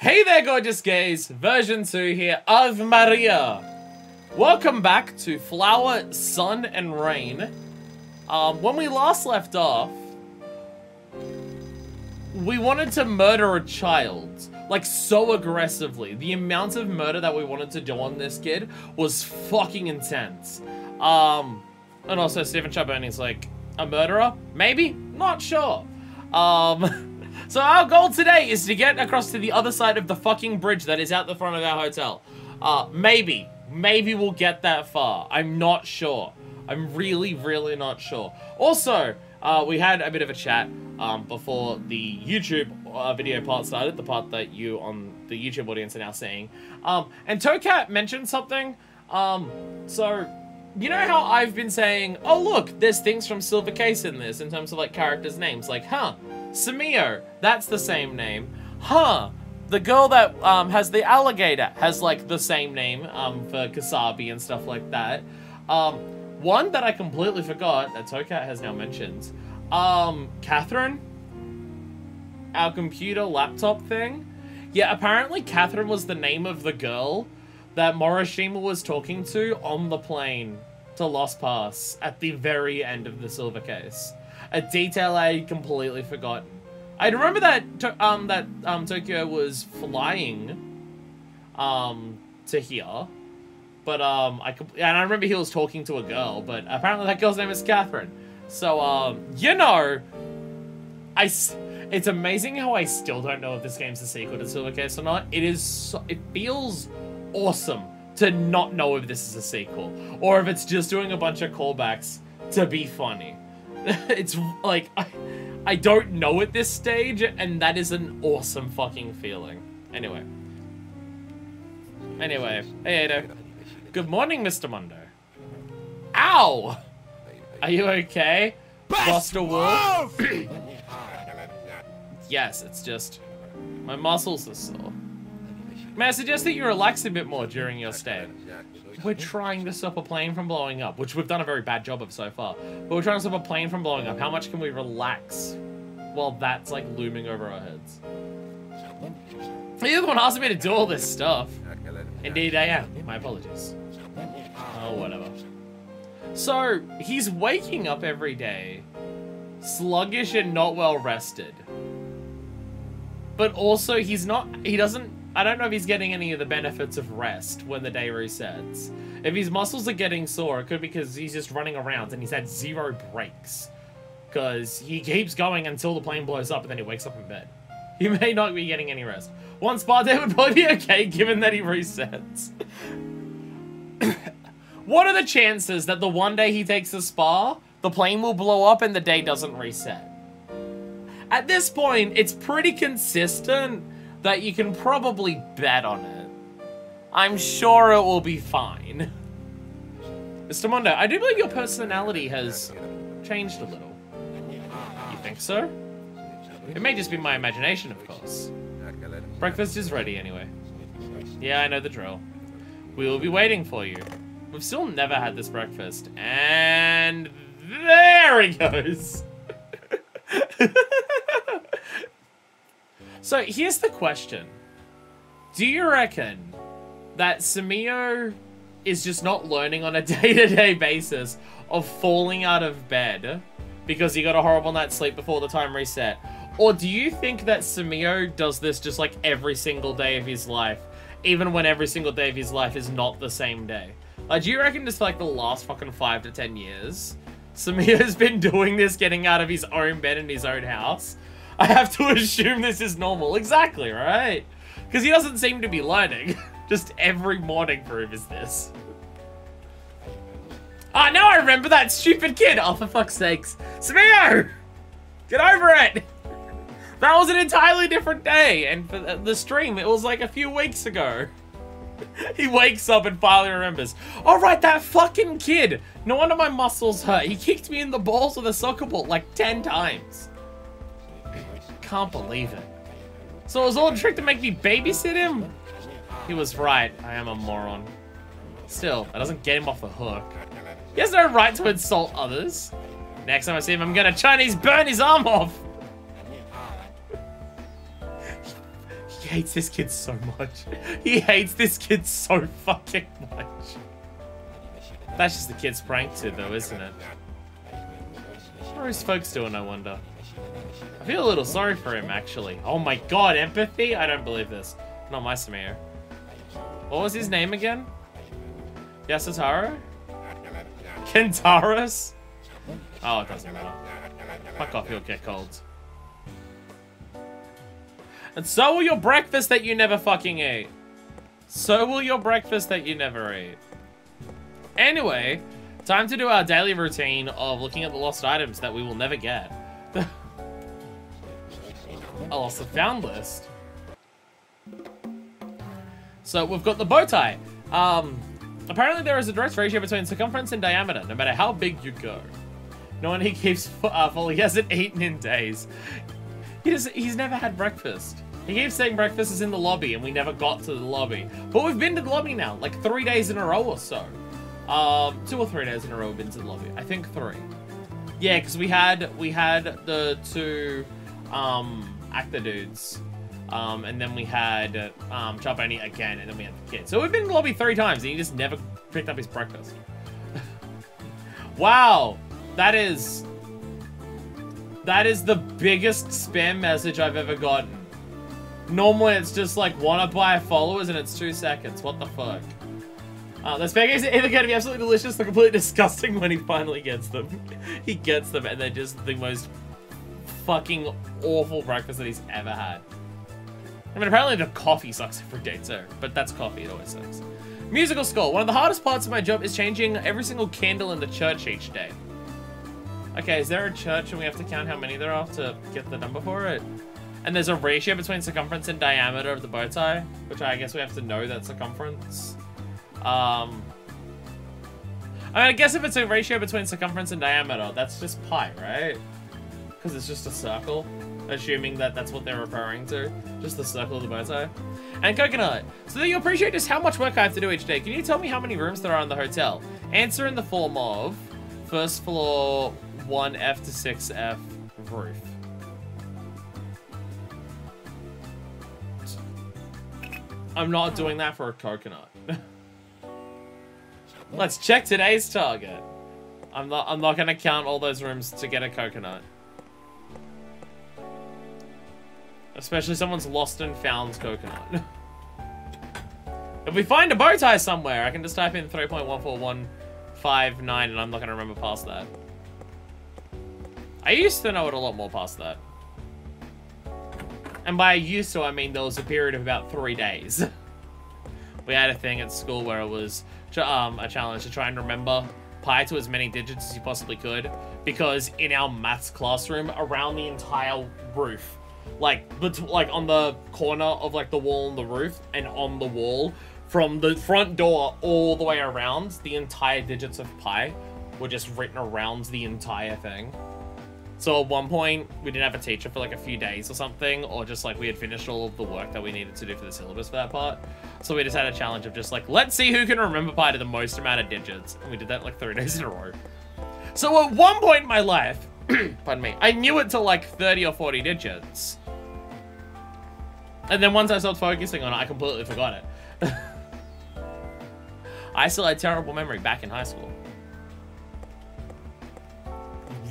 Hey there, gorgeous gays! Version 2 here of Maria. Welcome back to Flower, Sun, and Rain. When we last left off, we wanted to murder a child. Like, so aggressively. The amount of murder that we wanted to do on this kid was fucking intense. And also, Stephen Charbonni's like, a murderer? Maybe? Not sure. So our goal today is to get across to the other side of the fucking bridge that is out the front of our hotel. Maybe we'll get that far. I'm not sure. I'm really not sure. Also, we had a bit of a chat before the YouTube video part started, the part that you on the YouTube audience are now seeing. And Toecat mentioned something. So, you know how I've been saying, oh look, there's things from Silver Case in this in terms of like characters' names, like, huh, Samio, that's the same name. Huh, the girl that has the alligator has like the same name for Kasabi and stuff like that. One that I completely forgot that Toecat has now mentioned. Catherine? Our computer laptop thing? Yeah, apparently Catherine was the name of the girl that Morishima was talking to on the plane to Lost Pass at the very end of the Silver Case. A detail I completely forgotten. I remember that Tokyo was flying to here, but and I remember he was talking to a girl, but apparently that girl's name is Catherine. So you know, it's amazing how I still don't know if this game's a sequel to Silver Case or not. It feels awesome to not know if this is a sequel or if it's just doing a bunch of callbacks to be funny. It's like, I don't know at this stage, and that is an awesome fucking feeling. Anyway, hey Ada. Good morning, Mr. Mundo. Ow! Are you okay, Buster Wolf? Yes, it's just my muscles are sore. May I suggest that you relax a bit more during your stay? We're trying to stop a plane from blowing up, which we've done a very bad job of so far. But we're trying to stop a plane from blowing up. How much can we relax while that's like looming over our heads? You're the one asking me to do all this stuff. Indeed I am. My apologies. Oh, whatever. So, he's waking up every day, sluggish and not well rested. But also, I don't know if he's getting any of the benefits of rest when the day resets. If his muscles are getting sore, it could be because he's just running around and he's had 0 breaks. Because he keeps going until the plane blows up and then he wakes up in bed. He may not be getting any rest. One spa day would probably be okay given that he resets. What are the chances that the one day he takes a spa, the plane will blow up and the day doesn't reset? At this point, it's pretty consistent that you can probably bet on it. I'm sure it will be fine. Mr. Mondo, I do believe your personality has changed a little. You think so? It may just be my imagination, of course. Breakfast is ready anyway. Yeah, I know the drill. We will be waiting for you. We've still never had this breakfast. And there he goes. So here's the question. Do you reckon that Samio is just not learning on a day-to-day basis of falling out of bed because he got a horrible night's sleep before the time reset? Or do you think that Samio does this just like every single day of his life, even when every single day of his life is not the same day? Do you reckon just for like the last fucking 5 to 10 years, Samio's been doing this, getting out of his own bed in his own house? I have to assume this is normal. Exactly, right? Because he doesn't seem to be learning. Just every morning for him is this. Ah, now I remember that stupid kid. Oh, for fuck's sakes. Samio! Get over it! That was an entirely different day. And for the stream, it was like a few weeks ago. He wakes up and finally remembers. Oh, right, that fucking kid. No wonder my muscles hurt. He kicked me in the balls with a soccer ball like 10 times. Can't believe it. So it was all a trick to make me babysit him? He was right. I am a moron. Still, that doesn't get him off the hook. He has no right to insult others. Next time I see him, I'm gonna Chinese burn his arm off. He hates this kid so much. He hates this kid so fucking much. That's just the kid's prank too, though, isn't it? What are his folks doing, I wonder? I feel a little sorry for him, actually. Oh my god, empathy? I don't believe this. Not my Samir. What was his name again? Yasutaro? Kentaros? Oh, it doesn't matter. Fuck off, he'll get cold. And so will your breakfast that you never fucking ate. So will your breakfast that you never ate. Anyway, time to do our daily routine of looking at the lost items that we will never get. A lost and found list. So we've got the bow tie. Apparently there is a direct ratio between circumference and diameter, no matter how big you go. No one he keeps full, he hasn't eaten in days. He's never had breakfast. He keeps saying breakfast is in the lobby, and we never got to the lobby. But we've been to the lobby now, like 3 days in a row or so. 2 or 3 days in a row we've been to the lobby. I think 3. Yeah, because we had the 2 actor dudes. And then we had Charboni again, and then we had the kid. So we've been in the lobby 3 times, and he just never picked up his breakfast. Wow, that is the biggest spam message I've ever gotten. Normally it's just like, wanna buy followers, and it's 2 seconds. What the fuck? The spaghetti is either going to be absolutely delicious or completely disgusting when he finally gets them. He gets them, and they're just the most fucking awful breakfast that he's ever had. I mean, apparently the coffee sucks every day too, but that's coffee, it always sucks. Musical score. One of the hardest parts of my job is changing every single candle in the church each day. Okay, is there a church and we have to count how many there are to get the number for it? And there's a ratio between circumference and diameter of the bow tie, which I guess we have to know that circumference. I mean, I guess if it's a ratio between circumference and diameter, that's just pi, right? Because it's just a circle, assuming that that's what they're referring to. Just the circle of the bow tie. And coconut. So that you appreciate just how much work I have to do each day, can you tell me how many rooms there are in the hotel? Answer in the form of first floor 1F to 6F roof. I'm not doing that for a coconut. Let's check today's target. I'm not gonna count all those rooms to get a coconut. Especially someone's lost and found coconut. If we find a bow tie somewhere, I can just type in 3.14159 and I'm not gonna remember past that. I used to know it a lot more past that. And by used to, I mean there was a period of about 3 days. We had a thing at school where it was a challenge to try and remember pi to as many digits as you possibly could. Because in our maths classroom, around the entire roof, like on the corner of like the wall and the roof, and on the wall, from the front door all the way around, the entire digits of pi were just written around the entire thing. So at one point, we didn't have a teacher for like a few days or something, or just like we had finished all of the work that we needed to do for the syllabus for that part. So we just had a challenge of just like, let's see who can remember pi to the most amount of digits. And we did that like 3 days in a row. So at one point in my life, pardon me, I knew it to like 30 or 40 digits. And then once I stopped focusing on it, I completely forgot it. I still had terrible memory back in high school.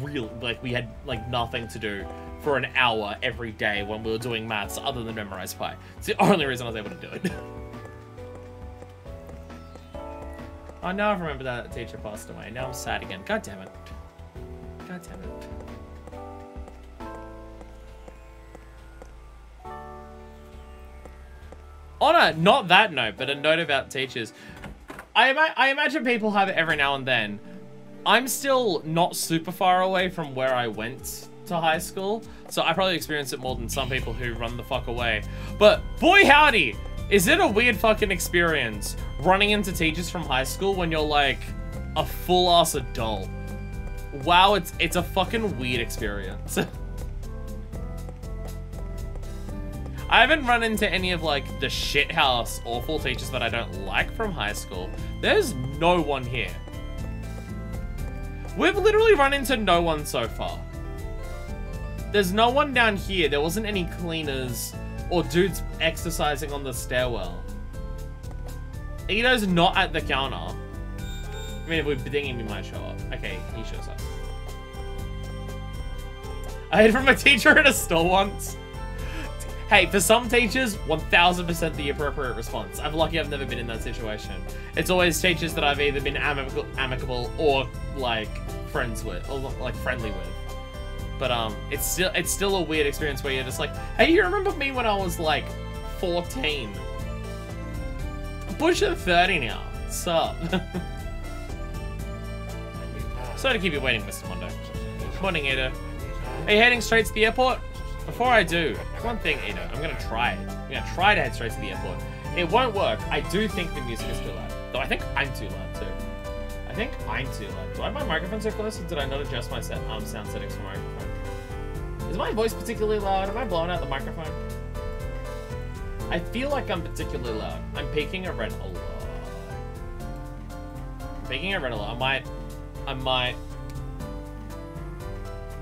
Real, like we had like nothing to do for an hour every day when we were doing maths other than memorize pi. It's the only reason I was able to do it. Oh, now I remember that teacher passed away. Now I'm sad again. God damn it. God damn it. On a, not that note, but a note about teachers. I imagine people have it every now and then. I'm still not super far away from where I went to high school, so I probably experienced it more than some people who run the fuck away. But boy howdy, is it a weird fucking experience running into teachers from high school when you're like a full-ass adult. Wow, it's a fucking weird experience. I haven't run into any of like the shithouse awful teachers that I don't like from high school. There's no one here. We've literally run into no one so far. There's no one down here. There wasn't any cleaners Or dudes exercising on the stairwell. Ito's not at the counter. I mean, if we're dinging, he might show up. Okay, he shows up. I hid from a teacher at a store once. Hey, for some teachers, 1000% the appropriate response. I'm lucky I've never been in that situation. It's always teachers that I've either been amicable or, like, friends with, or, like, friendly with. But, it's still a weird experience where you're just like, hey, you remember me when I was, like, 14? I'm pushing 30 now. What's up? Sorry to keep you waiting, Mr. Mondo. Morning, Ito. Are you heading straight to the airport? Before I do, one thing, Ito, I'm gonna try it. I'm gonna try to head straight to the airport. It won't work. I do think the music is too loud. Though I think I'm too loud, too. I think I'm too loud. Do I have my microphone so close, or did I not adjust my sound settings for my microphone? Is my voice particularly loud? Am I blowing out the microphone? I feel like I'm particularly loud. I'm peaking at red a lot. I'm peaking at red a lot. I might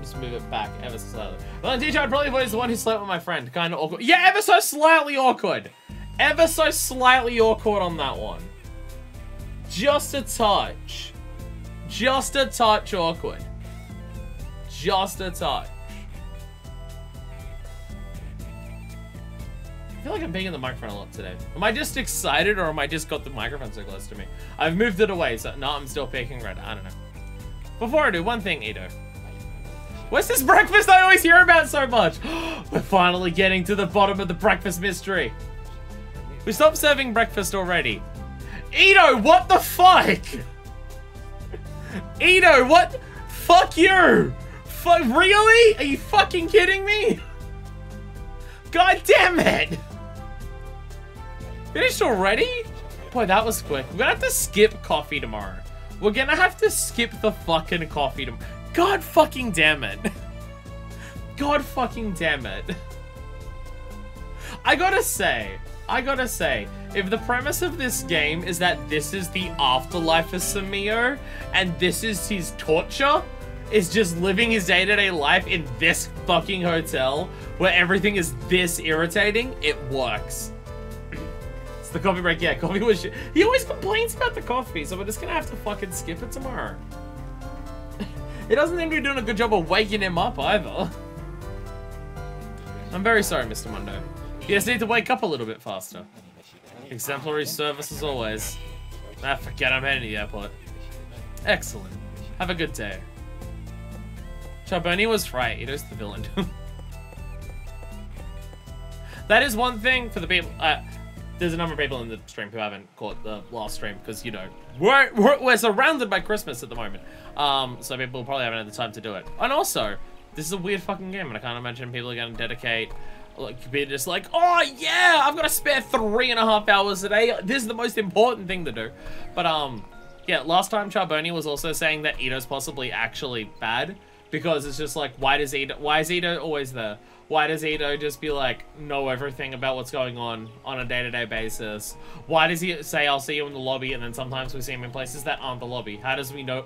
just move it back ever so slightly. Well, teacher, I'd probably vote as the one who slept with my friend. Kind of awkward. Yeah, ever so slightly awkward. Ever so slightly awkward on that one. Just a touch. Just a touch awkward. Just a touch. I feel like I'm banging the microphone a lot today. Am I just excited, or am I just got the microphone so close to me? I've moved it away, so no, I'm still peeking red. I don't know. Before I do, one thing, Ito. What's this breakfast I always hear about so much? We're finally getting to the bottom of the breakfast mystery. We stopped serving breakfast already. Ito, what the fuck? Ito, what? Fuck you. Really? Are you fucking kidding me? God damn it. Finished already? Boy, that was quick. We're gonna have to skip coffee tomorrow. We're gonna have to skip the fucking coffee tomorrow. God fucking damn it. God fucking damn it. I gotta say, if the premise of this game is that this is the afterlife of Samio, and this is his torture, is just living his day-to-day life in this fucking hotel, where everything is this irritating, it works. It's the coffee break, yeah, coffee was shit. He always complains about the coffee, so we're just gonna have to fucking skip it tomorrow. It doesn't seem to be doing a good job of waking him up either. I'm very sorry, Mr. Mondo. You just need to wake up a little bit faster. Exemplary service as always. Ah, forget I'm heading to the airport. Excellent. Have a good day. Charboni was right. Ito's the villain. That is one thing for the people. There's a number of people in the stream who haven't caught the last stream because, you know, we're surrounded by Christmas at the moment. So people probably haven't had the time to do it. And also, this is a weird fucking game, and I can't imagine people are going to dedicate, like, be just like, oh yeah, I've got to spare 3.5 hours a day. This is the most important thing to do. But yeah, last time Charboni was also saying that Ito's possibly actually bad because it's just like, why is Ito always there? Why does Ito just be like, know everything about what's going on a day-to-day basis? Why does he say, I'll see you in the lobby, and then sometimes we see him in places that aren't the lobby? How does he know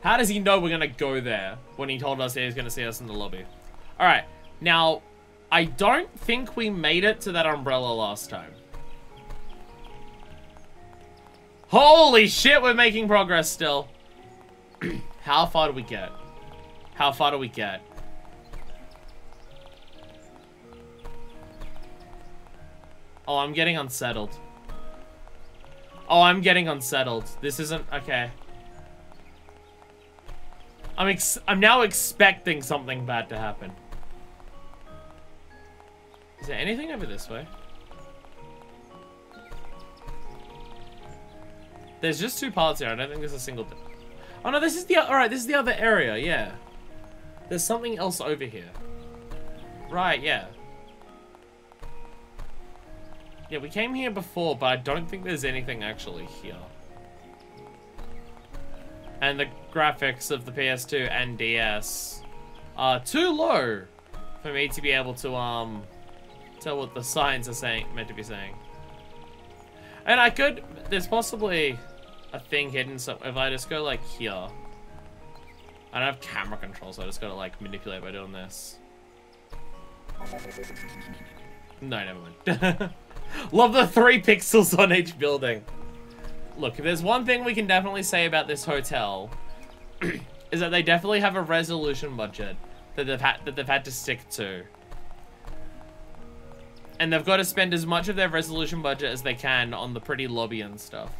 we're gonna go there when he told us that he's gonna see us in the lobby? Alright, now, I don't think we made it to that umbrella last time. Holy shit, we're making progress still. How far do we get? How far do we get? Oh, I'm getting unsettled. Oh, I'm getting unsettled. This isn't... Okay. I'm now expecting something bad to happen. Is there anything over this way? There's just 2 parts here. I don't think there's a single... Oh, no, this is the... Alright, this is the other area, yeah. There's something else over here. Right, yeah. Yeah, we came here before, but I don't think there's anything actually here. And the graphics of the PS2 and DS are too low for me to be able to tell what the signs are meant to be saying. And I could, there's possibly a thing hidden, so if I just go like here, I don't have camera control, so I just gotta like manipulate by doing this. No, never mind. Love the 3 pixels on each building. Look, if there's one thing we can definitely say about this hotel, is that they definitely have a resolution budget that they've had to stick to. And they've got to spend as much of their resolution budget as they can on the pretty lobby and stuff.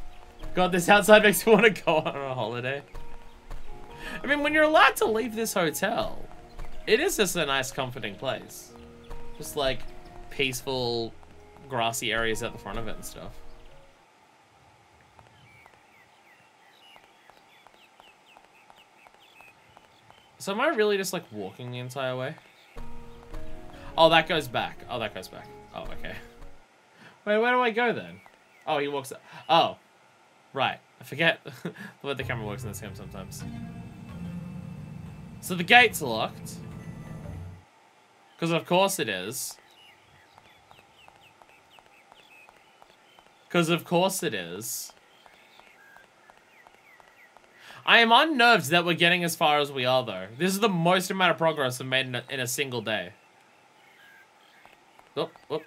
God, this outside makes me want to go on a holiday. I mean, when you're allowed to leave this hotel, it is just a nice, comforting place. Just like peaceful, grassy areas at the front of it and stuff. So am I really just like walking the entire way? Oh, that goes back. Oh, that goes back. Oh, okay. Wait, where do I go then? Oh, he walks up. Oh, right. I forget the way the camera works in this game sometimes. So the gate's locked. Because of course it is. Because of course it is. I am unnerved that we're getting as far as we are, though. This is the most amount of progress I've made in a single day. Oh, oh.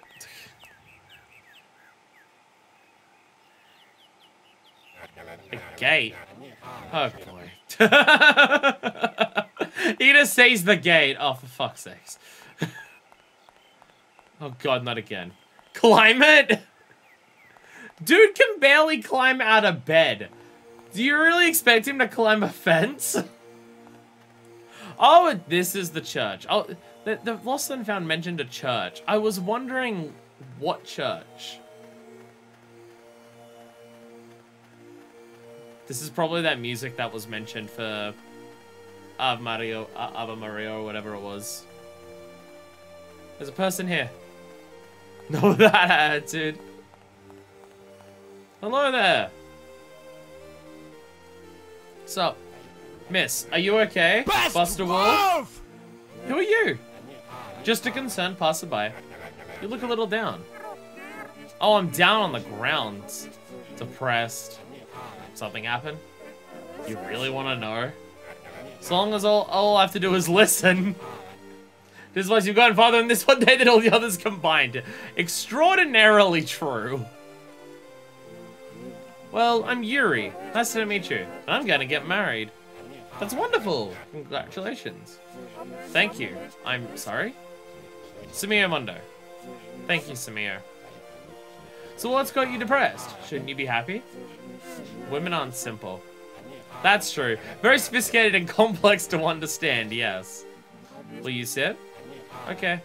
A gate? Oh, boy. He just sees the gate. Oh, for fuck's sakes. Oh, God, not again. Climb it? Dude can barely climb out of bed. Do you really expect him to climb a fence? Oh, this is the church. Oh, the Lost and Found mentioned a church. I was wondering what church. This is probably that music that was mentioned for Ave Maria or whatever it was. There's a person here. No, that attitude. Hello there. So, miss, are you okay? Buster Wolf? Who are you? Just a concerned passerby. You look a little down. Oh, I'm down on the ground. Depressed. Something happened? You really want to know? As long as all I have to do is listen. This place you've gone farther in this one day than all the others combined. Extraordinarily true. Well, I'm Yuri. Nice to meet you. I'm gonna get married. That's wonderful. Congratulations. Thank you. I'm sorry? Samir Mondo. Thank you, Samir. So what's got you depressed? Shouldn't you be happy? Women aren't simple. That's true. Very sophisticated and complex to understand, yes. Will you sit? Okay.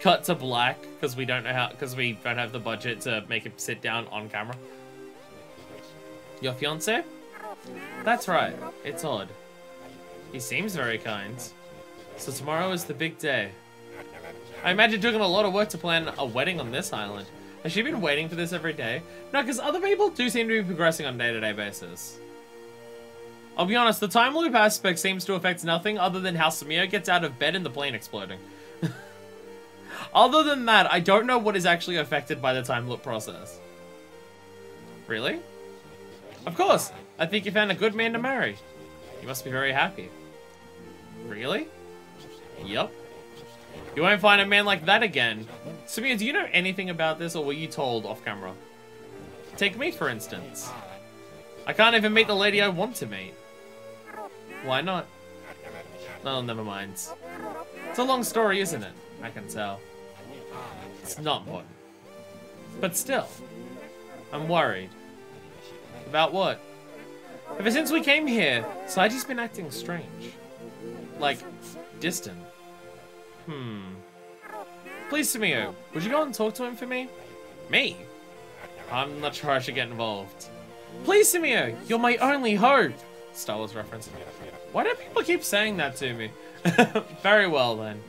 Cut to black because we don't know how, because we don't have the budget to make him sit down on camera. Your fiance? That's right. It's odd. He seems very kind. So tomorrow is the big day. I imagine it took him a lot of work to plan a wedding on this island. Has she been waiting for this every day? No, because other people do seem to be progressing on a day-to-day basis. I'll be honest, the time loop aspect seems to affect nothing other than how Samir gets out of bed and the plane exploding. Other than that, I don't know what is actually affected by the time loop process. Really? Of course. I think you found a good man to marry. You must be very happy. Really? Yup. You won't find a man like that again. Samir, do you know anything about this, or were you told off camera? Take me, for instance. I can't even meet the lady I want to meet. Why not? Oh, never mind. It's a long story, isn't it? I can tell. It's not important. But still, I'm worried. About what? Ever since we came here, Saiji's been acting strange. Like, distant. Please, Samio, would you go and talk to him for me? Me? I'm not sure I should get involved. Please, Samio, you're my only hope. Star Wars reference. Why do people keep saying that to me? Very well, then.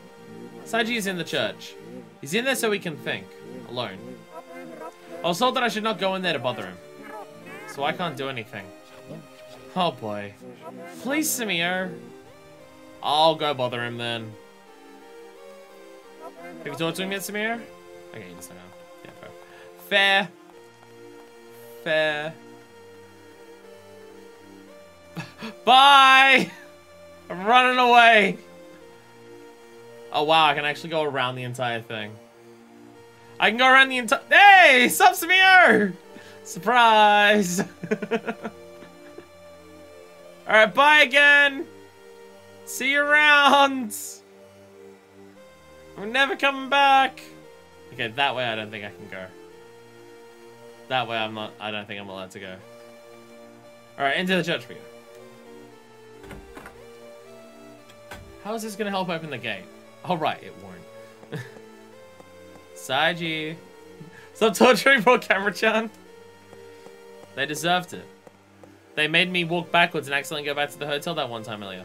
Saiji is in the church. He's in there so he can think. Alone. I was told that I should not go in there to bother him. So I can't do anything. Oh, boy. Please, Samio. I'll go bother him, then. Have you talked to him yet, Samir? Okay, you just know. Yeah, fair. Fair. Bye! I'm running away. Oh, wow, I can actually go around the entire thing. I can go around the entire... Hey! Sup, Samir! Surprise! Alright, bye again! See you around! I'm never coming back! Okay, that way I don't think I can go. That way I don't think I'm allowed to go. Alright, into the church we go. How is this gonna help open the gate? Oh, right, it won't. Saiji. Stop torturing poor Camera-chan. They deserved it. They made me walk backwards and accidentally go back to the hotel that one time earlier.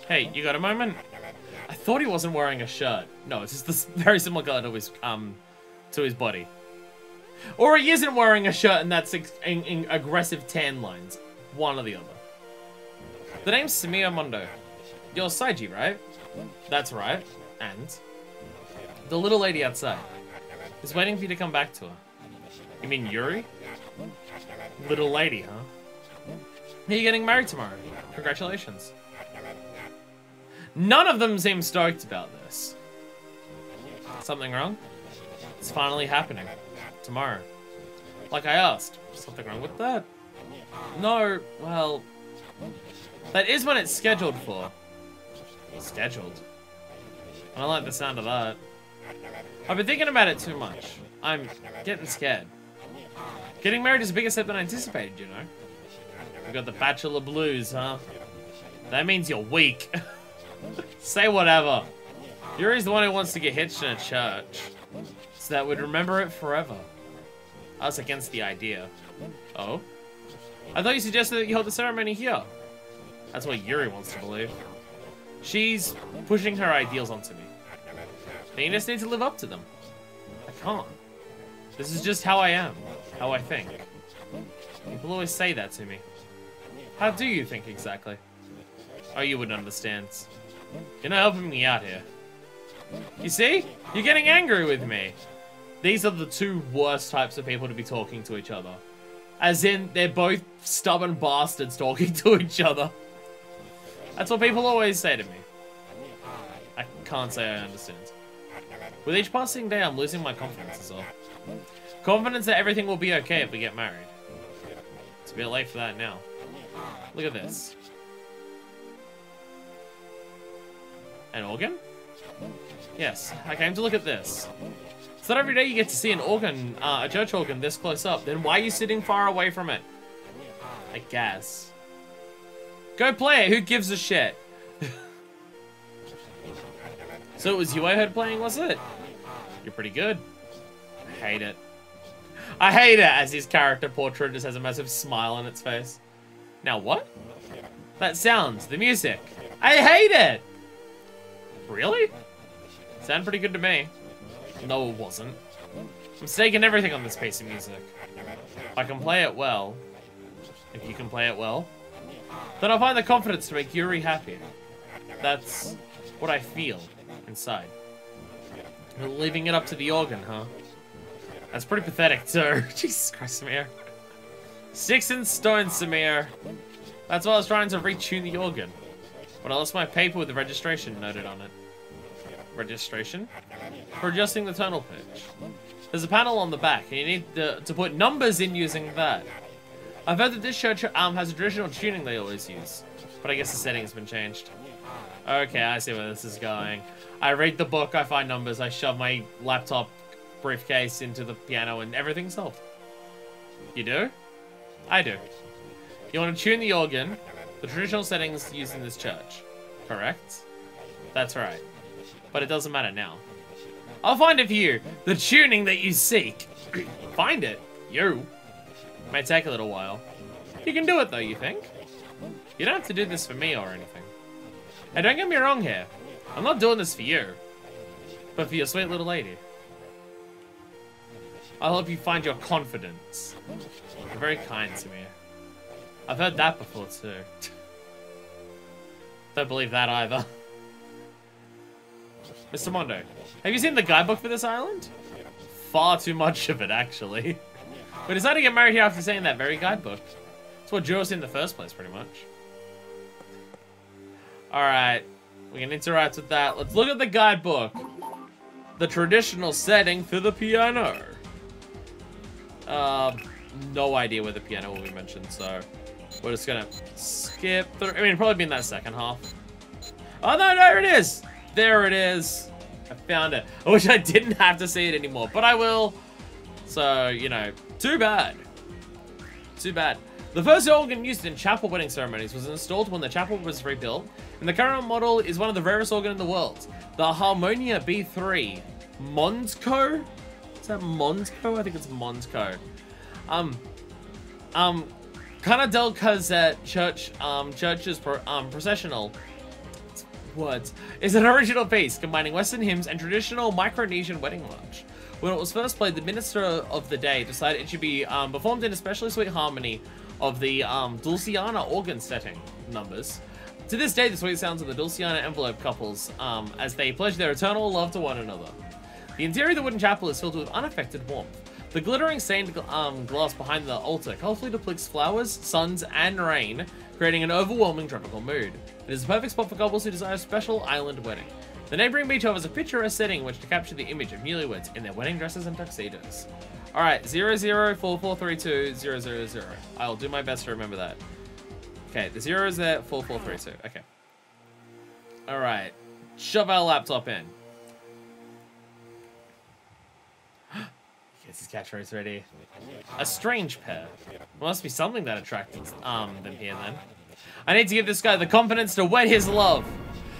Hey, you got a moment? I thought he wasn't wearing a shirt. No, it's just this very similar color to his body. Or he isn't wearing a shirt and that's in aggressive tan lines. One or the other. The name's Samir Mondo. You're Saiji, right? That's right. And? The little lady outside is waiting for you to come back to her. You mean Yuri? Little lady, huh? You're getting married tomorrow. Congratulations. None of them seem stoked about this. Something wrong? It's finally happening. Tomorrow. Like I asked. Something wrong with that? No, well... That is when it's scheduled for. Scheduled? I don't like the sound of that. I've been thinking about it too much. I'm getting scared. Getting married is a bigger step than I anticipated, you know? We got the bachelor blues, huh? That means you're weak. Say whatever. Yuri's the one who wants to get hitched in a church. So that we'd remember it forever. I was against the idea. Oh? I thought you suggested that you hold the ceremony here. That's what Yuri wants to believe. She's pushing her ideals onto me. And you just need to live up to them. I can't. This is just how I am. How I think. People always say that to me. How do you think exactly? Oh, you wouldn't understand. You're not helping me out here. You see? You're getting angry with me. These are the two worst types of people to be talking to each other. As in, they're both stubborn bastards talking to each other. That's what people always say to me. I can't say I understand. With each passing day, I'm losing my confidence as well. Confidence that everything will be okay if we get married. It's a bit late for that now. Look at this. An organ? Yes, I came to look at this. It's not every day you get to see an organ, a church organ this close up. Then why are you sitting far away from it? I guess. Go play it, who gives a shit? So it was you I heard playing, was it? You're pretty good. I hate it. I hate it as his character portrait just has a massive smile on its face. Now what? That sounds, the music. I hate it! Really? Sounded pretty good to me. No, it wasn't. I'm mistaking everything on this piece of music. If I can play it well, if you can play it well, then I'll find the confidence to make Yuri happy. That's what I feel inside. You're leaving it up to the organ, huh? That's pretty pathetic, too. Jesus Christ, Samir. Sticks and stones, Samir. That's why I was trying to retune the organ. But I lost my paper with the registration noted on it. Registration? For adjusting the tonal pitch. There's a panel on the back, and you need to put numbers in using that. I've heard that this church has a traditional tuning they always use. But I guess the setting's been changed. Okay, I see where this is going. I read the book, I find numbers, I shove my laptop briefcase into the piano, and everything's solved. You do? I do. You want to tune the organ, the traditional settings used in this church. Correct? That's right. But it doesn't matter now. I'll find it for you. The tuning that you seek. Find it? You? May take a little while. You can do it though, you think? You don't have to do this for me or anything. And don't get me wrong here. I'm not doing this for you. But for your sweet little lady. I'll help you find your confidence. You're very kind to me. I've heard that before too. Don't believe that either. Mr. Mondo, have you seen the guidebook for this island? Far too much of it, actually. We decided to get married here after seeing that very guidebook. It's what drew us in the first place, pretty much. Alright. We can interact with that. Let's look at the guidebook. The traditional setting for the piano. No idea where the piano will be mentioned, so we're just gonna skip through. I mean, it'll probably be in that second half. Oh, no, there it is. There it is. I found it. I wish I didn't have to see it anymore, but I will. So, you know, too bad. Too bad. The first organ used in chapel wedding ceremonies was installed when the chapel was rebuilt, and the current model is one of the rarest organs in the world. The Harmonia B3 Mondco? Is that Mondco? I think it's Mondco. Cana del Cazette Church's processional words is an original piece combining Western hymns and traditional Micronesian wedding march. When it was first played, the minister of the day decided it should be performed in especially sweet harmony of the Dulciana organ setting numbers. To this day, the sweet sounds of the Dulciana envelope couples as they pledge their eternal love to one another. The interior of the wooden chapel is filled with unaffected warmth. The glittering stained glass behind the altar colorfully depicts flowers, suns, and rain, creating an overwhelming tropical mood. It is a perfect spot for couples who desire a special island wedding. The neighboring beach offers a picturesque setting in which to capture the image of newlyweds in their wedding dresses and tuxedos. Alright, 004432 I'll do my best to remember that. Okay, the 0 is there, 4432. Okay. Alright. Shove our laptop in. Gets his catchphrase ready. A strange pair. There must be something that attracted them here then. I need to give this guy the confidence to wed his love.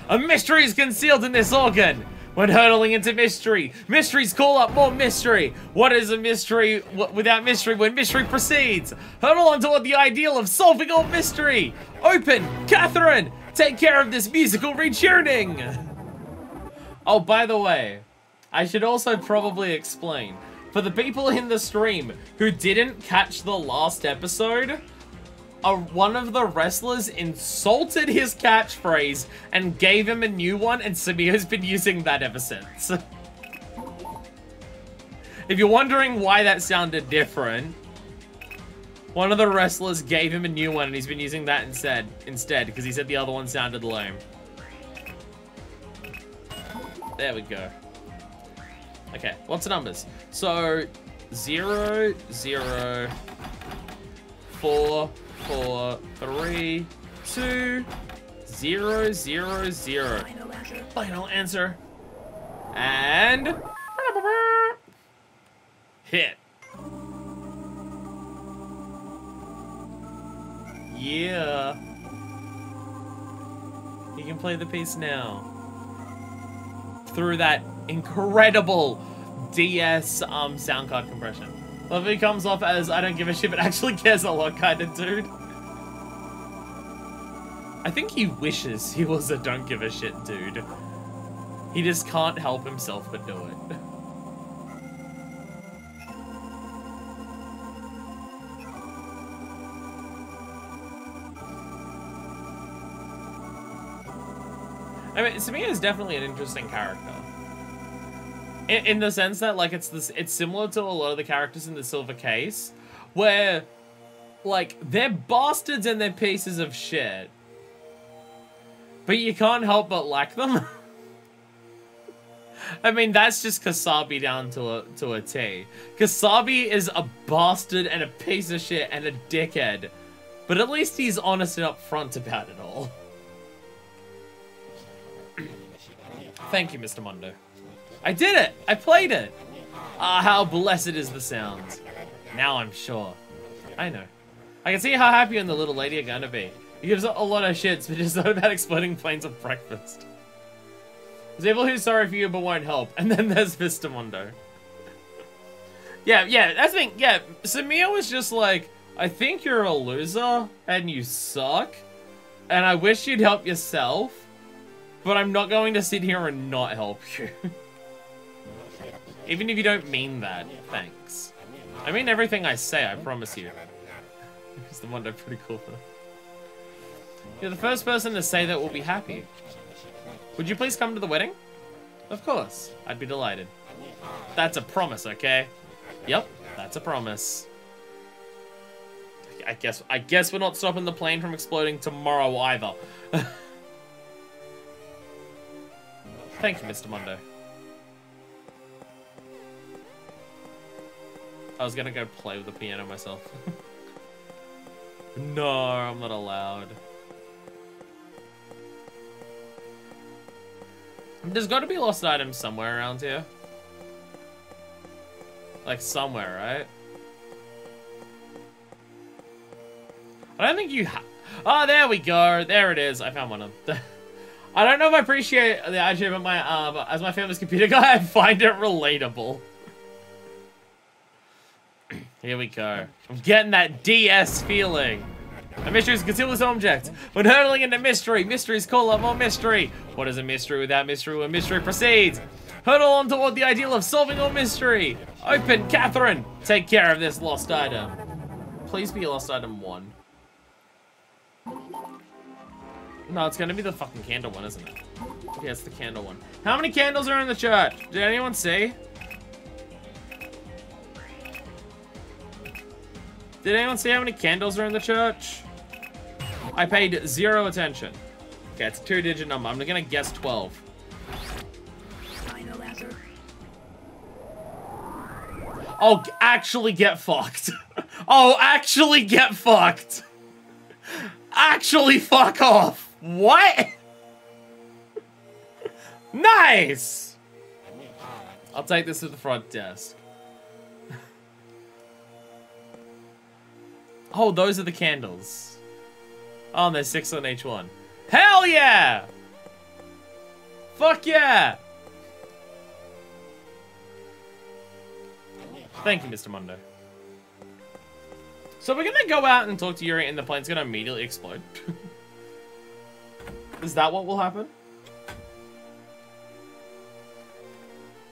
A mystery is concealed in this organ. When hurtling into mystery, mysteries call up more mystery. What is a mystery without mystery when mystery proceeds? Hurtle on toward the ideal of solving all mystery. Open, Catherine, take care of this musical retuning. Oh, by the way, I should also probably explain. For the people in the stream who didn't catch the last episode, one of the wrestlers insulted his catchphrase and gave him a new one, and Samir's been using that ever since. If you're wondering why that sounded different, one of the wrestlers gave him a new one and he's been using that instead because he said the other one sounded lame. There we go. Okay, what's the numbers? So 0, 0, 4, 4, 3, 2, 0, 0, 0. Final answer. And hit. Yeah. You can play the piece now. Through that incredible DS sound card compression. Love it comes off as I don't give a shit but actually cares a lot kind of dude. I think he wishes he was a don't give a shit dude. He just can't help himself but do it. I mean, Samia is definitely an interesting character. In the sense that, like, it's similar to a lot of the characters in the Silver Case, where, like, they're bastards and they're pieces of shit. But you can't help but like them. I mean, that's just Kasabi down to a T. Kasabi is a bastard and a piece of shit and a dickhead. But at least he's honest and upfront about it all. Thank you, Mr. Mondo. I did it! I played it! Ah, how blessed is the sound. Now I'm sure. I know. I can see how happy you and the little lady are gonna be. He gives a lot of shits, but just not about exploding planes of breakfast. There's people who's sorry for you but won't help. And then there's Mr. Mondo. Yeah, that's the thing. Yeah, Samia was just like, I think you're a loser and you suck. And I wish you'd help yourself. But I'm not going to sit here and not help you. Even if you don't mean that, thanks. I mean everything I say, I promise you. Mr. Mondo, pretty cool though. You're the first person to say that we'll be happy. Would you please come to the wedding? Of course, I'd be delighted. That's a promise, okay? Yep, that's a promise. I guess we're not stopping the plane from exploding tomorrow either. Thank you, Mr. Mondo. I was gonna go play with the piano myself. No, I'm not allowed. There's got to be lost items somewhere around here. Like somewhere, right? I don't think you have... Oh, there we go. There it is. I found one of them. I don't know if I appreciate the idea, but as my family's computer guy, I find it relatable. Here we go. I'm getting that DS feeling. A mystery is a concealed object. When hurtling into mystery, mysteries call up more mystery. What is a mystery without mystery when mystery proceeds? Hurtle on toward the ideal of solving all mystery. Open, Catherine. Take care of this lost item. Please be lost item 1. No, it's gonna be the fucking candle one, isn't it? Yeah, it's the candle one. How many candles are in the church? Did anyone see? Did anyone see how many candles are in the church? I paid 0 attention. Okay, it's a 2-digit number. I'm gonna guess 12. Oh, actually get fucked. Oh, actually get fucked. Actually fuck off. What? Nice. I'll take this to the front desk. Oh, those are the candles. Oh, and there's 6 on each one. Hell yeah! Fuck yeah! Thank you, Mr. Mondo. So we're gonna go out and talk to Yuri and the plane's gonna immediately explode. Is that what will happen?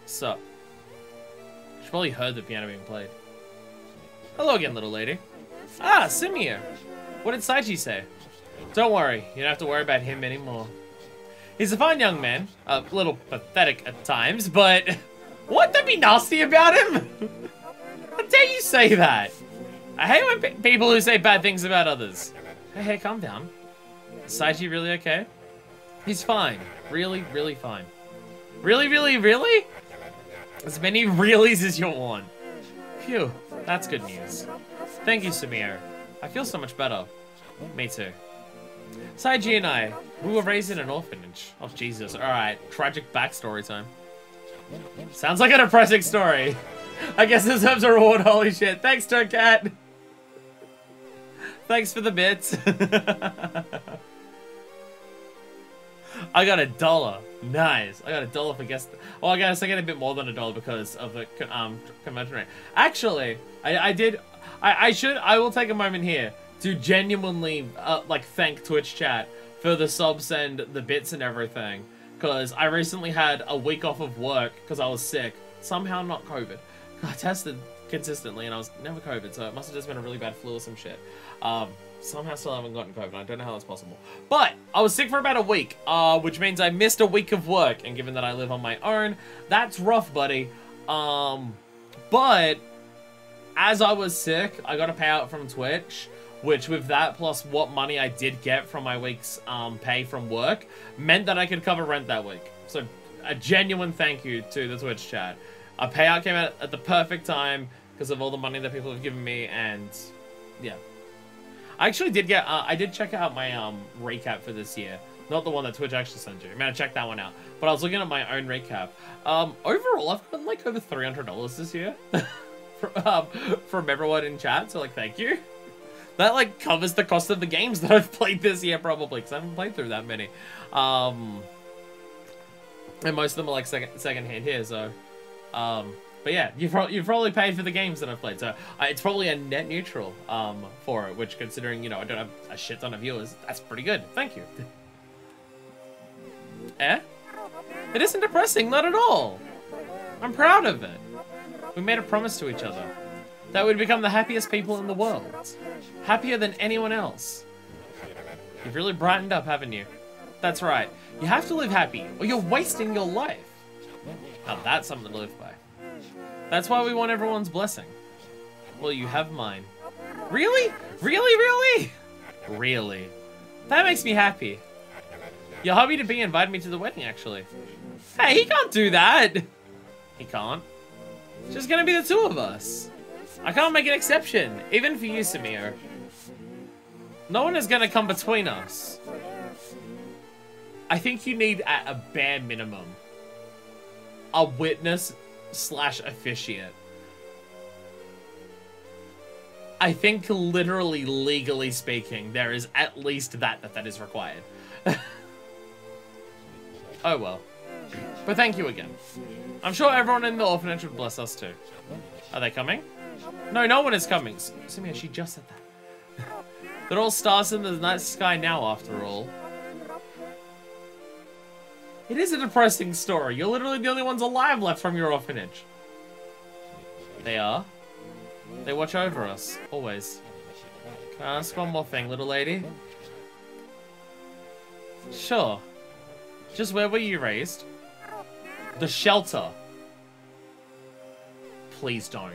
So. She probably heard the piano being played. Hello again, little lady. Ah, Simir. What did Saiji say? Don't worry, you don't have to worry about him anymore. He's a fine young man, a little pathetic at times, but what? Don't be nasty about him? How dare you say that? I hate when people who say bad things about others. Hey, calm down. Is Saiji really okay? He's fine. Really, really fine. Really, really, really? As many reallys as you want. Phew, that's good news. Thank you, Samir. I feel so much better. Me too. Saiji and I, we were raised in an orphanage. Oh, Jesus. Alright, tragic backstory time. Sounds like a depressing story. I guess this deserves a reward, holy shit. Thanks, Toadcat. Thanks for the bits. I got $1. Nice. I got $1 for guest. Oh, I guess I get a bit more than $1 because of the convention rate. Actually, I will take a moment here to genuinely like thank Twitch chat for the subs and the bits and everything, because I recently had a week off of work because I was sick. Somehow not COVID. I tested consistently and I was never COVID, so it must have just been a really bad flu or some shit. Somehow still haven't gotten COVID. I don't know how that's possible. But I was sick for about a week, which means I missed a week of work. And given that I live on my own, that's rough, buddy. But as I was sick, I got a payout from Twitch, which with that plus what money I did get from my week's pay from work meant that I could cover rent that week. So a genuine thank you to the Twitch chat. A payout came out at the perfect time because of all the money that people have given me, and yeah. I actually did get, I did check out my recap for this year. Not the one that Twitch actually sent you. I mean, I checked that one out. But I was looking at my own recap. Overall, I've gotten like over $300 this year. From everyone in chat, so like, thank you. That like covers the cost of the games that I've played this year probably, because I haven't played through that many. And most of them are like second-hand here, so... But yeah, you've probably paid for the games that I've played, so it's probably a net neutral for it, which considering, you know, I don't have a shit ton of viewers, that's pretty good. Thank you. Eh? It isn't depressing, not at all. I'm proud of it. We made a promise to each other that we'd become the happiest people in the world. Happier than anyone else. You've really brightened up, haven't you? That's right. You have to live happy, or you're wasting your life. Now that's something to live by. That's why we want everyone's blessing. Well, you have mine. Really? Really, really? Really? That makes me happy. Your hubby to be invited me to the wedding, actually. Hey, he can't do that. He can't. It's just gonna be the two of us. I can't make an exception, even for you, Samir. No one is gonna come between us. I think you need, at a bare minimum, a witness / officiate. I think literally, legally speaking, there is at least that is required. Oh well. But thank you again. I'm sure everyone in the orphanage would bless us too. Are they coming? No, no one is coming. Samir, she just said that. They're all stars in the night sky now, after all. It is a depressing story. You're literally the only ones alive left from your orphanage. They are. They watch over us, always. Can I ask one more thing, little lady? Sure. Just where were you raised? The shelter. Please don't.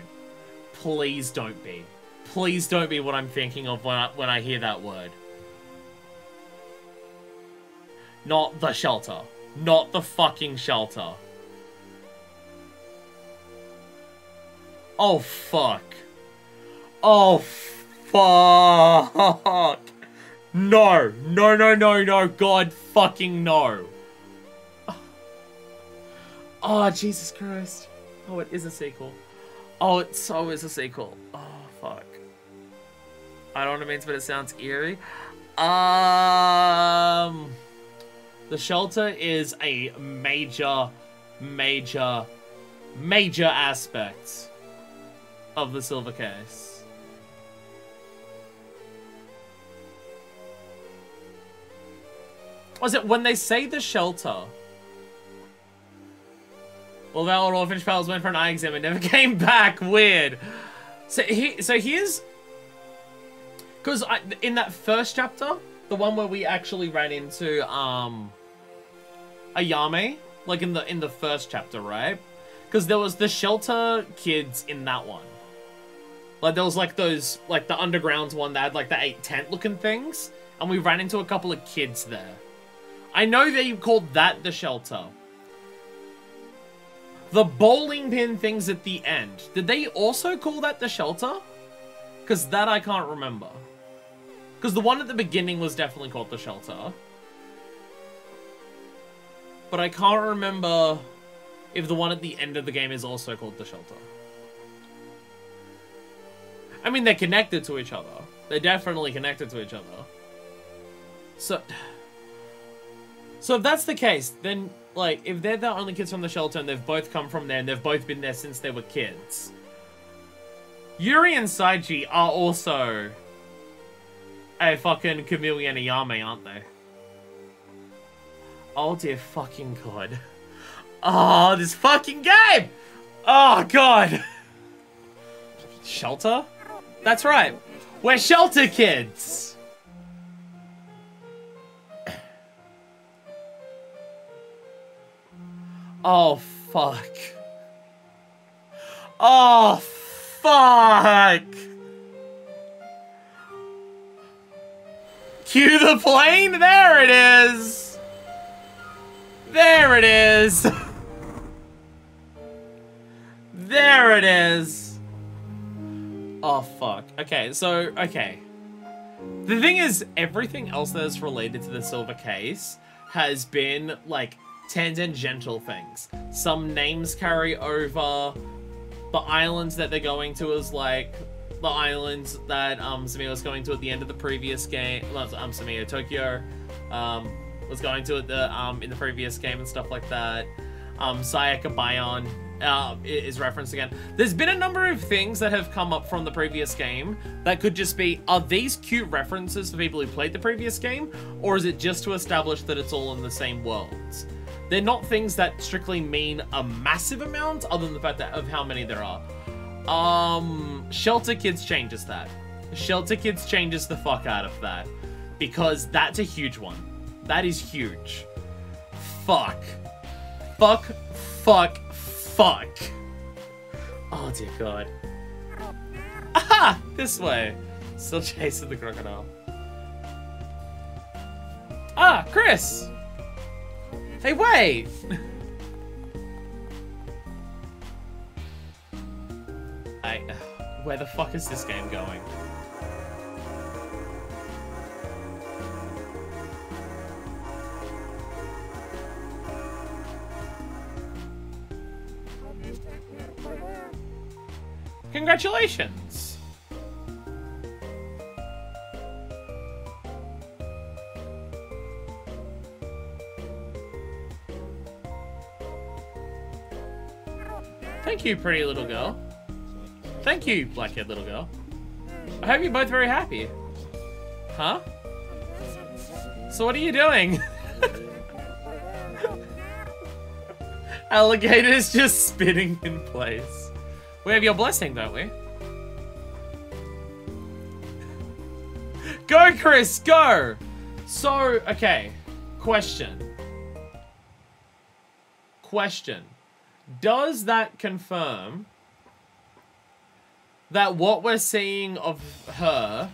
Please don't be. Please don't be what I'm thinking of when I hear that word. Not the shelter. Not the fucking shelter. Oh, fuck. Oh, fuck. No. No, no, no, no. God fucking no. Oh, Jesus Christ. Oh, it is a sequel. Oh, it so is a sequel. Oh, fuck. I don't know what it means, but it sounds eerie. The shelter is a major aspect of the Silver Case. Was it when they say the shelter? Well, that old orphanage pals went for an eye exam and never came back. Weird. So here's... Because in that first chapter, the one where we actually ran into Ayame, like in the first chapter, right? Because there was the shelter kids in that one. Like there was like those, like the underground one that had like the 8 tent looking things, and we ran into a couple of kids there. I know they called that the shelter. The bowling pin things at the end, did they also call that the shelter? Because that I can't remember. Because the one at the beginning was definitely called the shelter. But I can't remember if the one at the end of the game is also called the shelter. I mean, they're connected to each other. They're definitely connected to each other. So if that's the case, then, like, if they're the only kids from the shelter and they've both come from there and they've both been there since they were kids, Yuri and Saiji are also a fucking Kamui and Ayame, aren't they? Oh dear fucking god. Oh, this fucking game! Oh god! Shelter? That's right. We're shelter kids! Oh, fuck. Oh, fuck! Cue the plane? There it is! There it is! There it is! Oh, fuck. Okay, so, okay. The thing is, everything else that's related to the Silver Case has been, like, tangential things. Some names carry over. The islands that they're going to is, like, the islands that Samir was going to at the end of the previous game. Well, Samir, Tokyo was going to at the in the previous game and stuff like that. Sayaka Bayon is referenced again. There's been a number of things that have come up from the previous game that could just be, are these cute references for people who played the previous game, or is it just to establish that it's all in the same worlds? They're not things that strictly mean a massive amount, other than the fact that of how many there are. Shelter Kids changes that. Shelter Kids changes the fuck out of that. Because that's a huge one. That is huge. Fuck. Fuck. Fuck. Fuck. Oh dear god. Aha! This way. Still chasing the crocodile. Ah, Chris! Hey, wait! Where the fuck is this game going? Congratulations! Thank you, pretty little girl. Thank you, black-haired little girl. I hope you're both very happy. Huh? So what are you doing? Alligator's just spinning in place. We have your blessing, don't we? Go, Chris, go! So, okay. Question. Does that confirm that what we're seeing of her,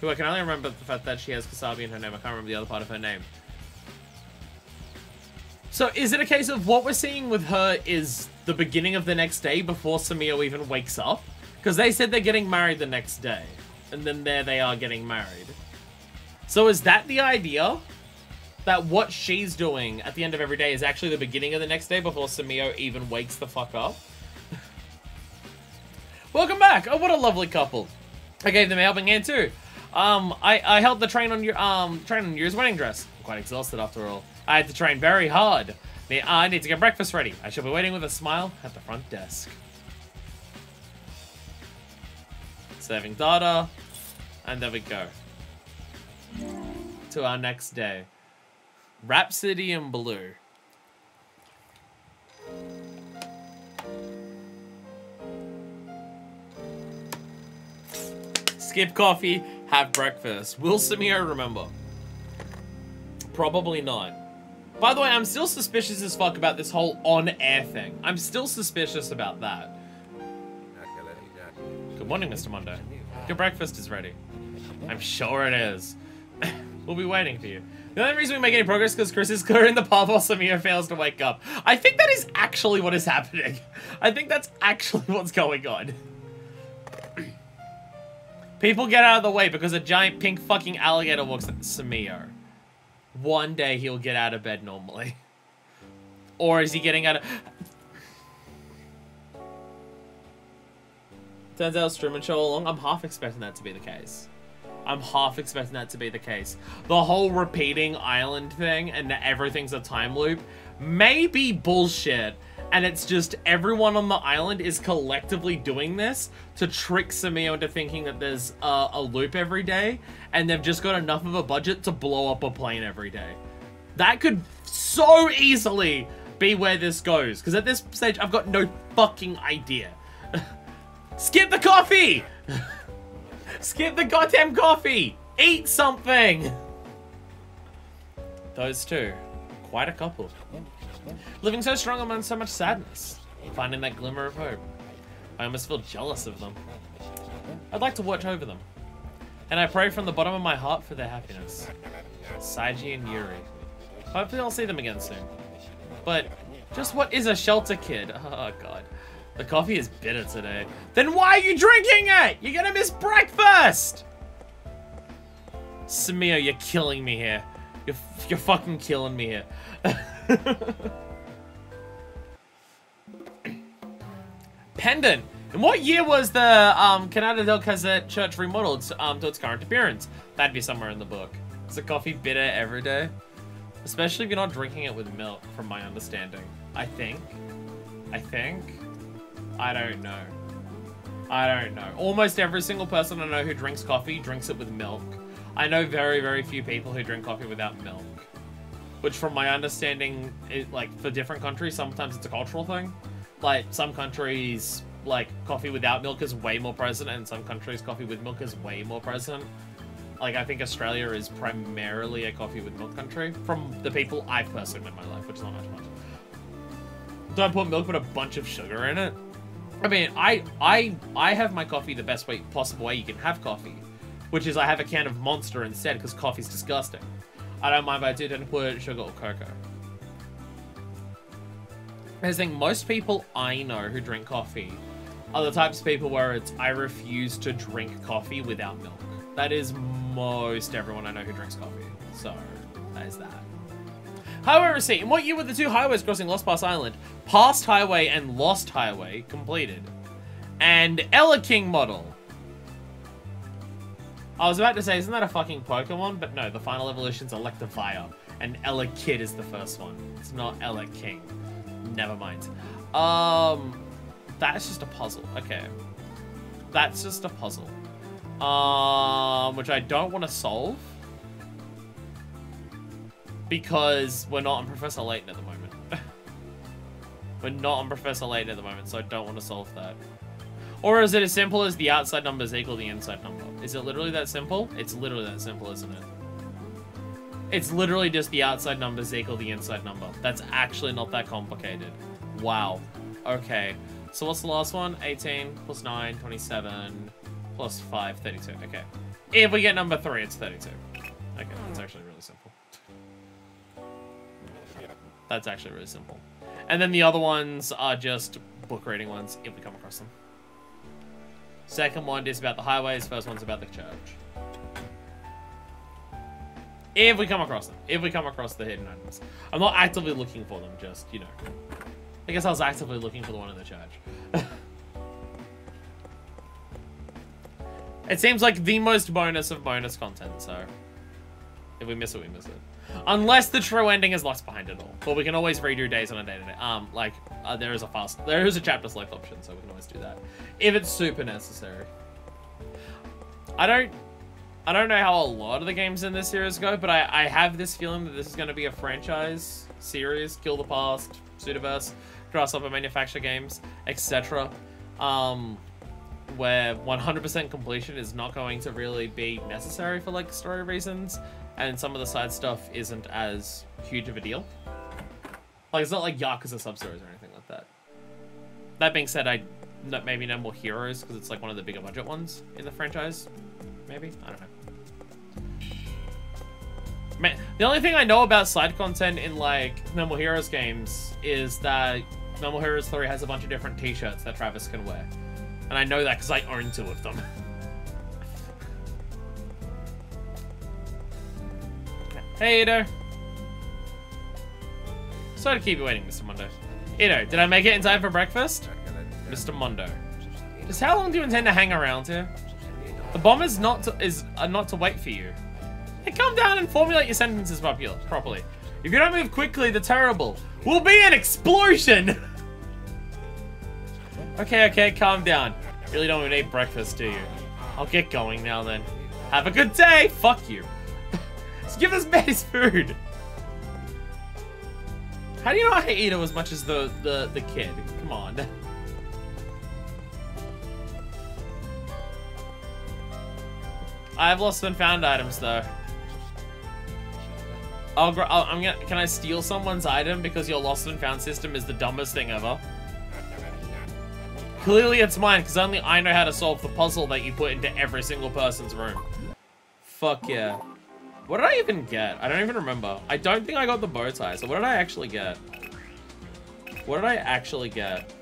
who I can only remember the fact that she has Kasabi in her name, I can't remember the other part of her name. So is it a case of what we're seeing with her is the beginning of the next day before Samio even wakes up? Because they said they're getting married the next day. And then there they are getting married. So is that the idea? That what she's doing at the end of every day is actually the beginning of the next day before Samio even wakes the fuck up? Welcome back! Oh, what a lovely couple. I gave them a helping hand too. I held the train on your wedding dress. I'm quite exhausted after all. I had to train very hard. I need to get breakfast ready. I shall be waiting with a smile at the front desk. Serving data. And there we go. To our next day. Rhapsody in Blue. Skip coffee, have breakfast. Will Samio remember? Probably not. By the way, I'm still suspicious as fuck about this whole on-air thing. I'm still suspicious about that. Good morning, Mr. Mondo. Your breakfast is ready. I'm sure it is. We'll be waiting for you. The only reason we make any progress is because Chris is clearing the path while Samio fails to wake up. I think that is actually what is happening. I think that's actually what's going on. People get out of the way because a giant pink fucking alligator walks at Samio. One day he'll get out of bed normally. Or is he getting out of... Turns out streaming show along. I'm half expecting that to be the case. I'm half expecting that to be the case. The whole repeating island thing and that everything's a time loop may be bullshit. And it's just everyone on the island is collectively doing this to trick Samio into thinking that there's a loop every day. And they've just got enough of a budget to blow up a plane every day. That could so easily be where this goes. Because at this stage, I've got no fucking idea. Skip the coffee! Skip the goddamn coffee! Eat something! Those two. Quite a couple. Living so strong among so much sadness. Finding that glimmer of hope. I almost feel jealous of them. I'd like to watch over them. And I pray from the bottom of my heart for their happiness. Saiji and Yuri. Hopefully I'll see them again soon. But, just what is a shelter kid? Oh god. The coffee is bitter today. Then why are you drinking it? You're gonna miss breakfast! Samio, you're killing me here. You're fucking killing me here. Pendant. In what year was the Canada del Cazette Church remodeled to its current appearance? That'd be somewhere in the book. Is the coffee bitter every day? Especially if you're not drinking it with milk, from my understanding. I think. I don't know. I don't know. Almost every single person I know who drinks coffee drinks it with milk. I know very, very few people who drink coffee without milk. Which from my understanding, like, for different countries, sometimes it's a cultural thing. Like, some countries, like, coffee without milk is way more present, and in some countries, coffee with milk is way more present. Like, I think Australia is primarily a coffee with milk country, from the people I've personally met in my life, which is not much. Don't put milk with a bunch of sugar in it. I mean, I have my coffee the best possible way you can have coffee, which is I have a can of Monster instead, because coffee's disgusting. I don't mind, but I do tend to put sugar or cocoa. I think most people I know who drink coffee are the types of people where it's, I refuse to drink coffee without milk. That is most everyone I know who drinks coffee. So, that is that. Highway receipt. In what year were the two highways crossing Lost Pass Island? Past Highway and Lost Highway completed. And Ella King model. I was about to say, isn't that a fucking Pokemon? But no, the final evolution's Electivire. And Ella Kid is the first one. It's not Ella King. Never mind. That's just a puzzle. Okay. That's just a puzzle. Which I don't want to solve. Because we're not on Professor Layton at the moment. We're not on Professor Layton at the moment, so I don't want to solve that. Or is it as simple as the outside numbers equal the inside number? Is it literally that simple? It's literally that simple, isn't it? It's literally just the outside numbers equal the inside number. That's actually not that complicated. Wow. Okay. So what's the last one? 18 plus 9, 27 plus 5, 32. Okay. If we get number 3, it's 32. Okay, that's actually really simple. That's actually really simple. And then the other ones are just book reading ones, if we come across them. Second one is about the highways. First one's about the church. If we come across them. If we come across the hidden items. I'm not actively looking for them, just, you know. I guess I was actively looking for the one in the church. It seems like the most bonus of bonus content, so... If we miss it, we miss it. Unless the true ending is lost behind it all. But we can always redo days on a day-to-day. There is a chapter select option, so we can always do that. If it's super necessary. I don't know how a lot of the games in this series go, but I have this feeling that this is going to be a franchise series. Kill the Past, Pseudoverse, Grasshopper Manufacture Games, etc. Where 100% completion is not going to really be necessary for, like, story reasons. And some of the side stuff isn't as huge of a deal. Like, it's not like Yakuza sub-stories or anything like that. That being said, maybe no more Heroes, because it's like one of the bigger budget ones in the franchise. Maybe? I don't know. Man, the only thing I know about side content in, like, No More Heroes games is that No More Heroes 3 has a bunch of different t-shirts that Travis can wear. And I know that because I own 2 of them. Hey, Ito. Sorry to keep you waiting, Mr. Mondo. Ito, did I make it in time for breakfast? Mr. Mondo. Just how long do you intend to hang around here? The bomb is not to wait for you. Hey, calm down and formulate your sentences properly. If you don't move quickly, the terrible will be an explosion! Okay, calm down. Really don't even eat breakfast, do you? I'll get going now then. Have a good day! Fuck you. Just give this man his food. How do you know I hate Ito as much as the kid? Come on. I have lost and found items though. Can I steal someone's item because your lost and found system is the dumbest thing ever? Clearly it's mine because only I know how to solve the puzzle that you put into every single person's room. Fuck yeah. What did I even get? I don't even remember. I don't think I got the bow tie. So what did I actually get? What did I actually get?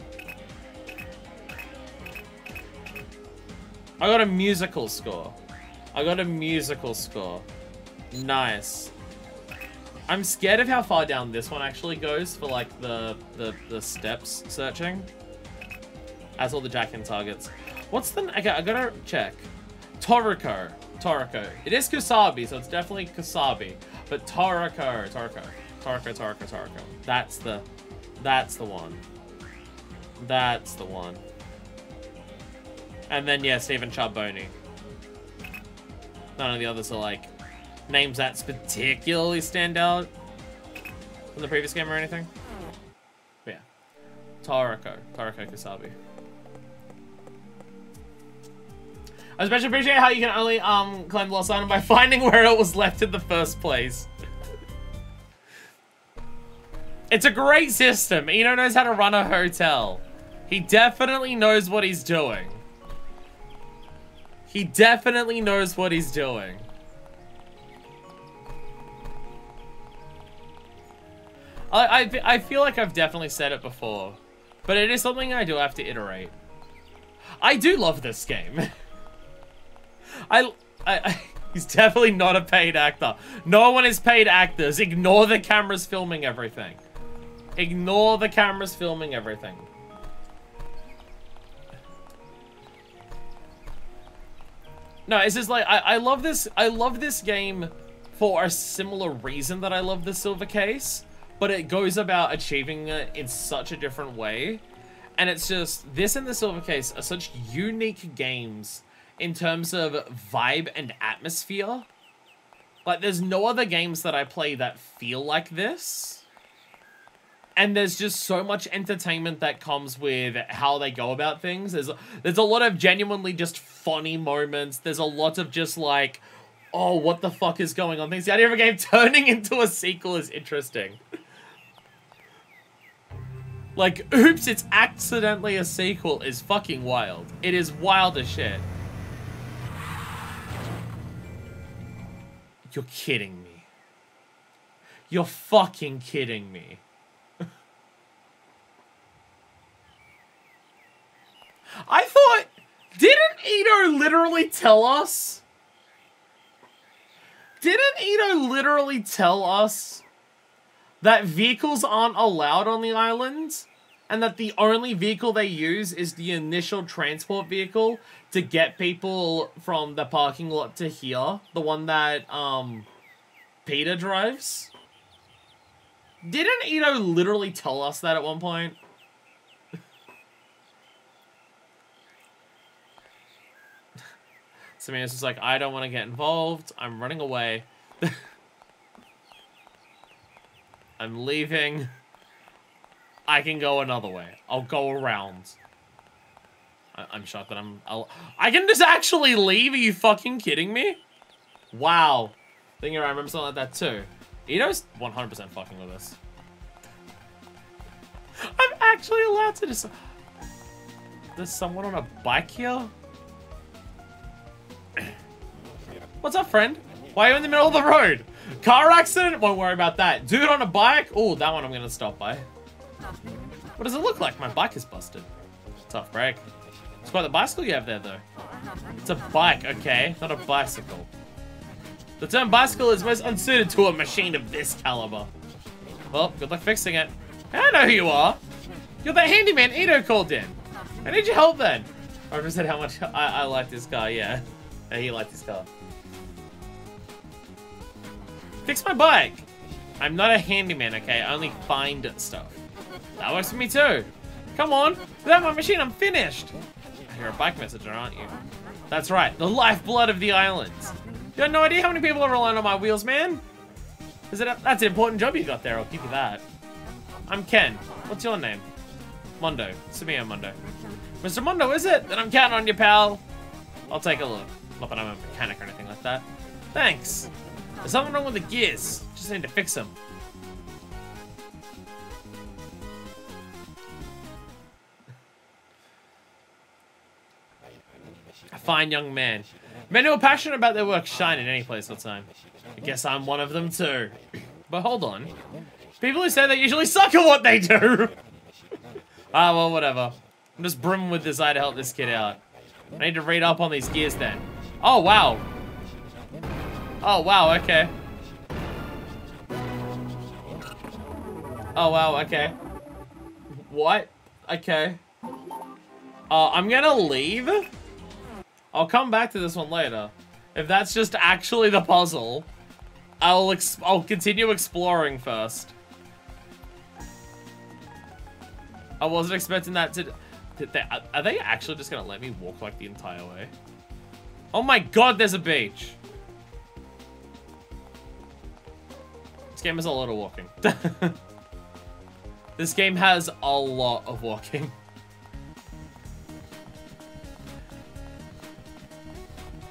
I got a musical score. I got a musical score. Nice. I'm scared of how far down this one actually goes for like the steps searching. As all the Jack-in targets. What's the... Okay, I gotta check. Toriko. It is Kusabi, so it's definitely Kusabi. But Toriko. That's the one. That's the one. And then, yeah, Stephen Charboni. None of the others are, like, names that particularly stand out from the previous game or anything. But yeah. Toriko Kusabi. I especially appreciate how you can only claim the lost item by finding where it was left in the first place. It's a great system. Eno knows how to run a hotel. He definitely knows what he's doing. He definitely knows what he's doing. I feel like I've definitely said it before, but it is something I do have to iterate. I do love this game. He's definitely not a paid actor. No one is paid actors. Ignore the cameras filming everything. Ignore the cameras filming everything. No, it's just like, I love this game for a similar reason that I love the Silver Case, but it goes about achieving it in such a different way. And it's just, this and the Silver Case are such unique games in terms of vibe and atmosphere. Like, there's no other games that I play that feel like this. And there's just so much entertainment that comes with how they go about things. There's a lot of genuinely just funny moments. There's a lot of just like, oh, what the fuck is going on? Things. The idea of a game turning into a sequel is interesting. Like, oops, it's accidentally a sequel is fucking wild. It is wild as shit. You're kidding me. You're fucking kidding me. I thought, didn't Ito literally tell us? Didn't Ito literally tell us that vehicles aren't allowed on the island? And that the only vehicle they use is the initial transport vehicle to get people from the parking lot to here? The one that, Peter drives? Didn't Ito literally tell us that at one point? Samir's just like, I don't want to get involved. I'm running away. I'm leaving. I can go another way. I'll go around. I'm shocked that I can just actually leave? Are you fucking kidding me? Wow. Thinking I remember something like that too. Ito's 100% fucking with us. I'm actually allowed to just... There's someone on a bike here? What's up, friend? Why are you in the middle of the road? Car accident? Won't worry about that. Dude on a bike? Oh, that one I'm gonna stop by. What does it look like? My bike is busted. Tough break. It's quite the bicycle you have there, though. It's a bike, okay? Not a bicycle. The term bicycle is most unsuited to a machine of this caliber. Well, good luck fixing it. I know who you are. You're the handyman Ito called in. I need your help then. I just said how much I like this car, yeah. He liked his car. Fix my bike. I'm not a handyman, okay? I only find stuff. That works for me too. Come on. Without my machine, I'm finished. You're a bike messenger, aren't you? That's right. The lifeblood of the islands. You have no idea how many people are relying on my wheels, man. That's an important job you got there. I'll give you that. I'm Ken. What's your name? Mondo. Samir Mondo. Mr. Mondo, is it? Then I'm counting on you, pal. I'll take a look. Not that I'm a mechanic or anything like that. Thanks. There's something wrong with the gears. Just need to fix them. A fine young man. Men who are passionate about their work shine in any place or time. I guess I'm one of them too. But hold on. People who say they usually suck at what they do. Ah, well, whatever. I'm just brimming with desire to help this kid out. I need to read up on these gears then. Oh, wow. Oh, wow, okay. Oh, wow, okay. What? Okay. I'm gonna leave. I'll come back to this one later. If that's just actually the puzzle, I'll continue exploring first. I wasn't expecting that to... Are they actually just gonna let me walk like the entire way? Oh my god, there's a beach. This game has a lot of walking. This game has a lot of walking.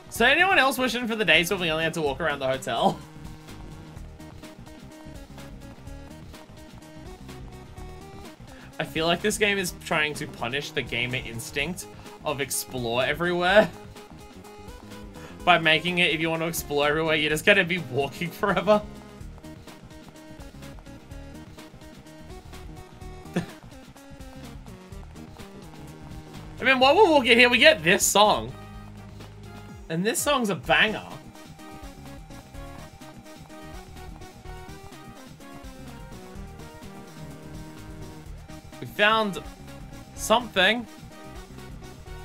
So anyone else wishing for the days when we only had to walk around the hotel? I feel like this game is trying to punish the gamer instinct of explore everywhere. By making it, if you want to explore everywhere, you're just gonna be walking forever. mean, while we're walking here, we get this song. And this song's a banger. We found something.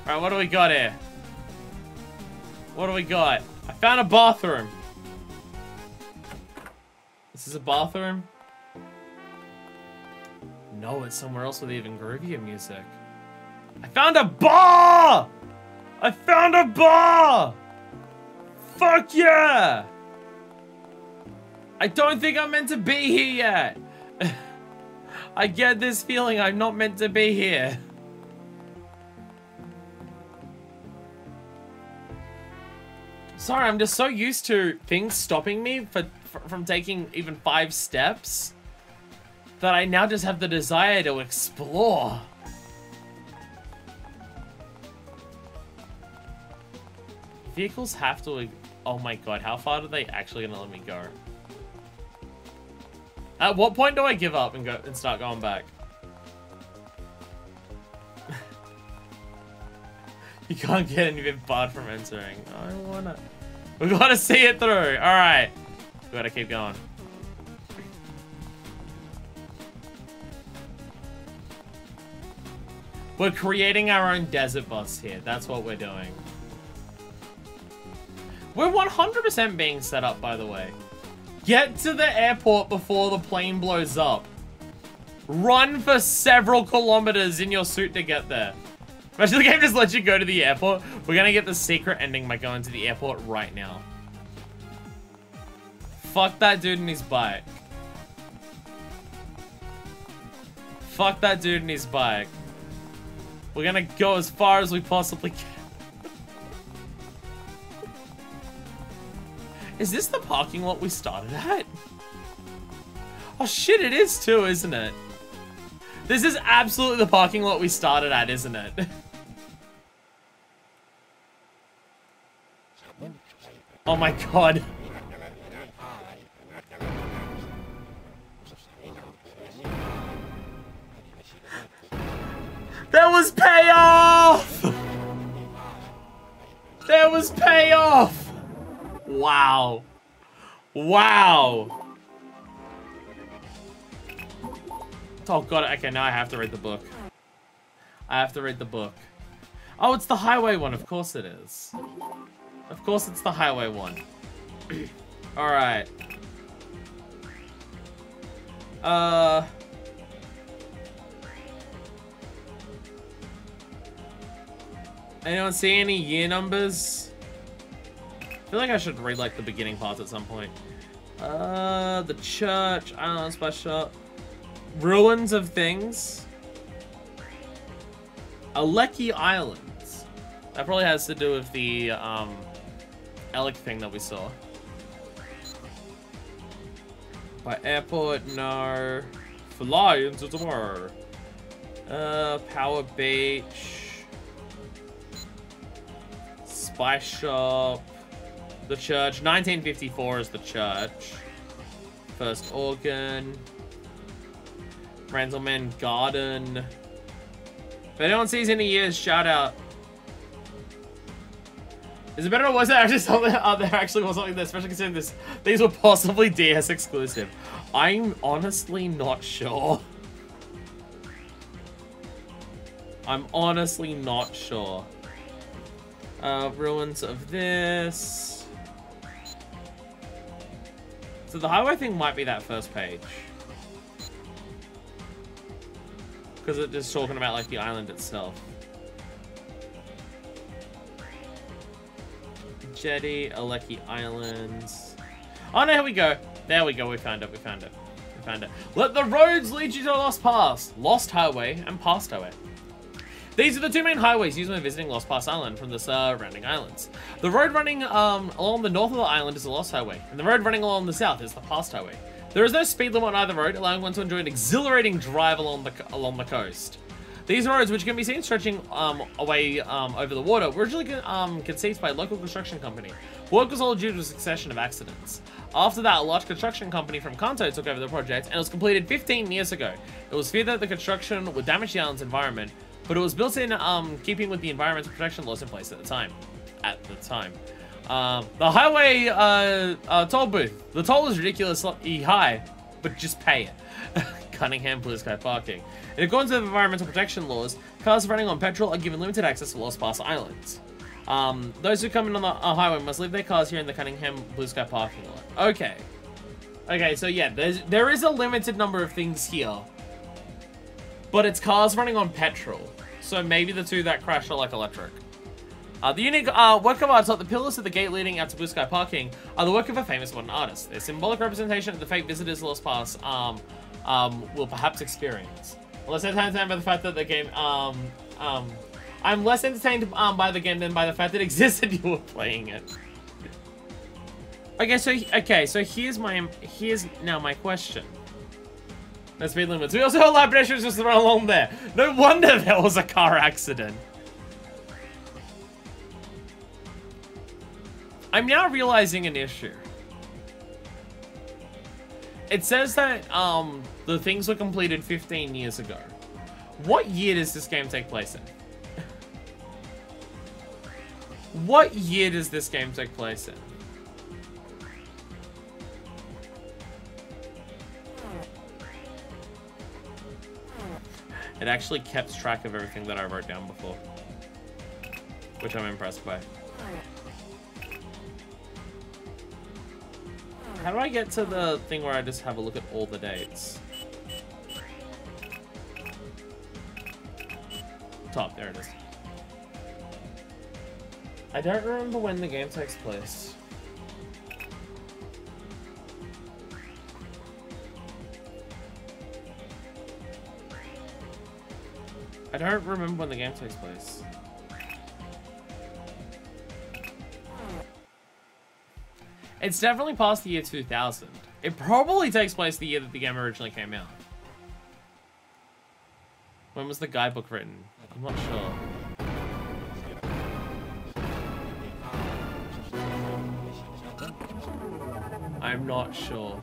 Alright, what do we got here? What do we got? I found a bathroom. This is a bathroom? No, it's somewhere else with even groovier music. I found a bar! I found a bar! Fuck yeah! I don't think I'm meant to be here yet. I get this feeling I'm not meant to be here. Sorry, I'm just so used to things stopping me from taking even 5 steps that I now just have the desire to explore. Vehicles have to... Oh my god, how far are they actually gonna let me go? At what point do I give up and go and start going back? You can't get anything barred from entering. I wanna... We gotta see it through. Alright. We gotta keep going. We're creating our own desert bus here. That's what we're doing. We're 100% being set up, by the way. Get to the airport before the plane blows up. Run for several kilometers in your suit to get there. Imagine the game just lets you go to the airport. We're gonna get the secret ending by going to the airport right now. Fuck that dude and his bike. Fuck that dude and his bike. We're gonna go as far as we possibly can. Is this the parking lot we started at? Oh shit, it is too, isn't it? This is absolutely the parking lot we started at, isn't it? Oh my god. There was payoff! There was payoff! Wow. Wow. Oh god, okay, now I have to read the book. I have to read the book. Oh, it's the highway one, of course it is. Of course it's the highway one. Alright. Anyone see any year numbers? I feel like I should read like the beginning parts at some point. The church, I don't know, splash shop. Ruins of things. Aleki Islands. That probably has to do with the Alec thing that we saw. By airport, no. Fly into tomorrow. Power Beach. Spice shop. The church. 1954 is the church. First organ. Randleman Garden. If anyone sees any years, shout out. Is it better or was there actually something? There actually was something there, especially considering this. These were possibly DS exclusive. I'm honestly not sure. I'm honestly not sure. Ruins of this. So the highway thing might be that first page. Because it's just talking about like the island itself. Jetty, Aleki Islands. Oh no, here we go. There we go, we found it, we found it. We found it. Let the roads lead you to Lost Pass. Lost Highway and Past Highway. These are the two main highways used when visiting Lost Pass Island from the surrounding islands. The road running along the north of the island is the Lost Highway, and the road running along the south is the Past Highway. There is no speed limit on either road, allowing one to enjoy an exhilarating drive along the coast. These roads, which can be seen stretching away over the water, were originally conceived by a local construction company. Work was all due to a succession of accidents. After that, a large construction company from Kanto took over the project, and it was completed 15 years ago. It was feared that the construction would damage the island's environment, but it was built in keeping with the environmental protection laws in place at the time. The highway toll booth. The toll is ridiculously high, but just pay it. Cunningham Blue Sky Parking. In accordance with environmental protection laws, cars running on petrol are given limited access to Lost Pass Islands. Those who come in on the highway must leave their cars here in the Cunningham Blue Sky parking lot. Okay. Okay, so yeah, there is a limited number of things here. But it's cars running on petrol. So maybe the two that crash are like electric. The unique work of art at the pillars of the gate leading out to Blue Sky Parking are the work of a famous modern artist. Their symbolic representation of the fate visitors Lost Pass will perhaps experience. I'm less entertained by the fact that the game I'm less entertained by the game than by the fact that it exists and you were playing it. So here's now my question. The speed limits. We also have lap pedestrians just run along there. No wonder there was a car accident. I'm now realizing an issue. It says that the things were completed 15 years ago. What year does this game take place in? What year does this game take place in? It actually kept track of everything that I wrote down before, which I'm impressed by. How do I get to the thing where I just have a look at all the dates? Top, there it is. I don't remember when the game takes place. I don't remember when the game takes place. It's definitely past the year 2000. It probably takes place the year that the game originally came out. When was the guidebook written? I'm not sure. I'm not sure.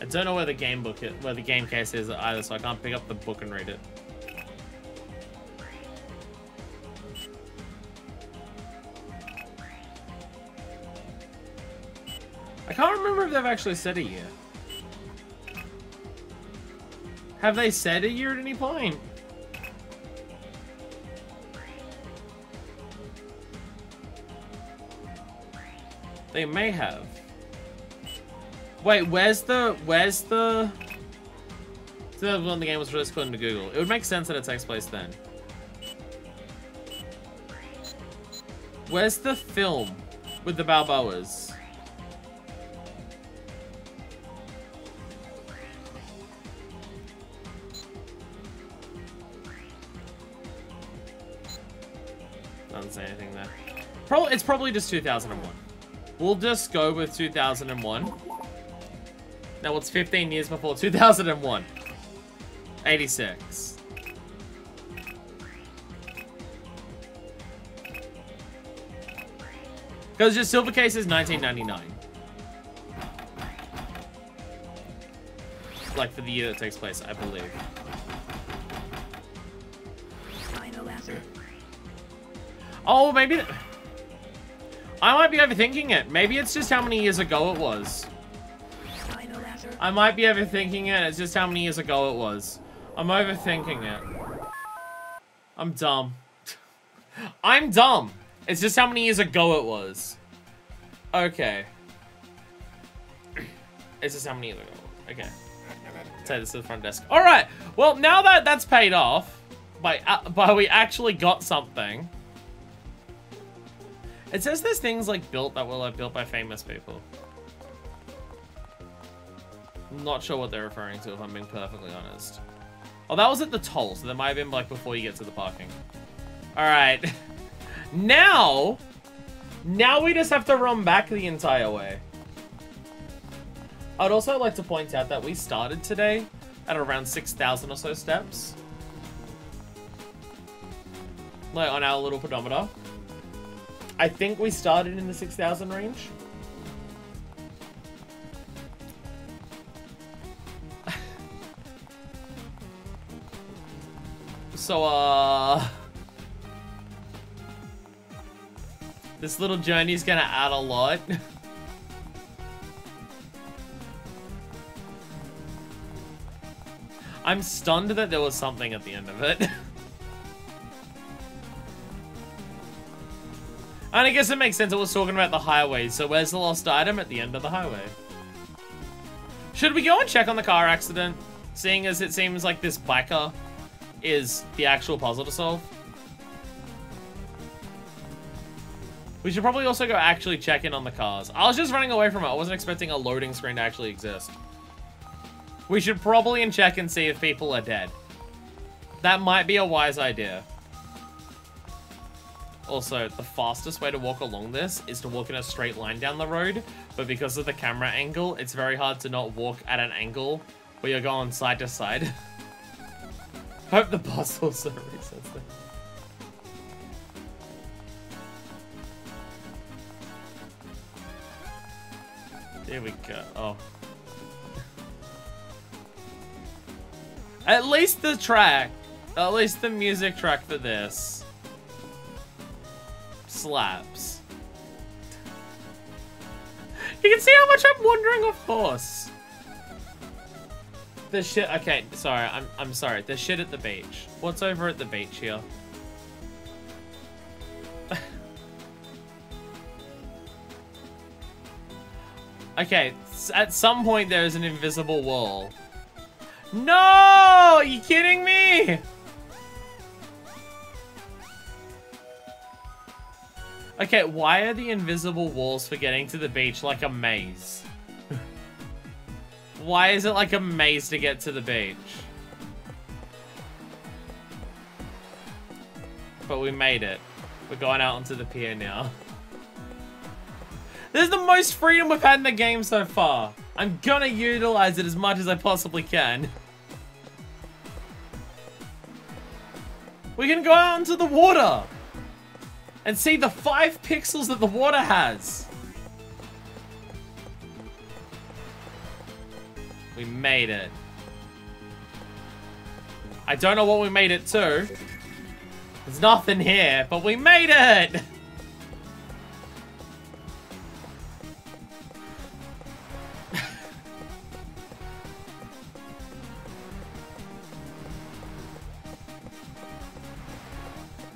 I don't know where the game book is, where the game case is either, so I can't pick up the book and read it. I can't remember if they've actually said a year. Have they said a year at any point? They may have. Wait, where's the when the game was released according to Google? It would make sense that it takes place then. Where's the film with the Balboas? Doesn't say anything there. It's probably just 2001. We'll just go with 2001. Now, what's 15 years before 2001? 86. Because your silver case is 1999. Like, for the year that takes place, I believe. Oh, maybe... I might be overthinking it. Maybe it's just how many years ago it was. I might be overthinking it. It's just how many years ago it was. I'm overthinking it. I'm dumb. I'm dumb. It's just how many years ago it was. Okay. It's just how many years ago it was. Okay. Say this to the front desk. Alright. Well, now that that's paid off, by we actually got something. It says there's things like built that were like built by famous people. I'm not sure what they're referring to, if I'm being perfectly honest. Oh, that was at the toll, so that might have been like before you get to the parking. Alright. Now we just have to run back the entire way. I'd also like to point out that we started today at around 6,000 or so steps. Like on our little pedometer. I think we started in the 6,000 range. So, this little journey is gonna add a lot. I'm stunned that there was something at the end of it. And I guess it makes sense. It was talking about the highway. So where's the lost item? At the end of the highway. Should we go and check on the car accident? Seeing as it seems like this biker is the actual puzzle to solve. We should probably also go actually check in on the cars. I was just running away from it. I wasn't expecting a loading screen to actually exist. We should probably check and see if people are dead. That might be a wise idea. Also, the fastest way to walk along this is to walk in a straight line down the road, but because of the camera angle, it's very hard to not walk at an angle where you're going side to side. Hope the bus also resets it. There we go. Oh. At least the track, at least the music track for this slaps. You can see how much I'm wandering off course. The shit, okay, sorry, I'm sorry. The shit at the beach. What's over at the beach here? Okay, at some point there is an invisible wall. No! Are you kidding me? Okay, why are the invisible walls for getting to the beach like a maze? Why is it like a maze to get to the beach? But we made it. We're going out onto the pier now. This is the most freedom we've had in the game so far. I'm gonna utilize it as much as I possibly can. We can go out into the water and see the 5 pixels that the water has. We made it. I don't know what we made it to. There's nothing here, but we made it!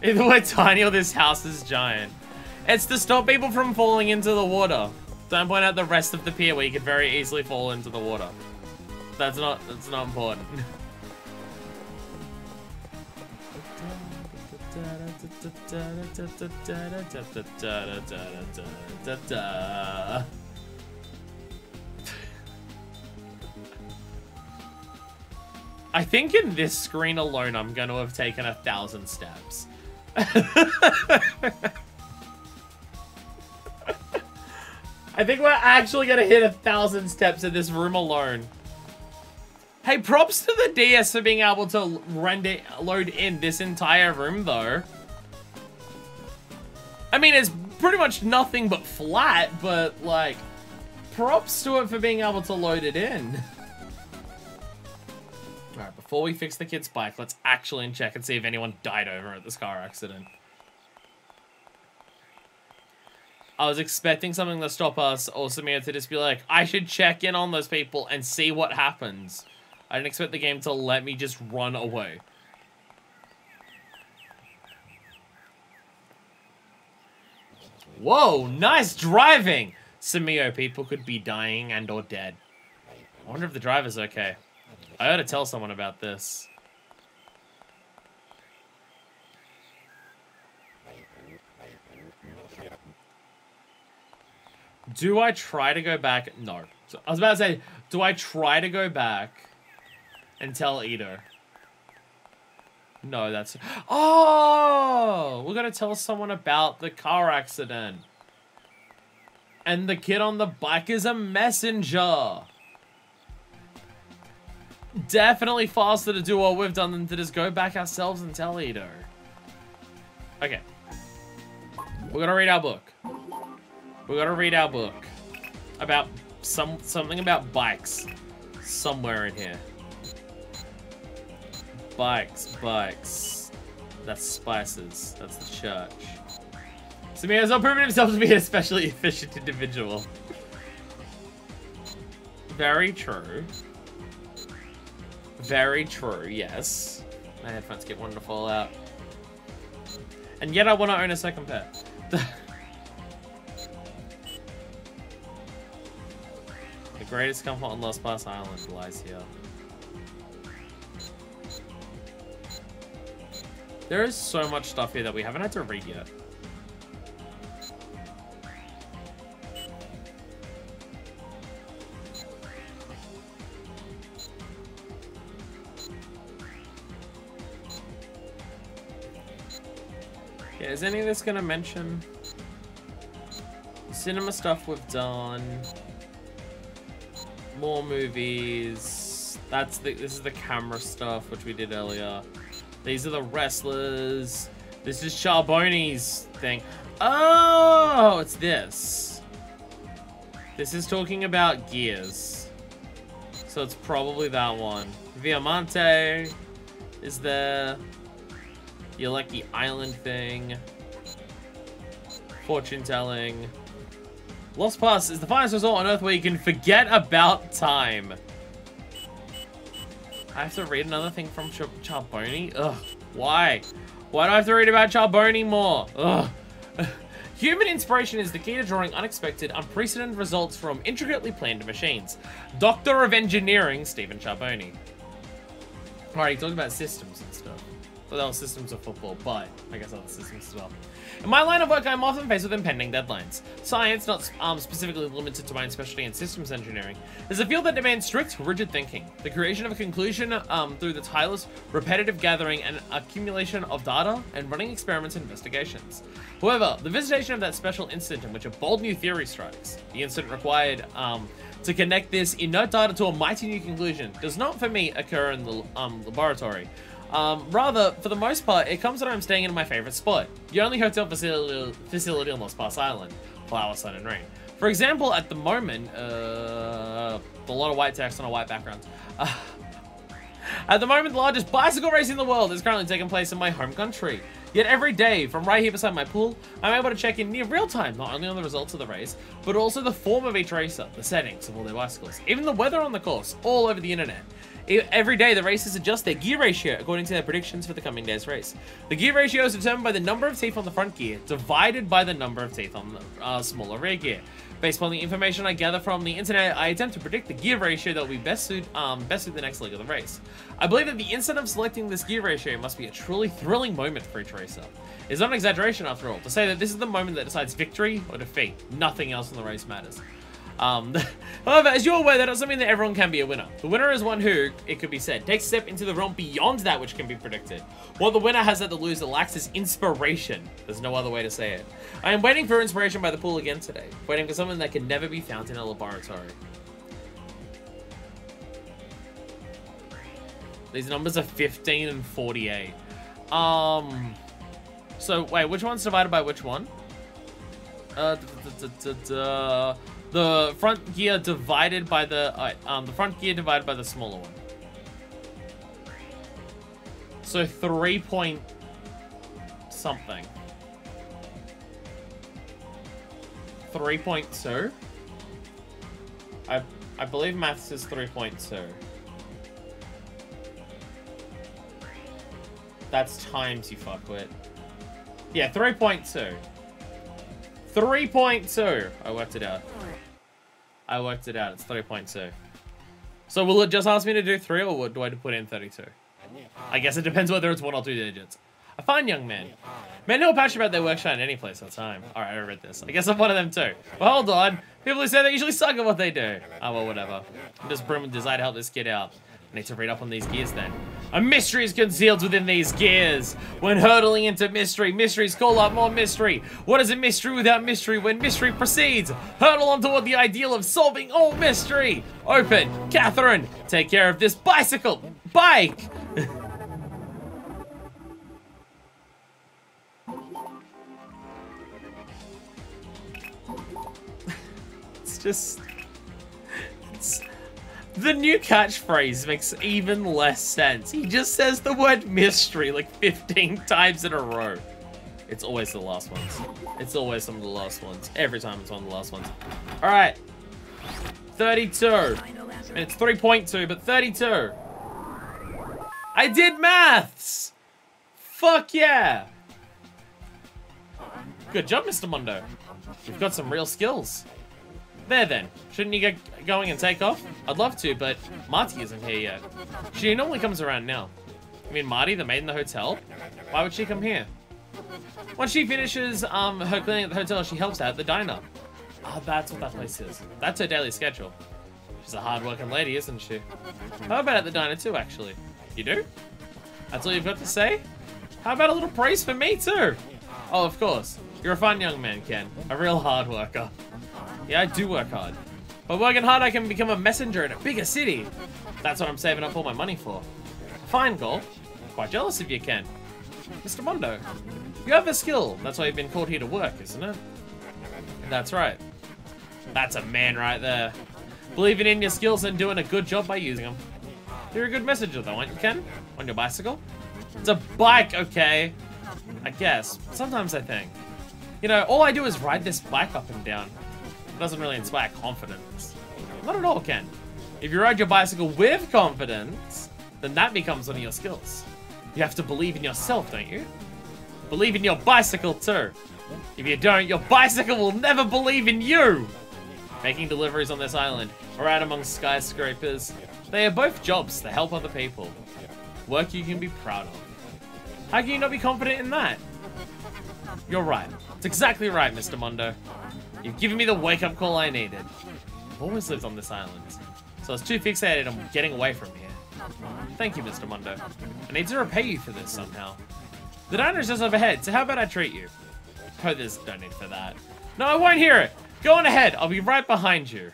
Either we're tiny or this house is giant. It's to stop people from falling into the water. Don't point out the rest of the pier where you could very easily fall into the water. That's not important. I think in this screen alone, I'm going to have taken 1,000 steps. I think we're actually gonna hit 1,000 steps in this room alone. Hey, props to the DS for being able to load in this entire room, though. I mean, it's pretty much nothing but flat, but, like, props to it for being able to load it in. Alright, before we fix the kid's bike, let's actually check and see if anyone died over at this car accident. I was expecting something to stop us, or Samir to just be like, I should check in on those people and see what happens. I didn't expect the game to let me just run away. Whoa, nice driving! Samio, people could be dying and or dead. I wonder if the driver's okay. I ought to tell someone about this. Do I try to go back? No. So I was about to say, do I try to go back and tell Ito? No, that's... Oh! We're gonna tell someone about the car accident. And the kid on the bike is a messenger. Definitely faster to do what we've done than to just go back ourselves and tell Ito. Okay. We're gonna read our book. We're gonna read our book. About something about bikes. Somewhere in here. Bikes. That's spices. That's the church. Samir has not proven himself to be an especially efficient individual. Very true. Very true, yes. My headphones keep wanting to fall out. And yet I want to own a second pet. The greatest comfort on Lost Pass Island lies here. There is so much stuff here that we haven't had to read yet. Yeah, is any of this gonna mention cinema stuff we've done? More movies. This is the camera stuff, which we did earlier. These are the wrestlers. This is Charbonni's thing. Oh, it's this. This is talking about Gears. So it's probably that one. Viamante is there. You like the island thing. Fortune telling. Lost Pass is the finest resort on Earth where you can forget about time. I have to read another thing from Charbonni? Ugh, why? Why do I have to read about Charbonni more? Ugh. Human inspiration is the key to drawing unexpected, unprecedented results from intricately planned machines. Doctor of Engineering, Stephen Charbonni. Alright, he talked about systems and stuff. Well, that was systems of football, but I guess other systems as well. In my line of work, I'm often faced with impending deadlines. Science, not specifically limited to my specialty in systems engineering, is a field that demands strict, rigid thinking. The creation of a conclusion through the tireless, repetitive gathering and accumulation of data and running experiments and investigations. However, the visitation of that special instant in which a bold new theory strikes, the instant required to connect this inert data to a mighty new conclusion, does not, for me, occur in the laboratory. Rather, for the most part, it comes when I'm staying in my favorite spot, the only hotel facility on Lost Pass Island, Flower, Sun, and Rain. For example, at the moment, a lot of white text on a white background. At the moment, the largest bicycle race in the world is currently taking place in my home country. Yet every day, from right here beside my pool, I'm able to check in near real time, not only on the results of the race, but also the form of each racer, the settings of all their bicycles, even the weather on the course, all over the internet. Every day, the racers adjust their gear ratio according to their predictions for the coming day's race. The gear ratio is determined by the number of teeth on the front gear, divided by the number of teeth on the smaller rear gear. Based upon the information I gather from the internet, I attempt to predict the gear ratio that will be best suit the next leg of the race. I believe that the instant of selecting this gear ratio must be a truly thrilling moment for each racer. It's not an exaggeration, after all, to say that this is the moment that decides victory or defeat. Nothing else in the race matters. However, as you're aware, that doesn't mean that everyone can be a winner. The winner is one who, it could be said, takes a step into the realm beyond that which can be predicted. What the winner has that the loser lacks is inspiration. There's no other way to say it. I am waiting for inspiration by the pool again today. Waiting for something that can never be found in a laboratory. These numbers are 15 and 48. So, wait, which one's divided by which one? The front gear divided by the front gear divided by the smaller one. So 3 point something. 3.2. I believe maths is 3.2. That's times, you fuckwit. Yeah, 3.2. 3.2. I worked it out. I worked it out. It's 3.2. So will it just ask me to do 3, or do I put in 32? I guess it depends whether it's 1 or 2 digits. A fine young man. Men who are passionate about their work shine any place or time. Alright, I read this. I guess I'm one of them too. Well, hold on. People who say they usually suck at what they do. Oh, well, whatever. I'm just bringing desire to help this kid out. I need to read up on these gears then. A mystery is concealed within these gears. When hurtling into mystery, mysteries call out more mystery. What is a mystery without mystery when mystery proceeds? Hurtle on toward the ideal of solving all mystery. Open, Catherine, take care of this bike. The new catchphrase makes even less sense. He just says the word mystery like 15 times in a row. It's always the last ones. It's always some of the last ones. Every time it's one of the last ones. All right. 32. And it's 3.2, but 32. I did maths! Fuck yeah! Good job, Mr. Mondo. You've got some real skills. There then, shouldn't you get going and take off? I'd love to, but Marty isn't here yet. She normally comes around now. You mean Marty, the maid in the hotel? Why would she come here? Once she finishes her cleaning at the hotel, she helps out at the diner. Oh, that's what that place is. That's her daily schedule. She's a hard-working lady, isn't she? How about at the diner too, actually? You do? That's all you've got to say? How about a little praise for me too? Oh, of course. You're a fun young man, Ken. A real hard worker. Yeah, I do work hard. By working hard, I can become a messenger in a bigger city. That's what I'm saving up all my money for. Fine goal. Quite jealous of you, Ken. Mr. Mondo, you have a skill. That's why you've been called here to work, isn't it? That's right. That's a man right there. Believing in your skills and doing a good job by using them. You're a good messenger though, aren't you, Ken? On your bicycle? It's a bike, okay? I guess. Sometimes I think. You know, all I do is ride this bike up and down. It doesn't really inspire confidence. Not at all, Ken. If you ride your bicycle with confidence, then that becomes one of your skills. You have to believe in yourself, don't you? Believe in your bicycle too. If you don't, your bicycle will never believe in you. Making deliveries on this island, or out among skyscrapers, they are both jobs to help other people. Work you can be proud of. How can you not be confident in that? You're right. It's exactly right, Mr. Mondo. You've given me the wake-up call I needed. I've always lived on this island, so I was too fixated on getting away from here. Thank you, Mr. Mondo. I need to repay you for this somehow. The diner's just overhead, so how about I treat you? Oh, there's no need for that. No, I won't hear it. Go on ahead. I'll be right behind you.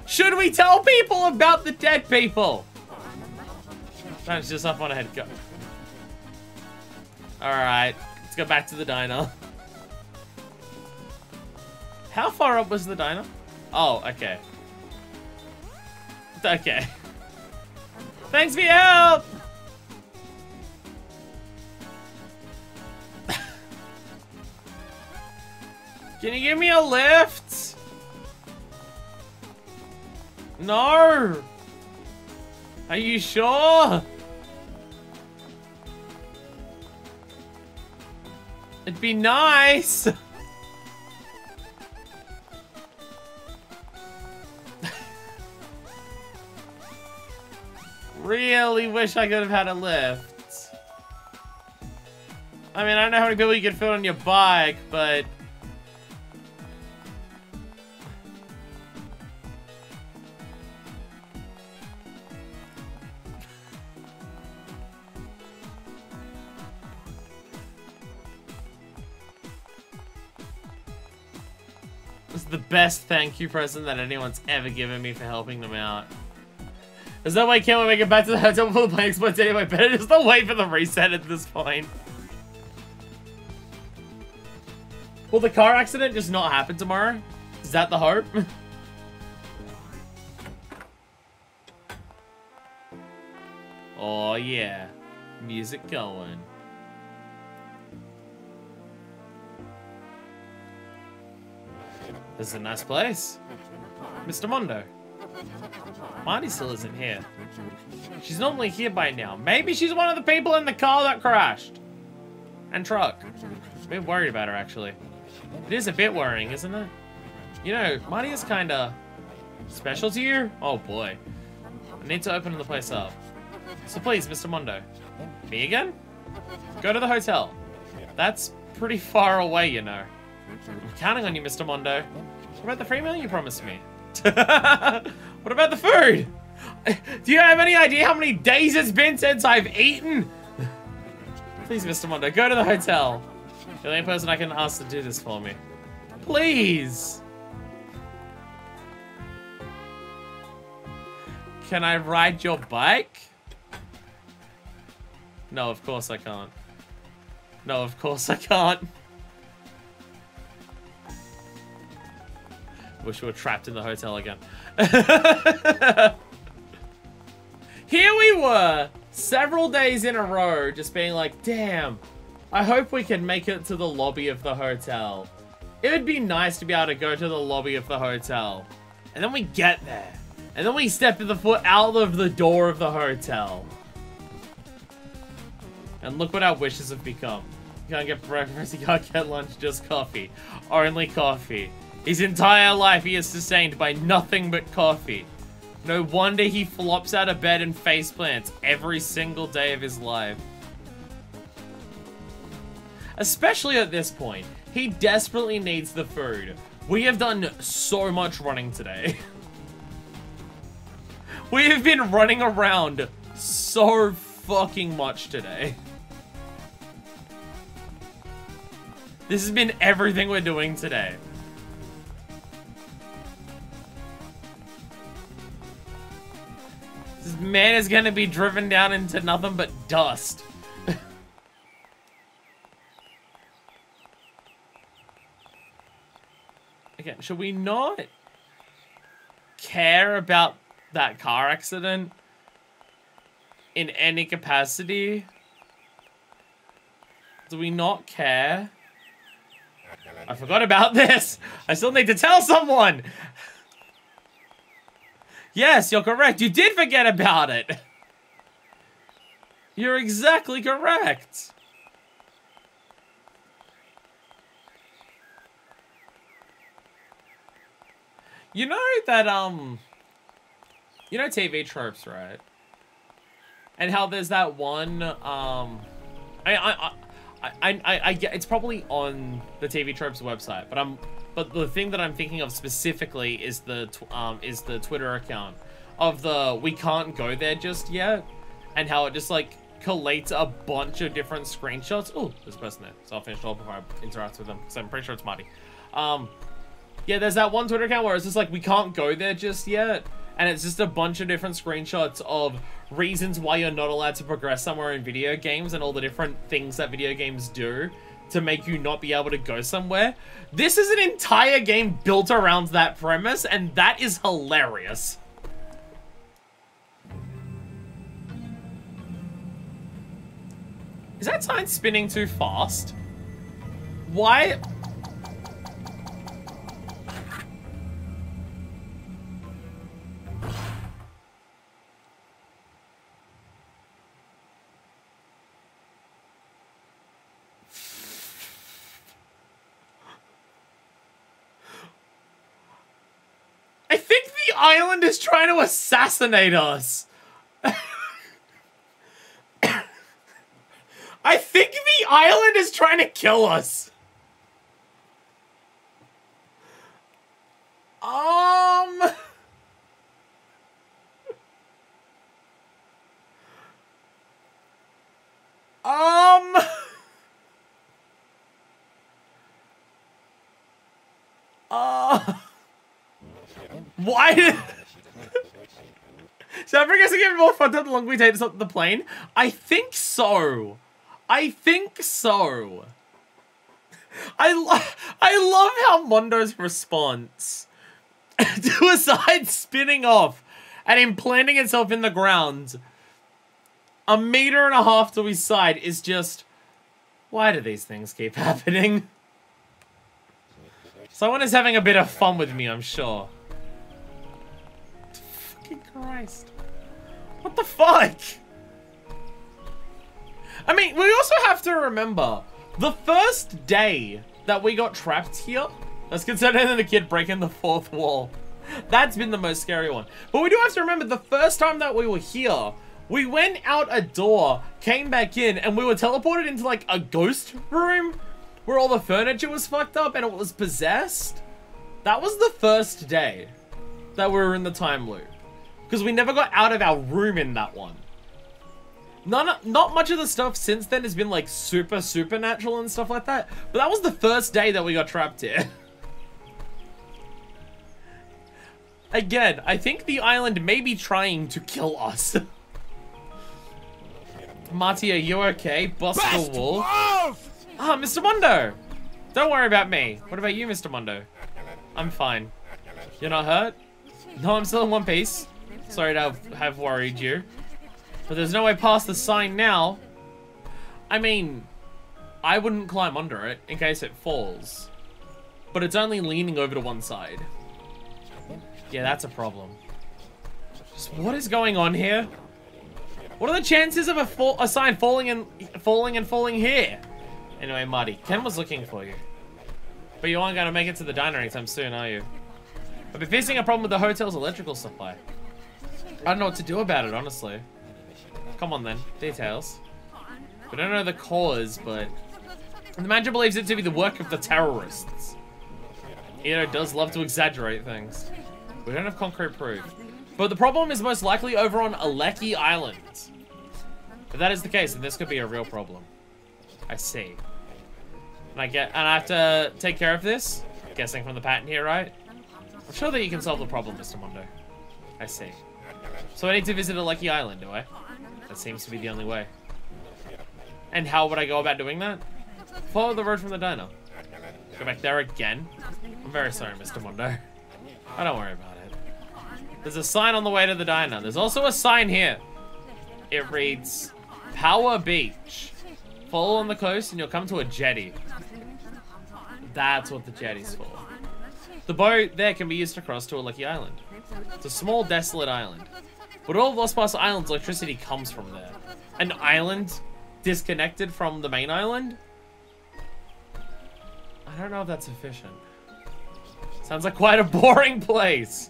Should we tell people about the dead people? No, it's just up on ahead. Go. Alright. Let's go back to the diner. How far up was the diner? Oh, okay. Okay. Thanks for your help! Can you give me a lift? No! Are you sure? It'd be nice! Really wish I could have had a lift. I mean, I don't know how many people you can fit on your bike, but... This is the best thank you present that anyone's ever given me for helping them out. There's no way Ken will make it back to the hotel before the plane explodes anyway. Better just not wait for the reset at this point. Will the car accident just not happen tomorrow? Is that the hope? Oh yeah. Music going. This is a nice place. Mr. Mondo. Marty still isn't here. She's normally here by now. Maybe she's one of the people in the car that crashed. And truck. I'm a bit worried about her, actually. It is a bit worrying, isn't it? You know, Marty is kind of special to you. Oh, boy. I need to open the place up. So please, Mr. Mondo. Me again? Go to the hotel. That's pretty far away, you know. I'm counting on you, Mr. Mondo. What about the free meal you promised me? What about the food? Do you have any idea how many days it's been since I've eaten? Please, Mr. Mondo, go to the hotel. You're the only person I can ask to do this for me. Please. Can I ride your bike? No, of course I can't. No, of course I can't. Wish we were trapped in the hotel again. Here we were, several days in a row, just being like, damn, I hope we can make it to the lobby of the hotel. It would be nice to be able to go to the lobby of the hotel. And then we get there. And then we step the foot out of the door of the hotel. And look what our wishes have become. You can't get breakfast, you can't get lunch, just coffee. Only coffee. His entire life he is sustained by nothing but coffee. No wonder he flops out of bed and faceplants every single day of his life. Especially at this point, he desperately needs the food. We have done so much running today. We have been running around so fucking much today. This has been everything we're doing today. This man is gonna be driven down into nothing but dust. Again, should we not care about that car accident in any capacity? Do we not care? I forgot about this. I still need to tell someone. Yes, you're correct. You did forget about it. You're exactly correct. You know that, you know TV tropes, right? And how there's that one, I get it's probably on the TV tropes website, but the thing that I'm thinking of specifically is the Twitter account of the "we can't go there just yet," and how it just like collates a bunch of different screenshots. Oh, there's a person there, so I'll finish it all before I interact with them because I'm pretty sure it's Marty. Yeah, there's that one Twitter account where it's just like, we can't go there just yet. And it's just a bunch of different screenshots of reasons why you're not allowed to progress somewhere in video games and all the different things that video games do to make you not be able to go somewhere. This is an entire game built around that premise, and that is hilarious. Is that sign spinning too fast? Why? I think the island is trying to assassinate us. I think the island is trying to kill us. Why did... South Africa's gonna give more fun time the longer we take this up the plane? I think so. I think so. I love how Mondo's response to a side spinning off and him planting itself in the ground 1.5 meters to his side is just, why do these things keep happening? Someone is having a bit of fun with me, I'm sure. Fucking Christ. What the fuck? I mean, we also have to remember, the first day that we got trapped here, let's consider the kid breaking the fourth wall. That's been the most scary one. But we do have to remember, the first time that we were here, we went out a door, came back in, and we were teleported into like a ghost room where all the furniture was fucked up and it was possessed. That was the first day that we were in the time loop. Because we never got out of our room in that one. Not much of the stuff since then has been like super supernatural and stuff like that. But that was the first day that we got trapped here. Again, I think the island may be trying to kill us. Marty, are you okay? Bust the wall. Ah, Mr. Mondo! Don't worry about me. What about you, Mr. Mondo? I'm fine. You're not hurt? No, I'm still in one piece. Sorry to have worried you. But there's no way past the sign now. I mean, I wouldn't climb under it in case it falls. But it's only leaning over to one side. Yeah, that's a problem. Just what is going on here? What are the chances of a sign falling and falling here? Anyway, Marty, Ken was looking for you. But you aren't going to make it to the diner anytime soon, are you? I've been facing a problem with the hotel's electrical supply. I don't know what to do about it, honestly. Come on then, details. We don't know the cause, but the manager believes it to be the work of the terrorists. Ito does love to exaggerate things. We don't have concrete proof. But the problem is most likely over on Aleki Island. If that is the case, then this could be a real problem. I see. And I have to take care of this? Guessing from the pattern here, right? I'm sure that you can solve the problem, Mr. Mondo. I see. So I need to visit Aleki Island, do I? That seems to be the only way. And how would I go about doing that? Follow the road from the diner. Go back there again? I'm very sorry, Mr. Mondo. Oh, don't worry about it. There's a sign on the way to the diner. There's also a sign here. It reads, Power Beach. Follow on the coast and you'll come to a jetty. That's what the jetty's for. The boat there can be used to cross to Aleki Island. It's a small, desolate island. But all of Lost Pass Island's electricity comes from there. An island disconnected from the main island? I don't know if that's efficient. Sounds like quite a boring place.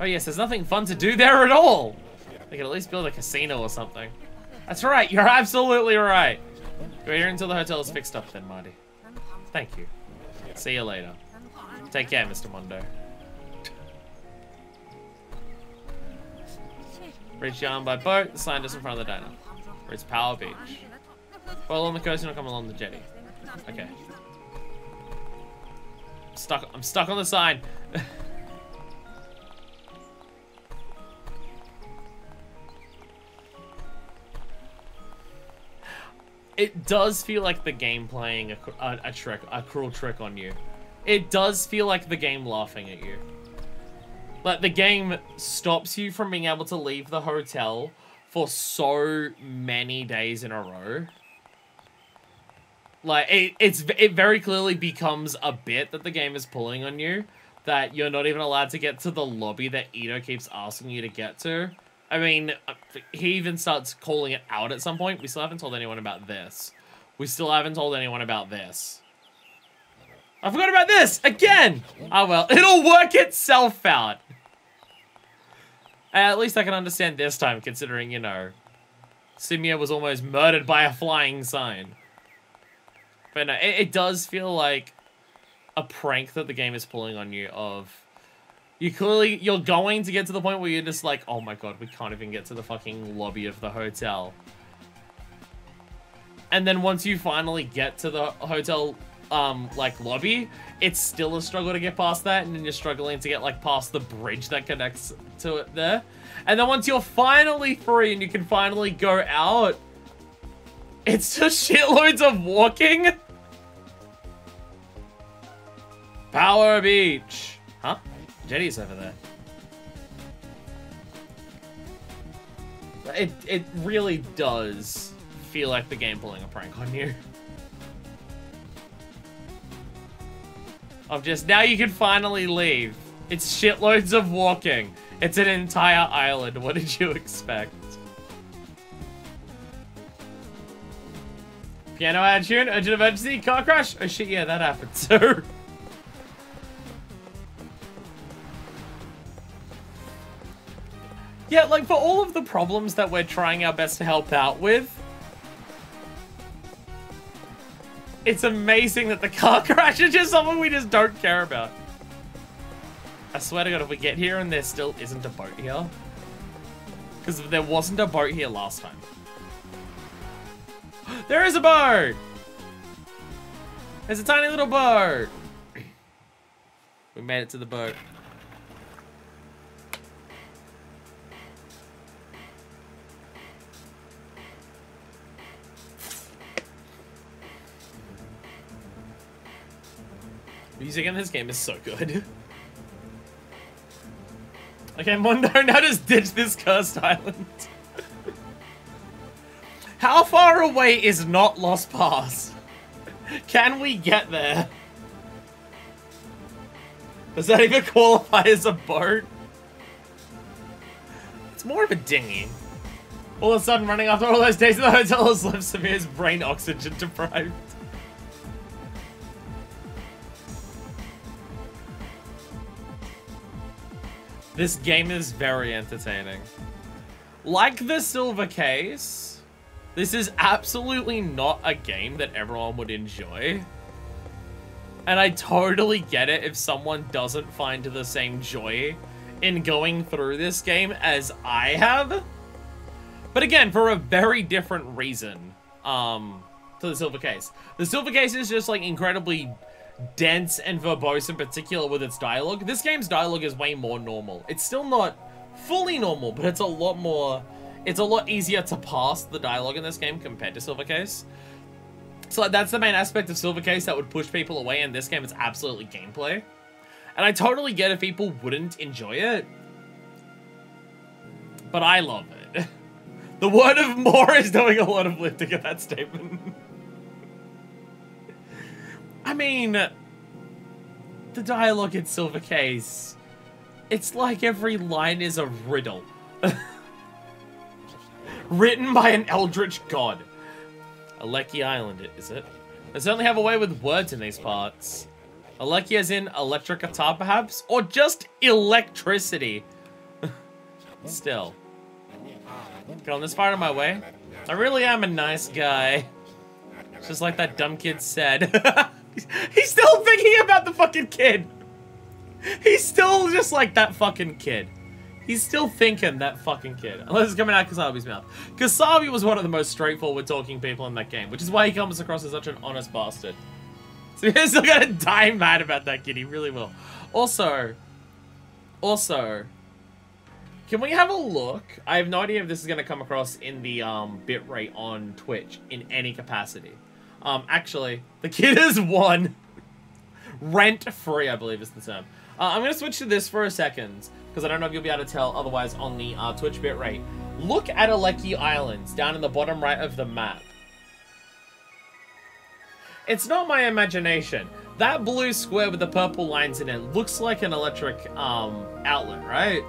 Oh yes, there's nothing fun to do there at all. They could at least build a casino or something. That's right, you're absolutely right. Wait here until the hotel is fixed up then, Marty. Thank you. See you later. Take care, Mr. Mondo. Reach the island by boat, the sign just in front of the diner. It's Power Beach. Follow on the coast and I'll come along the jetty. Okay. I'm stuck on the sign. It does feel like the game playing a cruel trick on you. It does feel like the game laughing at you. Like, the game stops you from being able to leave the hotel for so many days in a row. Like, it very clearly becomes a bit that the game is pulling on you, that you're not even allowed to get to the lobby that Ito keeps asking you to get to. I mean, he even starts calling it out at some point. We still haven't told anyone about this. We still haven't told anyone about this. I forgot about this! Again! Oh well, it'll work itself out. At least I can understand this time, considering, you know, Simia was almost murdered by a flying sign. But no, it does feel like a prank that the game is pulling on you of... You're going to get to the point where you're just like, oh my god, we can't even get to the fucking lobby of the hotel. And then once you finally get to the hotel, like, lobby, it's still a struggle to get past that, and then you're struggling to get, like, past the bridge that connects to it there. And then once you're finally free and you can finally go out, it's just shitloads of walking. Power Beach. Huh? Jetty's over there. It really does feel like the game pulling a prank on you. Of just, now you can finally leave. It's shitloads of walking. It's an entire island. What did you expect? Piano ad tune, urgent emergency, car crash. Oh shit, yeah, that happened too. Yeah, like, for all of the problems that we're trying our best to help out with, it's amazing that the car crash is just something we just don't care about. I swear to God, if we get here and there still isn't a boat here, because there wasn't a boat here last time. There is a boat! There's a tiny little boat! We made it to the boat. Music in this game is so good. Okay, Mondo, now just ditch this cursed island. How far away is not Lost Pass? Can we get there? Does that even qualify as a boat? It's more of a dinghy. All of a sudden, running after all those days in the hotel has left Samir's brain oxygen deprived. This game is very entertaining. Like the Silver Case, this is absolutely not a game that everyone would enjoy. And I totally get it if someone doesn't find the same joy in going through this game as I have. But again, for a very different reason to the Silver Case. The Silver Case is just like incredibly dense and verbose, in particular with its dialogue. This game's dialogue is way more normal. It's still not fully normal, but it's a lot easier to pass the dialogue in this game compared to Silver Case. So that's the main aspect of Silver Case that would push people away. In this game, it's absolutely gameplay. And I totally get if people wouldn't enjoy it, but I love it. The word of more is doing a lot of lifting at that statement. I mean, the dialogue in Silver Case, it's like every line is a riddle. Written by an eldritch god. Aleki Island, is it? They certainly have a way with words in these parts. Aleki as in electric guitar, perhaps? Or just electricity? Still. Get on this far out of my way. I really am a nice guy. Just like that dumb kid said. He's still thinking about the fucking kid. He's still just like that fucking kid. He's still thinking that fucking kid. Unless it's coming out of Kasabi's mouth. Kasabi was one of the most straightforward talking people in that game, which is why he comes across as such an honest bastard. So he's still gonna die mad about that kid. He really will. Also, can we have a look? I have no idea if this is gonna come across in the bitrate on Twitch in any capacity. Actually, the kid is one. Rent-free, I believe is the term. I'm gonna switch to this for a second, because I don't know if you'll be able to tell otherwise on the Twitch bitrate. Look at Aleki Islands down in the bottom right of the map. It's not my imagination. That blue square with the purple lines in it looks like an electric outlet, right?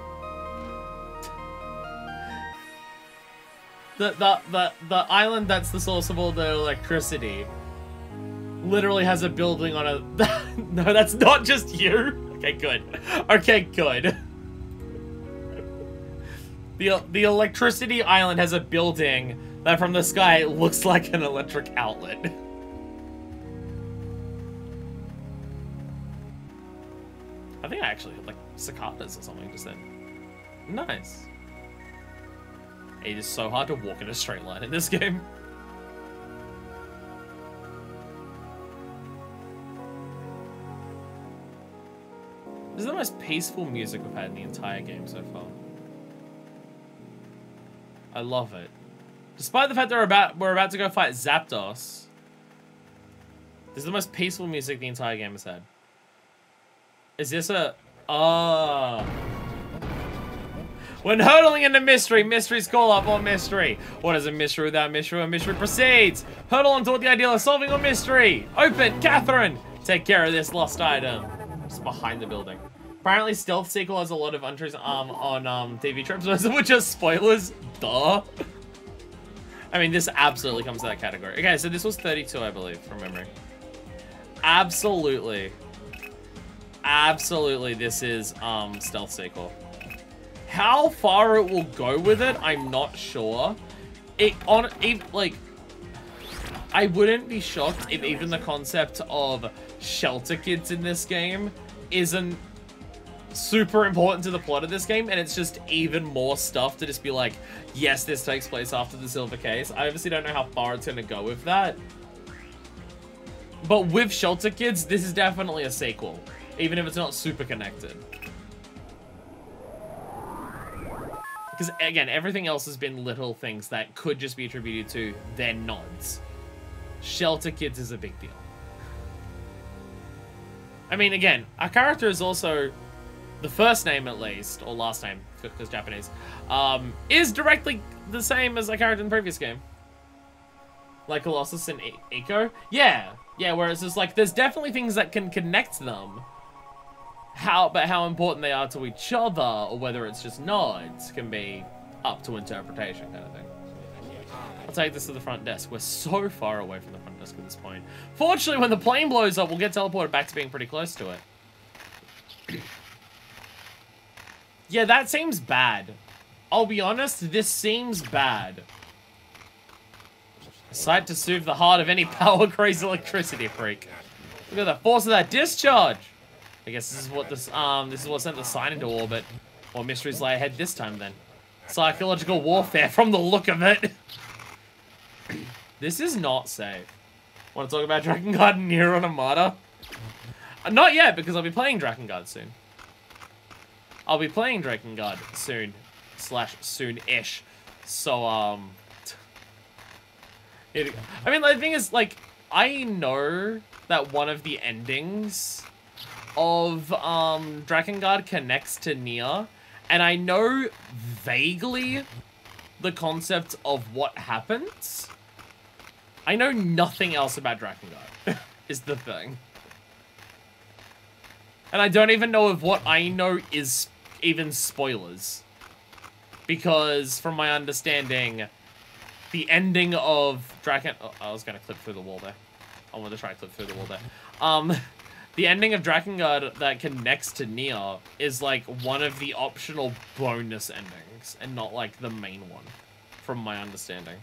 The island that's the source of all the electricity literally has a building on a... No, that's not just you. Okay, good. Okay, good. The electricity island has a building that from the sky looks like an electric outlet. I think I actually had like cicadas or something just then. Nice. It is so hard to walk in a straight line in this game. This is the most peaceful music we've had in the entire game so far. I love it. Despite the fact that we're about to go fight Zapdos, this is the most peaceful music the entire game has had. Is this a... When hurtling into mystery, mysteries call up more mystery. What is a mystery without mystery? A mystery proceeds. Hurtle on toward the ideal of solving a mystery. Open, Catherine. Take care of this lost item. Just behind the building. Apparently, Stealth Sequel has a lot of untruths on TV tropes, which are spoilers. Duh. I mean, this absolutely comes to that category. Okay, so this was 32, I believe, from memory. Absolutely. Absolutely, this is Stealth Sequel. How far it will go with it, I'm not sure. I wouldn't be shocked if even the concept of shelter kids in this game isn't super important to the plot of this game, and it's just even more stuff to just be like, yes, this takes place after the Silver Case. I obviously don't know how far it's gonna go with that. But with Shelter Kids, this is definitely a sequel, even if it's not super connected. Because, again, everything else has been little things that could just be attributed to their nods. Shelter Kids is a big deal. I mean, again, our character is also the first name at least, or last name, because Japanese, is directly the same as a character in the previous game. Like Colossus and Eiko. Yeah, whereas it's like, there's definitely things that can connect them. But how important they are to each other, or whether it's just nods, can be up to interpretation kind of thing. I'll take this to the front desk. We're so far away from the front desk at this point. Fortunately, when the plane blows up, we'll get teleported back to being pretty close to it. Yeah, that seems bad. I'll be honest, this seems bad. A sight to soothe the heart of any power-crazed electricity freak. Look at the force of that discharge! I guess this is what this is what sent the sign into orbit. Or mysteries lie ahead this time then. Psychological warfare from the look of it. This is not safe. Want to talk about Drakengard and Nier Automata? Not yet, because I'll be playing Drakengard soon. I'll be playing Drakengard soon. / soon-ish. So, I mean, the thing is, like, I know that one of the endings of, Drakengard connects to Nier, and I know vaguely the concept of what happens. I know nothing else about Drakengard, is the thing. And I don't even know if what I know is even spoilers. Because, from my understanding, the ending of Oh, I was gonna clip through the wall there. I wanted to try to clip through the wall there. The ending of Drakengard that connects to Nier is, like, one of the optional bonus endings, and not, like, the main one, from my understanding.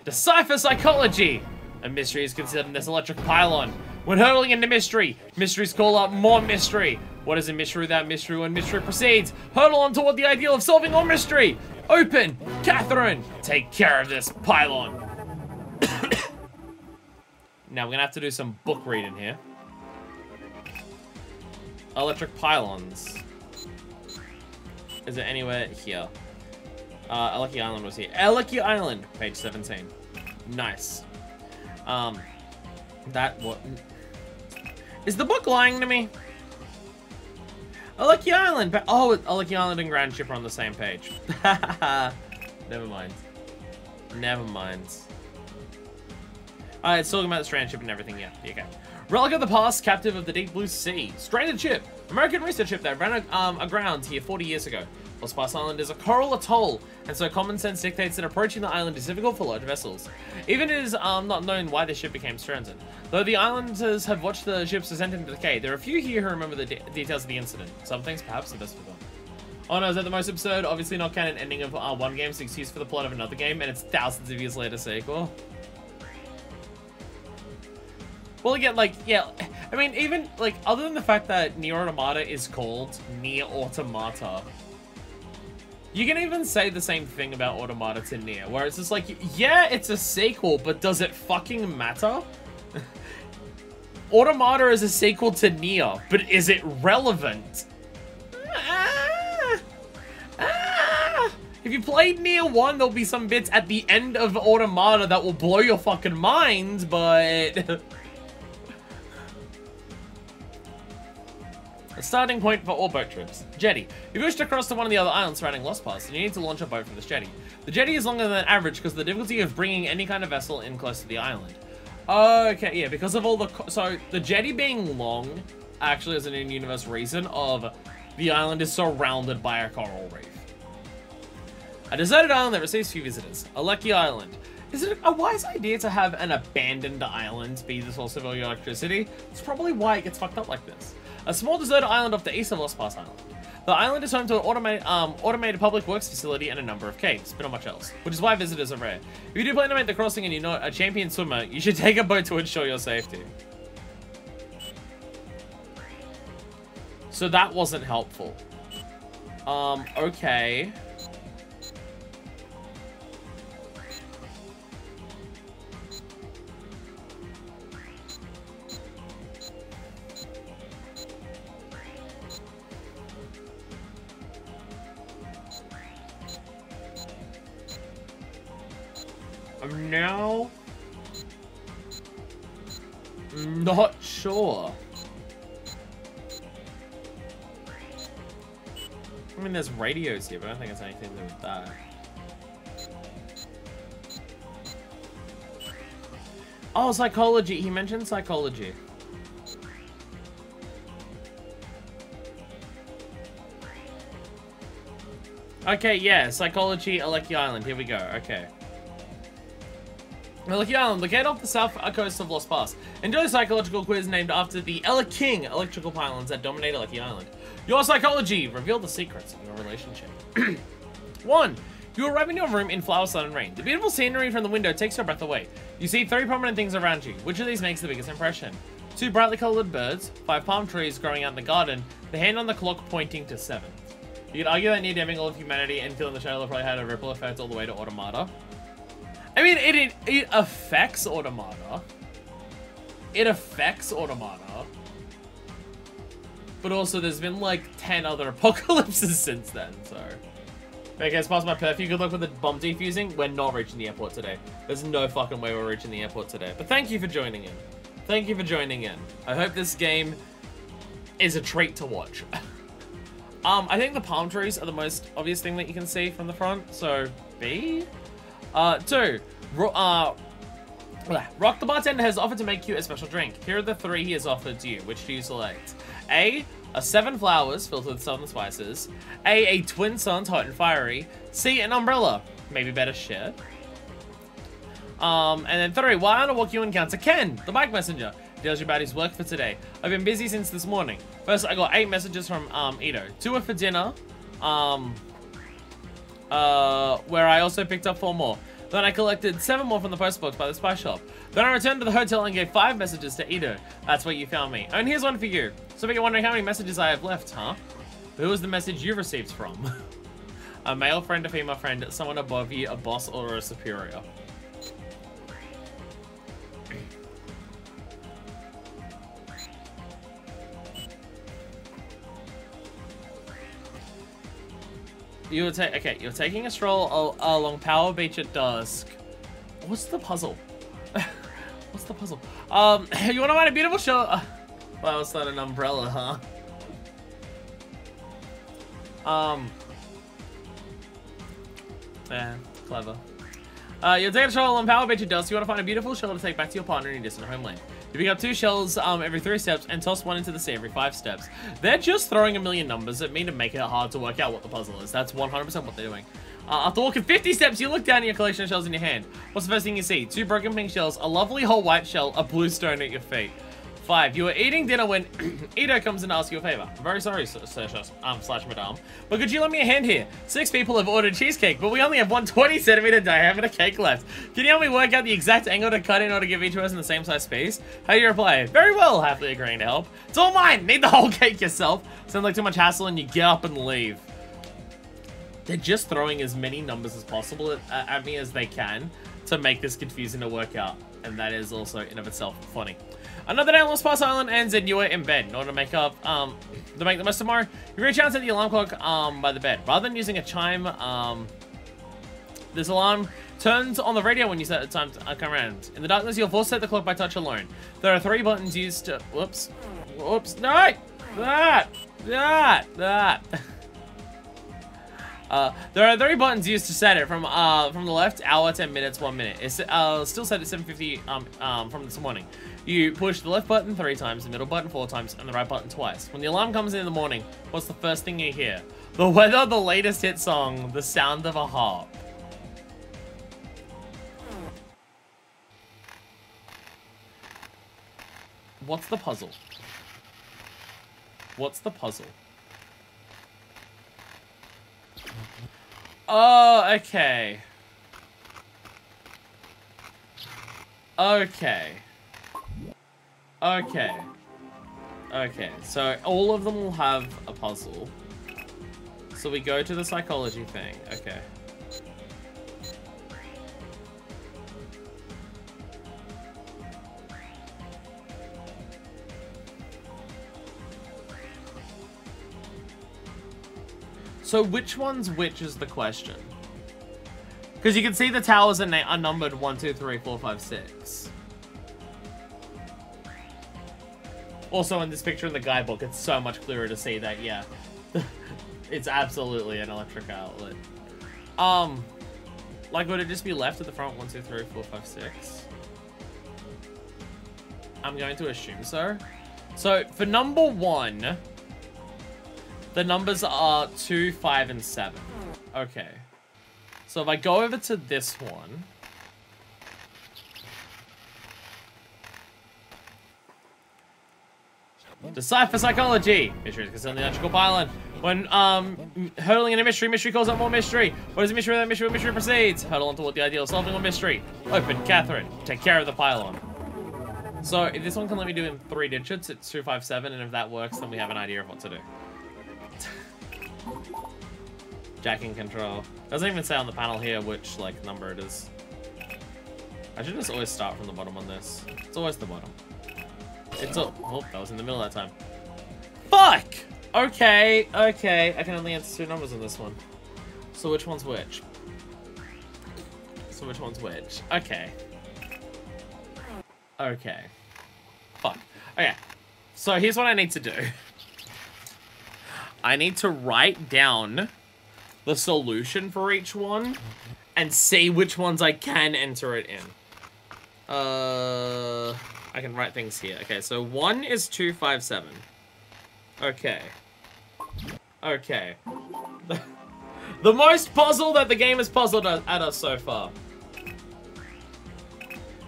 Decipher psychology! A mystery is considered in this electric pylon. When hurtling into mystery, mysteries call up more mystery. What is a mystery without mystery when mystery proceeds? Hurtle on toward the ideal of solving all mystery. Open! Catherine! Take care of this pylon. Now we're gonna have to do some book reading here. Electric pylons. Is it anywhere here? Eleki Island was here. Eleki Island, page 17. Nice. What? Is the book lying to me? Eleki Island! Oh, Eleki Island and Grand Ship are on the same page. Never mind. Never mind. It's talking about the stranded ship and everything, yeah. Okay. Relic of the past, captive of the deep blue sea. Stranded ship. American research ship that ran aground here 40 years ago. Lost Pass Island is a coral atoll, and so common sense dictates that approaching the island is difficult for large vessels. Even it is not known why the ship became stranded. Though the islanders have watched the ship's descent into decay, there are a few here who remember the details of the incident. Some things perhaps are best for them. Oh no, is that the most absurd, obviously not canon ending of one game's excuse for the plot of another game, and it's thousands of years later sequel? Well, again, like, yeah, I mean, even, like, other than the fact that Nier Automata is called Nier Automata, you can even say the same thing about Automata to Nier, where it's just like, yeah, it's a sequel, but does it fucking matter? Automata is a sequel to Nier, but is it relevant? If you played Nier 1, there'll be some bits at the end of Automata that will blow your fucking mind, but... A starting point for all boat trips. Jetty. If you wish to cross to one of the other islands surrounding Lost Pass, then you need to launch a boat from this jetty. The jetty is longer than average because of the difficulty of bringing any kind of vessel in close to the island. Okay, yeah, because of all the... So, the jetty being long actually is an in-universe reason of the island is surrounded by a coral reef. A deserted island that receives few visitors. Eleki Island. Is it a wise idea to have an abandoned island be the source of all your electricity? It's probably why it gets fucked up like this. A small deserted island off the east of Lost Pass Island. The island is home to an automated public works facility and a number of caves, but not much else, which is why visitors are rare. If you do plan to make the crossing and you're not a champion swimmer, you should take a boat to ensure your safety. So that wasn't helpful. Okay. I'm now not sure. assuming there's radios here, but I don't think it's anything to do with that. Oh, psychology. He mentioned psychology. Okay, yeah, psychology, Aleki Island. Here we go. Okay. Aleki Island, located off the south coast of Lost Pass. Enjoy a psychological quiz named after the Ella King electrical pylons that dominate Aleki Island. Your psychology. Reveal the secrets of your relationship. 1. You arrive in your room in flower, sun, and rain. The beautiful scenery from the window takes your breath away. You see 3 prominent things around you. Which of these makes the biggest impression? 2 brightly colored birds, 5 palm trees growing out in the garden, the hand on the clock pointing to 7. You could argue that near damning all of humanity and killing the Shadow probably had a ripple effect all the way to Automata. I mean, it affects Automata. It affects Automata. But also, there's been like 10 other apocalypses since then, so... Okay, guys, past my perfume. Good luck with the bomb defusing. We're not reaching the airport today. There's no fucking way we're reaching the airport today. But thank you for joining in. Thank you for joining in. I hope this game is a treat to watch. I think the palm trees are the most obvious thing that you can see from the front, so B. 2. Rock the bartender has offered to make you a special drink. Here are the 3 he has offered to you. Which do you select? A. 7 flowers filled with southern spices. A twin suns, hot and fiery. C. An umbrella. Maybe better shit. And then 3. While on a walk you encounter Ken, the bike messenger. Tells you about his work for today. I've been busy since this morning. First, I got 8 messages from Ito. 2 are for dinner. Where I also picked up 4 more. Then I collected 7 more from the post box by the spy shop. Then I returned to the hotel and gave 5 messages to Ito. That's where you found me. And here's one for you. So if you're wondering how many messages I have left, huh? Who was the message you received from? A male friend, a female friend, someone above you, a boss, or a superior. You're taking a stroll along Power Beach at dusk. What's the puzzle? What's the puzzle? You want to find a beautiful show? Well, it's not an umbrella, huh? Yeah, clever. You're taking a stroll along Power Beach at dusk. You want to find a beautiful shell to take back to your partner in your distant homeland. You pick up 2 shells every 3 steps and toss 1 into the sea every 5 steps. They're just throwing a million numbers at me to make it hard to work out what the puzzle is. That's 100% what they're doing. After walking 50 steps, you look down at your collection of shells in your hand. What's the first thing you see? 2 broken pink shells, a lovely whole white shell, a blue stone at your feet. 5. You are eating dinner when Ito comes and asks you a favor. I'm very sorry, sir, slash madame, but could you lend me a hand here? 6 people have ordered cheesecake, but we only have 1 20cm diameter cake left. Can you help me work out the exact angle to cut in order to give each person the same size piece? How do you reply? Very well, happily agreeing to help. It's all mine. Need the whole cake yourself. Sounds like too much hassle and you get up and leave. They're just throwing as many numbers as possible at me as they can to make this confusing to work out. And that is also in of itself funny. Another day on Lost Pass Island ends and you are in bed. In order to make the most of tomorrow, you reach out to the alarm clock by the bed. Rather than using a chime, this alarm turns on the radio when you set the time to come around. In the darkness, you'll force set the clock by touch alone. There are 3 buttons used to... Whoops. Whoops. No! That! There are 3 buttons used to set it from the left, hour, 10 minutes, 1 minute. It's still set at 7:50 from this morning. You push the left button 3 times, the middle button 4 times, and the right button twice. When the alarm comes in the morning, what's the first thing you hear? The weather, the latest hit song, the sound of a harp. What's the puzzle? What's the puzzle? Oh, okay. Okay. Okay. Okay, so all of them will have a puzzle. So we go to the psychology thing. Okay. So which one's which is the question? Because you can see the towers are numbered 1, 2, 3, 4, 5, 6. Also in this picture in the guidebook, it's so much clearer to see that, yeah. It's absolutely an electric outlet. Like, would it just be left at the front? 1, 2, 3, 4, 5, 6. I'm going to assume so. So for number 1, the numbers are 2, 5, and 7. Okay. So if I go over to this one. Decipher psychology. Mystery is concerned the electrical pylon. When hurtling in a mystery, mystery calls up more mystery. What is a mystery without mystery? Mystery proceeds. Hurtle on toward the ideal of solving a mystery. Open, Catherine. Take care of the pylon. So if this one can let me do in 3 digits, it's 2, 5, 7, and if that works, then we have an idea of what to do. Jacking control. Doesn't even say on the panel here which like number it is. I should just always start from the bottom on this. It's always the bottom. It's all. Oh, that was in the middle that time. Fuck! Okay, okay. I can only answer 2 numbers on this one. So which one's which? So which one's which? Okay. Okay. Fuck. Okay. So here's what I need to do. I need to write down the solution for each one and see which ones I can enter it in. I can write things here. Okay, so 1 is 2, 5, 7. Okay. Okay. The most puzzle that the game has puzzled at us so far.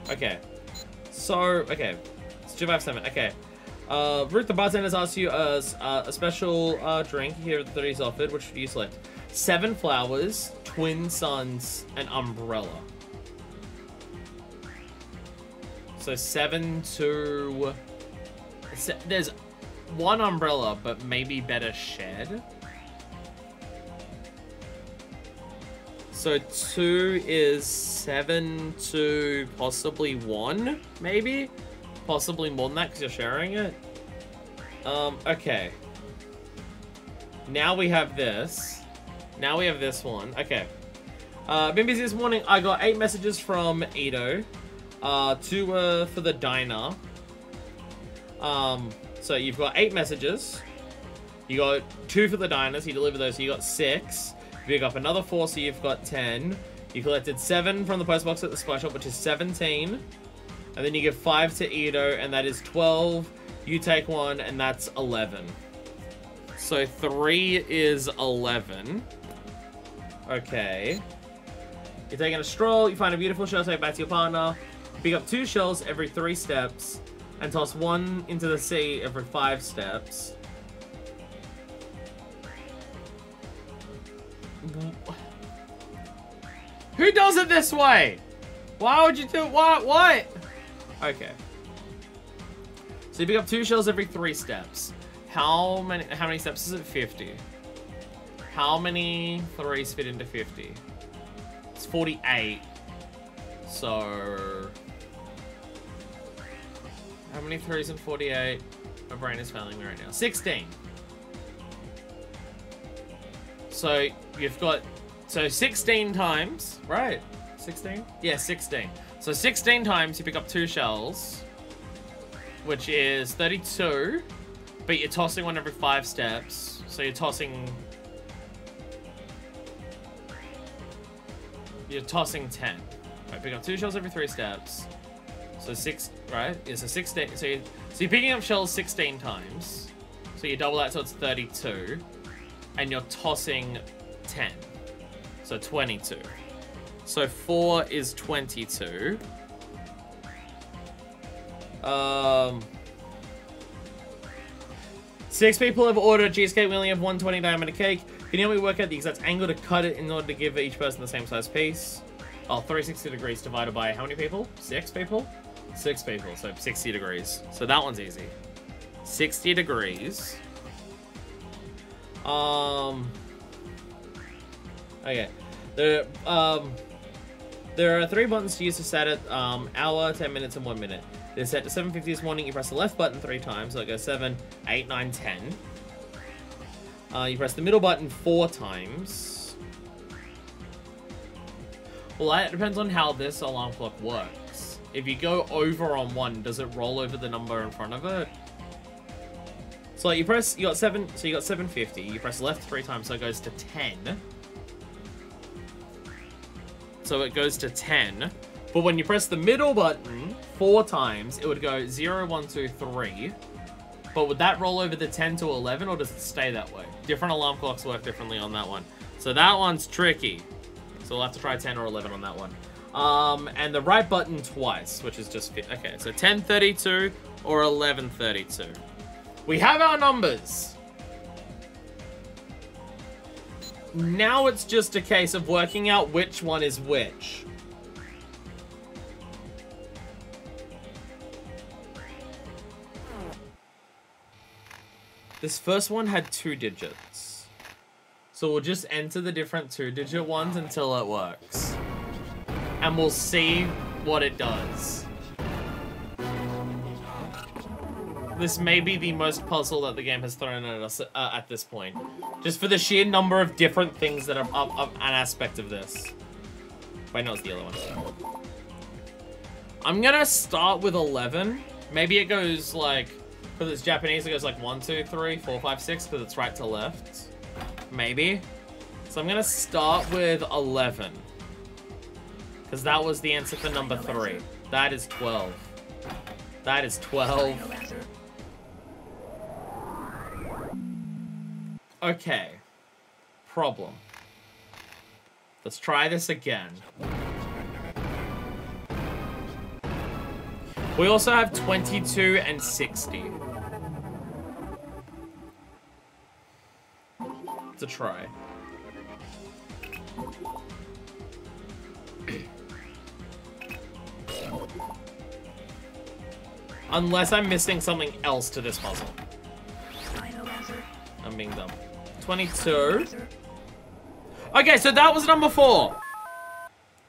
Okay. So, okay. It's 2, 5, 7. Okay. Ruth, the bartender's asked you a special drink here that he's offered. Which do you select? 7 flowers, twin suns, and umbrella. So 7 to... There's 1 umbrella, but maybe better shared. So 2 is 7 to possibly 1, maybe? Possibly more than that because you're sharing it. Okay. Now we have this. Now we have this one. Okay. Been busy this morning. I got 8 messages from Edo. 2 were for the diner. So you've got 8 messages. You got 2 for the diners. He delivered those, so you got 6. You pick up another 4, so you've got 10. You collected 7 from the post box at the supply shop, which is 17. And then you give 5 to Edo, and that is 12. You take 1, and that's 11. So 3 is 11. Okay. You're taking a stroll. You find a beautiful shell, take it back to your partner. Pick up 2 shells every 3 steps, and toss 1 into the sea every 5 steps. Who does it this way? Why would you do what? Okay. So you pick up 2 shells every 3 steps. How many steps is it? 50. How many 3s fit into 50? It's 48. So how many 3s in 48? My brain is failing me right now. 16. So you've got 16 times, right? 16? Yeah, 16. So 16 times you pick up 2 shells, which is 32, but you're tossing 1 every 5 steps. So you're tossing 10. Right, pick up 2 shells every 3 steps. So 6, right? Yeah, so 16. So you're picking up shells 16 times. So you double that, so it's 32. And you're tossing 10. So 22. So 4 is 22. 6 people have ordered a cheesecake. We only have 120 diameter cake. Can you help me work out the exact angle to cut it in order to give each person the same size piece? Oh, 360 degrees divided by how many people? 6 people? 6 people, so 60 degrees. So that one's easy. 60 degrees. Okay. There are 3 buttons to use to set it. Hour, 10 minutes, and 1 minute. They're set to 7:50 this morning. You press the left button 3 times, so it goes 7, 8, 9, 10. You press the middle button 4 times. Well, that depends on how this alarm clock works. If you go over on 1, does it roll over the number in front of it? So like you got 750, you press left 3 times, so it goes to 10. So it goes to 10. But when you press the middle button 4 times, it would go 0, 1, 2, 3. But would that roll over the 10 to 11, or does it stay that way? Different alarm clocks work differently on that one. So that one's tricky. So we'll have to try 10 or 11 on that one. And the right button twice, which is just... Okay, so 1032 or 1132. We have our numbers. Now it's just a case of working out which one is which. This first one had 2 digits. So we'll just enter the different 2-digit ones until it works. And we'll see what it does. This may be the most puzzle that the game has thrown at us at this point. Just for the sheer number of different things that are an aspect of this. Wait, no, it's the other one. I'm gonna start with 11. Maybe it goes like, because it's Japanese, it goes like 1, 2, 3, 4, 5, 6, because it's right to left. Maybe. So I'm gonna start with 11. Because that was the answer for number 3. That is 12. That is 12. Okay. Problem. Let's try this again. We also have 22 and 60. To try. Unless I'm missing something else to this puzzle. I'm being dumb. 22. Okay, so that was number 4.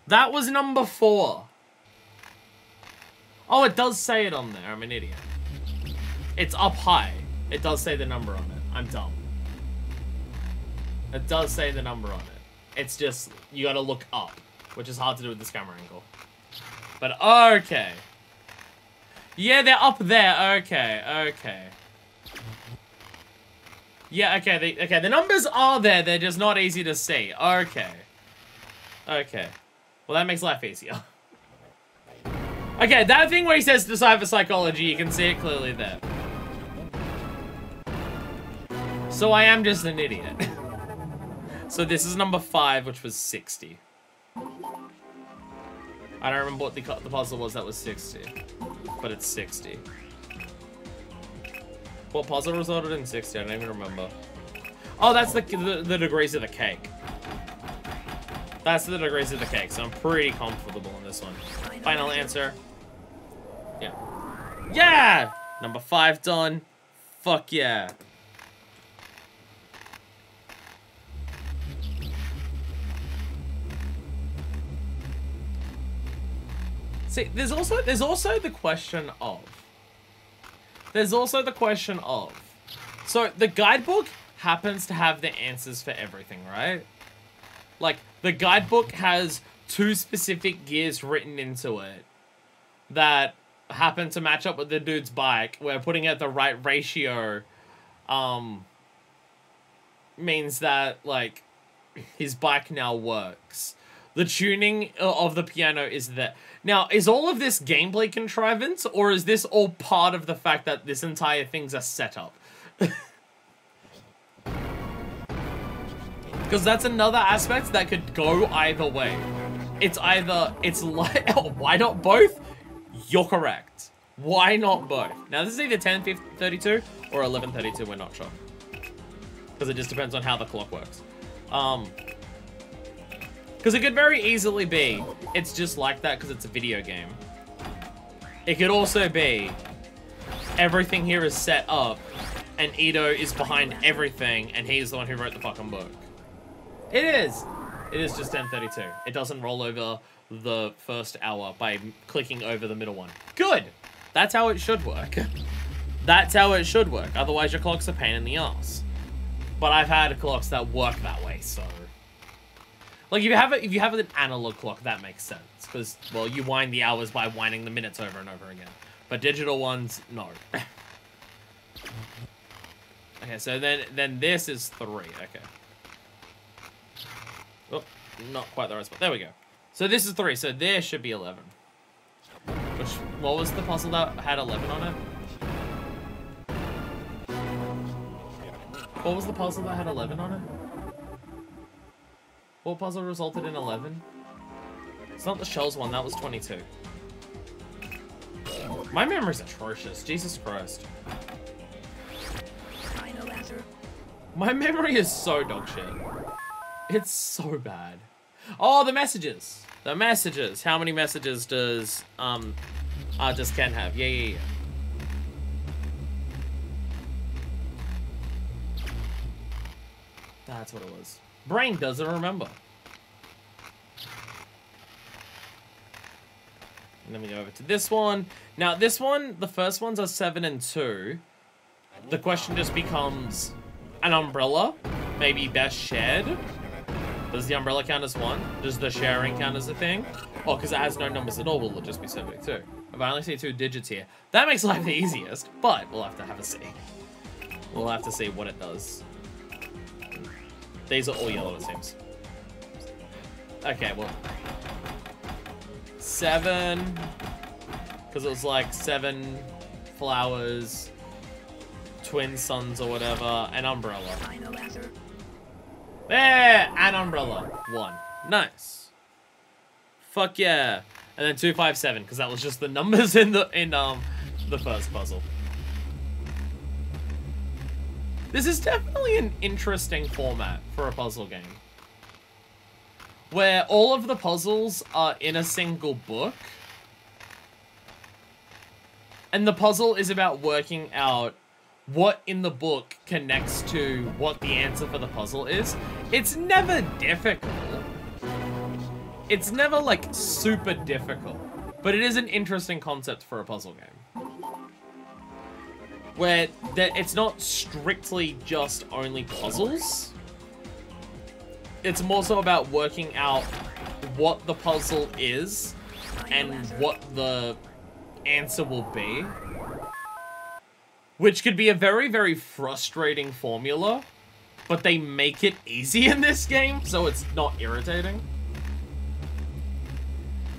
That was number 4. Oh, it does say it on there. I'm an idiot. It's up high. It does say the number on it. I'm dumb. It does say the number on it. It's just, you gotta look up, which is hard to do with this camera angle. But, okay. Yeah, they're up there. Okay, okay. Yeah, okay, the numbers are there. They're just not easy to see. Okay. Okay. Well, that makes life easier. Okay, that thing where he says decipher psychology, you can see it clearly there. So I am just an idiot. So this is number 5, which was 60. I don't remember what the puzzle was that was 60. But it's 60. What puzzle resulted in 60? I don't even remember. Oh, that's the degrees of the cake. That's the degrees of the cake, so I'm pretty comfortable in this one. Final answer. Yeah. Yeah! Number 5 done. Fuck yeah. See, there's also the question of. So the guidebook happens to have the answers for everything, right? Like, the guidebook has 2 specific gears written into it that happen to match up with the dude's bike, where putting it at the right ratio means that, like, his bike now works. The tuning of the piano is there. Now, is all of this gameplay contrivance, or is this all part of the fact that this entire thing's a setup? Because that's another aspect that could go either way. It's like, oh, why not both? You're correct. Why not both? Now, this is either 1032 or 1132, we're not sure. Because it just depends on how the clock works. Because it could very easily be, it's just like that because it's a video game. It could also be, everything here is set up, and Ito is behind everything, and he's the one who wrote the fucking book. It is. It is just 1032. It doesn't roll over the first hour by clicking over the middle one. Good! That's how it should work. That's how it should work. Otherwise, your clock's a pain in the ass. But I've had clocks that work that way, so... Like, if you have an analog clock, that makes sense. Because, well, you wind the hours by winding the minutes over and over again. But digital ones, no. Okay, so then this is 3. Okay. Oh, not quite the right spot. There we go. So this is 3. So there should be 11. What was the puzzle that had 11 on it? What was the puzzle that had 11 on it? What puzzle resulted in 11? It's not the shells one. That was 22. My memory's atrocious. Jesus Christ. My memory is so dog shit. It's so bad. Oh, the messages. The messages. How many messages does Ken have? Yeah. That's what it was. Brain doesn't remember. And then we go over to this one. Now, this one, the first ones are 7 and 2. The question just becomes an umbrella, maybe best shared. Does the umbrella count as 1? Does the sharing count as a thing? Oh, because it has no numbers at all, will it just be 72? If I only see 2 digits here, that makes life the easiest, but we'll have to have a see. We'll have to see what it does. These are all yellow, it seems. Okay, well. 7, because it was like 7 flowers, twin suns or whatever, an umbrella. There, an umbrella. 1. Nice. Fuck yeah. And then 2, 5, 7, because that was just the numbers in the first puzzle. This is definitely an interesting format for a puzzle game, where all of the puzzles are in a single book. And the puzzle is about working out what in the book connects to what the answer for the puzzle is. It's never difficult. It's never, like, super difficult. But it is an interesting concept for a puzzle game, where it's not strictly just only puzzles. It's more so about working out what the puzzle is and what the answer will be. Which could be a very, very frustrating formula, but they make it easy in this game, so it's not irritating.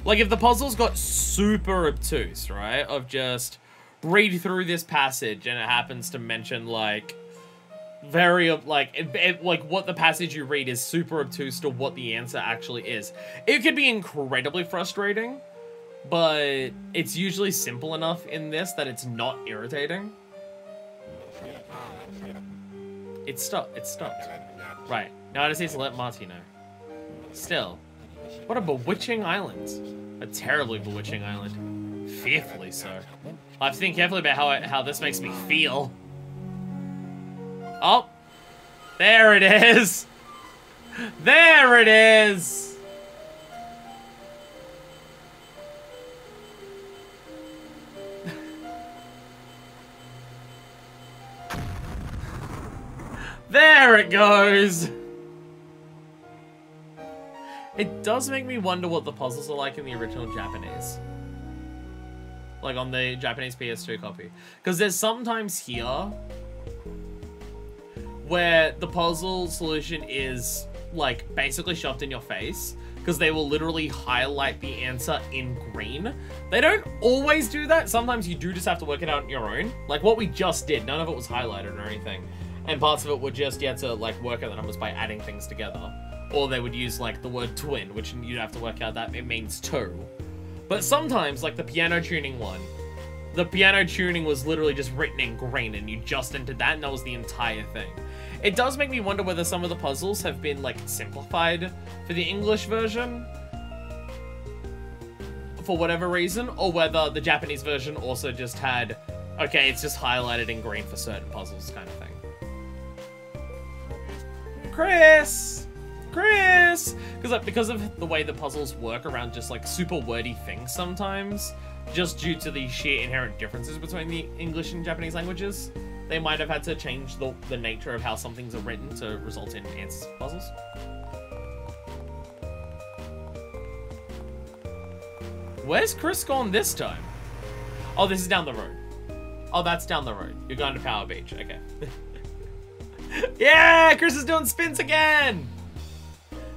Like, if the puzzles got super obtuse, right, of just read through this passage and it happens to mention, like, like what the passage you read is super obtuse to what the answer actually is. It could be incredibly frustrating, but it's usually simple enough in this that it's not irritating. It stopped. Right. Now I just need to let Marty know. Still. What a bewitching island. A terribly bewitching island. Fearfully so. I have to think carefully about how this makes me feel. Oh. There it is. There it is. There it goes! It does make me wonder what the puzzles are like in the original Japanese. Like on the Japanese PS2 copy. Because there's sometimes here where the puzzle solution is like basically shoved in your face, because they will literally highlight the answer in green. They don't always do that. Sometimes you do just have to work it out on your own. Like what we just did, none of it was highlighted or anything. And parts of it were just, you had to like work out the numbers by adding things together. Or they would use like the word twin, which you'd have to work out that it means 2. But sometimes, like the piano tuning one, the piano tuning was literally just written in green and you just entered that and that was the entire thing. It does make me wonder whether some of the puzzles have been like simplified for the English version for whatever reason, or whether the Japanese version also just had, okay, it's just highlighted in green for certain puzzles kind of thing. Chris! Because of the way the puzzles work around just like super wordy things sometimes, just due to the sheer inherent differences between the English and Japanese languages, they might have had to change the nature of how some things are written to result in answers to puzzles. Where's Chris gone this time? Oh, this is down the road. Oh, that's down the road. You're going to Power Beach. Okay. Yeah, Chris is doing spins again.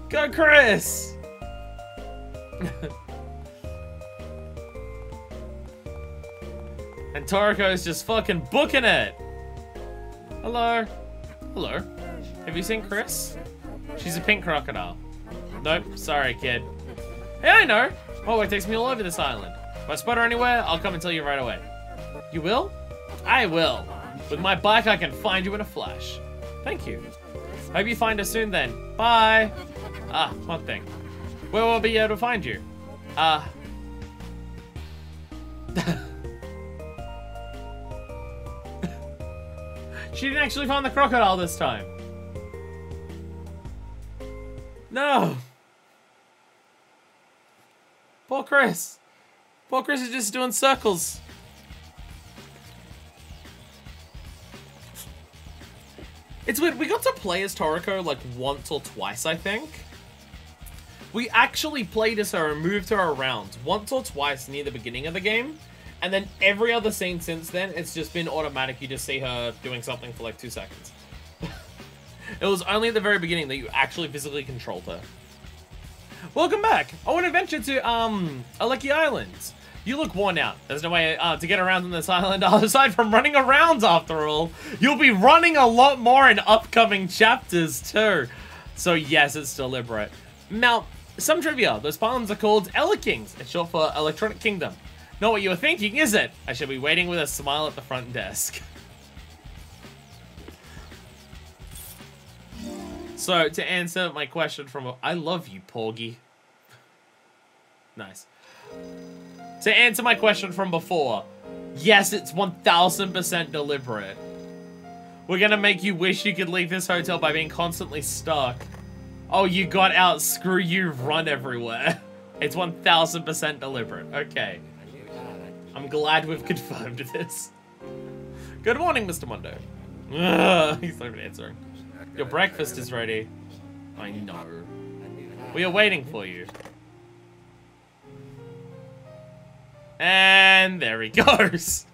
Go, Chris. And Toriko's just fucking booking it. Hello. Hello. Have you seen Chris? She's a pink crocodile. Nope, sorry, kid. Hey, I know. Oh, it takes me all over this island. If I spot her anywhere, I'll come and tell you right away. You will? I will. With my bike, I can find you in a flash. Thank you. Hope you find her soon then. Bye. Ah, one thing. Where will I be able to find you? She didn't actually find the crocodile this time. No. Poor Chris. Poor Chris is just doing circles. It's weird. We got to play as Toriko like once or twice, I think. We actually played as her and moved her around once or twice near the beginning of the game. And then every other scene since then, it's just been automatic. You just see her doing something for like 2 seconds. It was only at the very beginning that you actually physically controlled her. Welcome back. I want to venture to, Aleki Islands. You look worn out. There's no way to get around on this island aside from running around after all. You'll be running a lot more in upcoming chapters too. So yes, it's deliberate. Now, some trivia. Those islands are called Elekings. It's short for Electronic Kingdom. Not what you were thinking, is it? I shall be waiting with a smile at the front desk. So, to answer my question from... I love you, Porgy. Nice. To answer my question from before, yes, it's 1000% deliberate. We're gonna make you wish you could leave this hotel by being constantly stuck. Oh, you got out. Screw you. Run everywhere. It's 1000% deliberate. Okay. I'm glad we've confirmed this. Good morning, Mr. Mondo. He's not even answering. Your breakfast is ready. I know. We are waiting for you. And there he goes.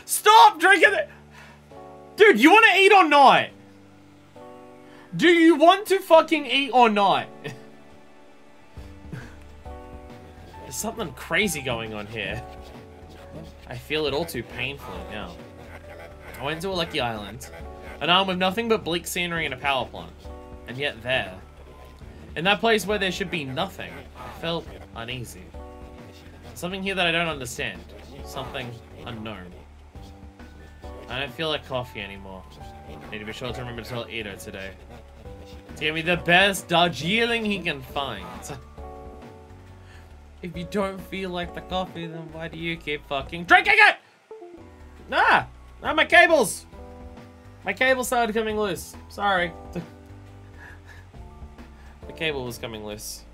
Stop drinking it! Dude, you want to eat or not? Do you want to fucking eat or not? There's something crazy going on here. I feel it all too painfully now. I went to Aleki Island, an island with nothing but bleak scenery and a power plant. And yet there, in that place where there should be nothing, I felt uneasy. Something here that I don't understand. Something unknown. I don't feel like coffee anymore. Need to be sure to remember to tell Ito today to give me the best Darjeeling he can find. If you don't feel like the coffee, then why do you keep fucking drinking it? Ah, my cables. My cable started coming loose. Sorry. The cable was coming loose.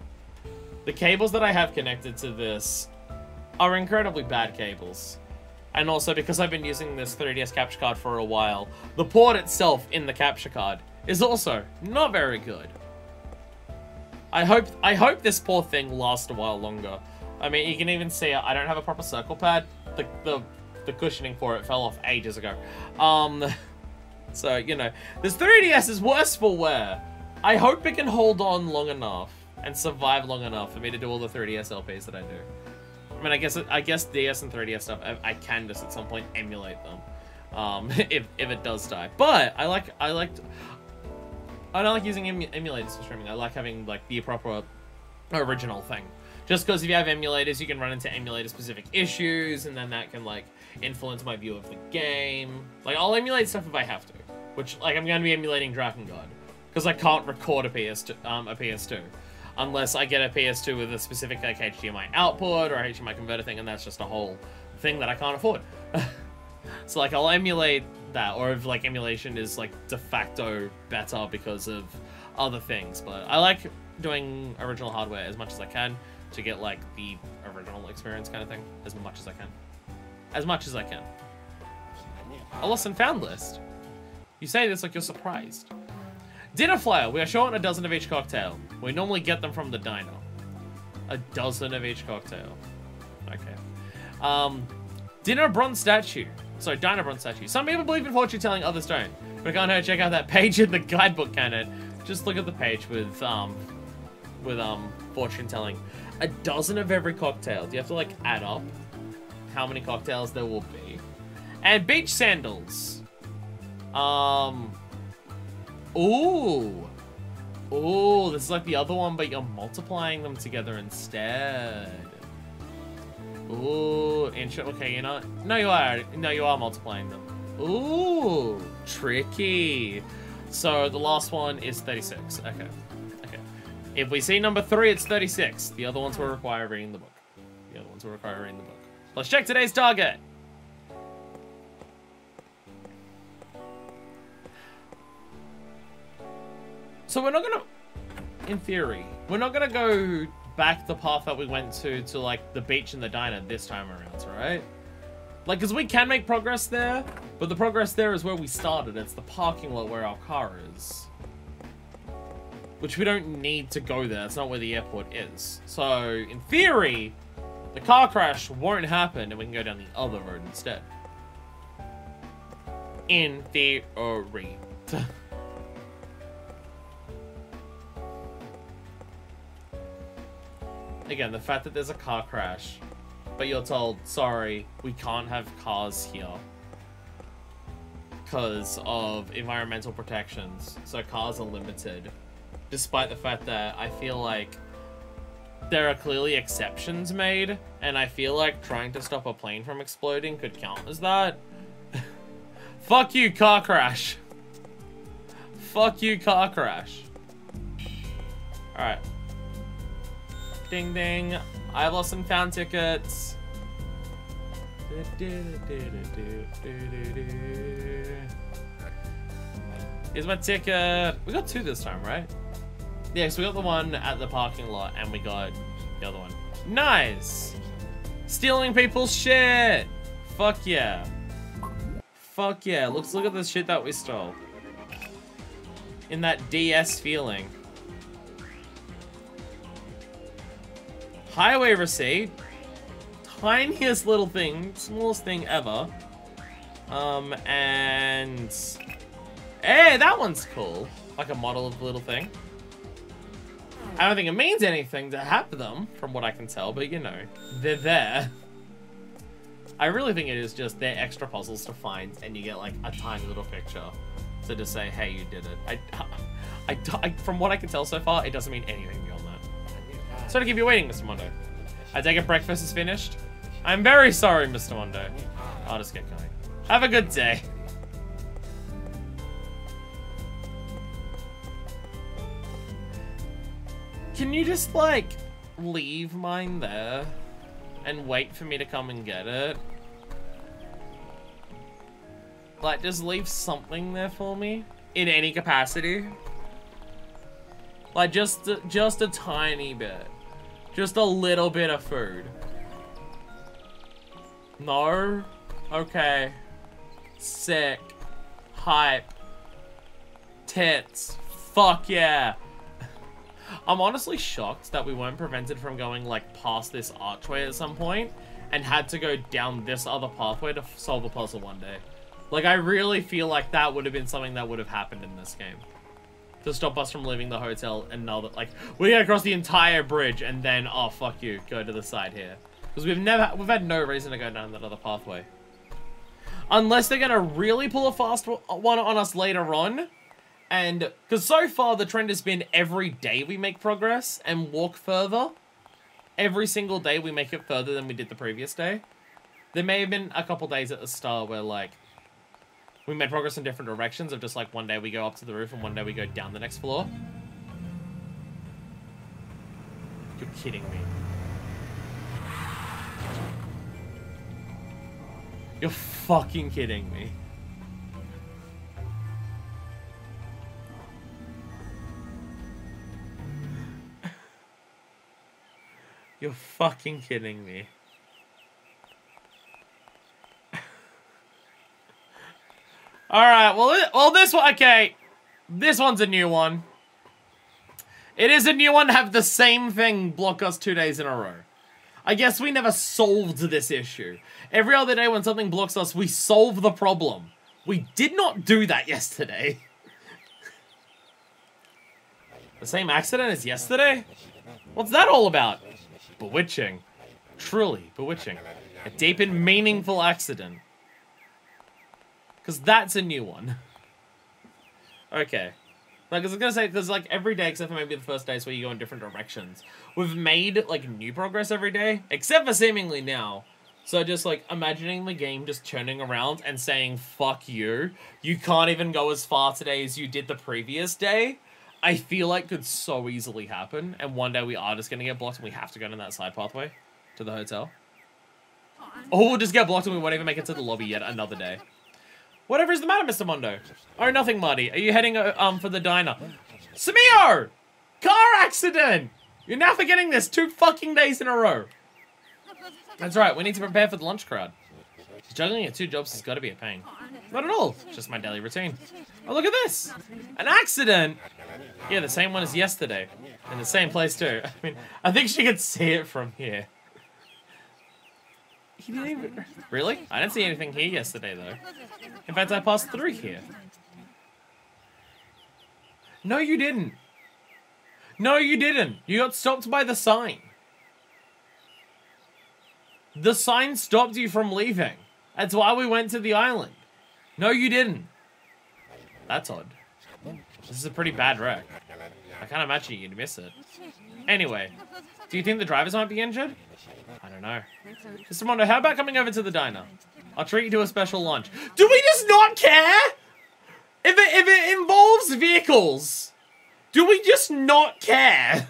The cables that I have connected to this are incredibly bad cables. And also because I've been using this 3DS capture card for a while, the port itself in the capture card is also not very good. I hope this poor thing lasts a while longer. I mean, you can even see it. I don't have a proper circle pad. The cushioning for it fell off ages ago. So, you know, this 3DS is worse for wear. I hope it can hold on long enough and survive long enough for me to do all the 3DS LPs that I do. I mean, I guess DS and 3DS stuff, I can just at some point emulate them, if it does die. But I don't like using emulators for streaming. I like having like the proper original thing. Just because if you have emulators, you can run into emulator-specific issues, and then that can like influence my view of the game. Like I'll emulate stuff if I have to, which like I'm going to be emulating Drakengard because I can't record a PS2 unless I get a PS2 with a specific like HDMI output or a HDMI converter thing, and that's just a whole thing that I can't afford. So like I'll emulate that, or if like emulation is like de facto better because of other things. But I like doing original hardware as much as I can to get like the original experience kind of thing as much as I can. As much as I can. A lost and found list. You say this like you're surprised. Dinner flyer. We are short a dozen of each cocktail. We normally get them from the diner. A dozen of each cocktail. Okay. Dinner bronze statue. Sorry, Dino bronze statue. Some people believe in fortune telling, others don't. But I can't hurt, check out that page in the guidebook, can it? Just look at the page with fortune telling. A dozen of every cocktail. Do you have to like add up how many cocktails there will be? And beach sandals. Ooh. Ooh, this is like the other one, but you're multiplying them together instead. Ooh, okay, you're not. No, you are. No, you are multiplying them. Ooh, tricky. So the last one is 36. Okay. Okay. If we see number 3, it's 36. The other ones will require reading the book. The other ones will require reading the book. Let's check today's target. So we're not gonna, in theory, we're not gonna go back the path that we went to like the beach and the diner this time around, right? Like, because we can make progress there, but the progress there is where we started. It's the parking lot where our car is. Which we don't need to go there. That's not where the airport is. So, in theory, the car crash won't happen and we can go down the other road instead. In theory. Again, the fact that there's a car crash, but you're told, sorry, we can't have cars here because of environmental protections, so cars are limited. Despite the fact that I feel like there are clearly exceptions made, and I feel like trying to stop a plane from exploding could count as that. Fuck you, car crash. Fuck you, car crash. Alright. Ding ding. I've lost and found tickets. Here's my ticket. We got 2 this time, right? Yeah, so we got the one at the parking lot and we got the other one. Nice! Stealing people's shit! Fuck yeah. Fuck yeah. Look at this shit that we stole. In that DS feeling. Highway receipt. Tiniest little thing. Smallest thing ever. And... Hey, that one's cool. Like a model of the little thing. I don't think it means anything to have them, from what I can tell, but you know, they're there. I really think it is just they're extra puzzles to find, and you get like a tiny little picture to just say, hey, you did it. From what I can tell so far, it doesn't mean anything beyond that. So to keep you waiting, Mr. Mondo. I take it breakfast is finished? I'm very sorry, Mr. Mondo. I'll just get going. Have a good day. Can you just, like, leave mine there and wait for me to come and get it? Like, just leave something there for me in any capacity. Like, just a tiny bit. Just a little bit of food. No? Okay. Sick. Hype. Tits. Fuck yeah. I'm honestly shocked that we weren't prevented from going, like, past this archway at some point and had to go down this other pathway to solve a puzzle one day. Like, I really feel like that would have been something that would have happened in this game. To stop us from leaving the hotel and know that, like, we gotta cross the entire bridge and then, oh, fuck you, go to the side here. Because we've had no reason to go down that other pathway. Unless they're gonna really pull a fast one on us later on. And, because so far the trend has been every day we make progress and walk further. Every single day we make it further than we did the previous day. There may have been a couple days at the start where, like, we made progress in different directions of just, like, one day we go up to the roof and one day we go down the next floor. You're kidding me. You're fucking kidding me. You're fucking kidding me. Alright, well, this one, okay. This one's a new one. It is a new one to have the same thing block us 2 days in a row. I guess we never solved this issue. Every other day when something blocks us, we solve the problem. We did not do that yesterday. The same accident as yesterday? What's that all about? Bewitching. Truly bewitching. A deep and meaningful accident. Because that's a new one. Okay. Like, I was gonna say, because, like, every day, except for maybe the first days where you go in different directions, we've made, like, new progress every day, except for seemingly now. So just, like, imagining the game just turning around and saying, fuck you, you can't even go as far today as you did the previous day, I feel like could so easily happen, and one day we are just gonna get blocked and we have to go in that side pathway to the hotel. Or we'll just get blocked and we won't even make it to the lobby yet another day. Whatever is the matter, Mr. Mondo? Oh, nothing, Marty. Are you heading, for the diner? Samir! Car accident! You're now forgetting this 2 fucking days in a row. That's right, we need to prepare for the lunch crowd. Juggling at 2 jobs has got to be a pain. Not at all. It's just my daily routine. Oh, look at this! An accident! Yeah, the same one as yesterday. In the same place, too. I mean, I think she could see it from here. He didn't even... Really? I didn't see anything here yesterday, though. In fact, I passed through here. No, you didn't. No, you didn't. You got stopped by the sign. The sign stopped you from leaving. That's why we went to the island. No, you didn't. That's odd. This is a pretty bad wreck. I can't imagine you'd miss it. Anyway, do you think the drivers might be injured? I don't know. Mr. Mondo, how about coming over to the diner? I'll treat you to a special lunch. Do we just not care? If it involves vehicles, do we just not care?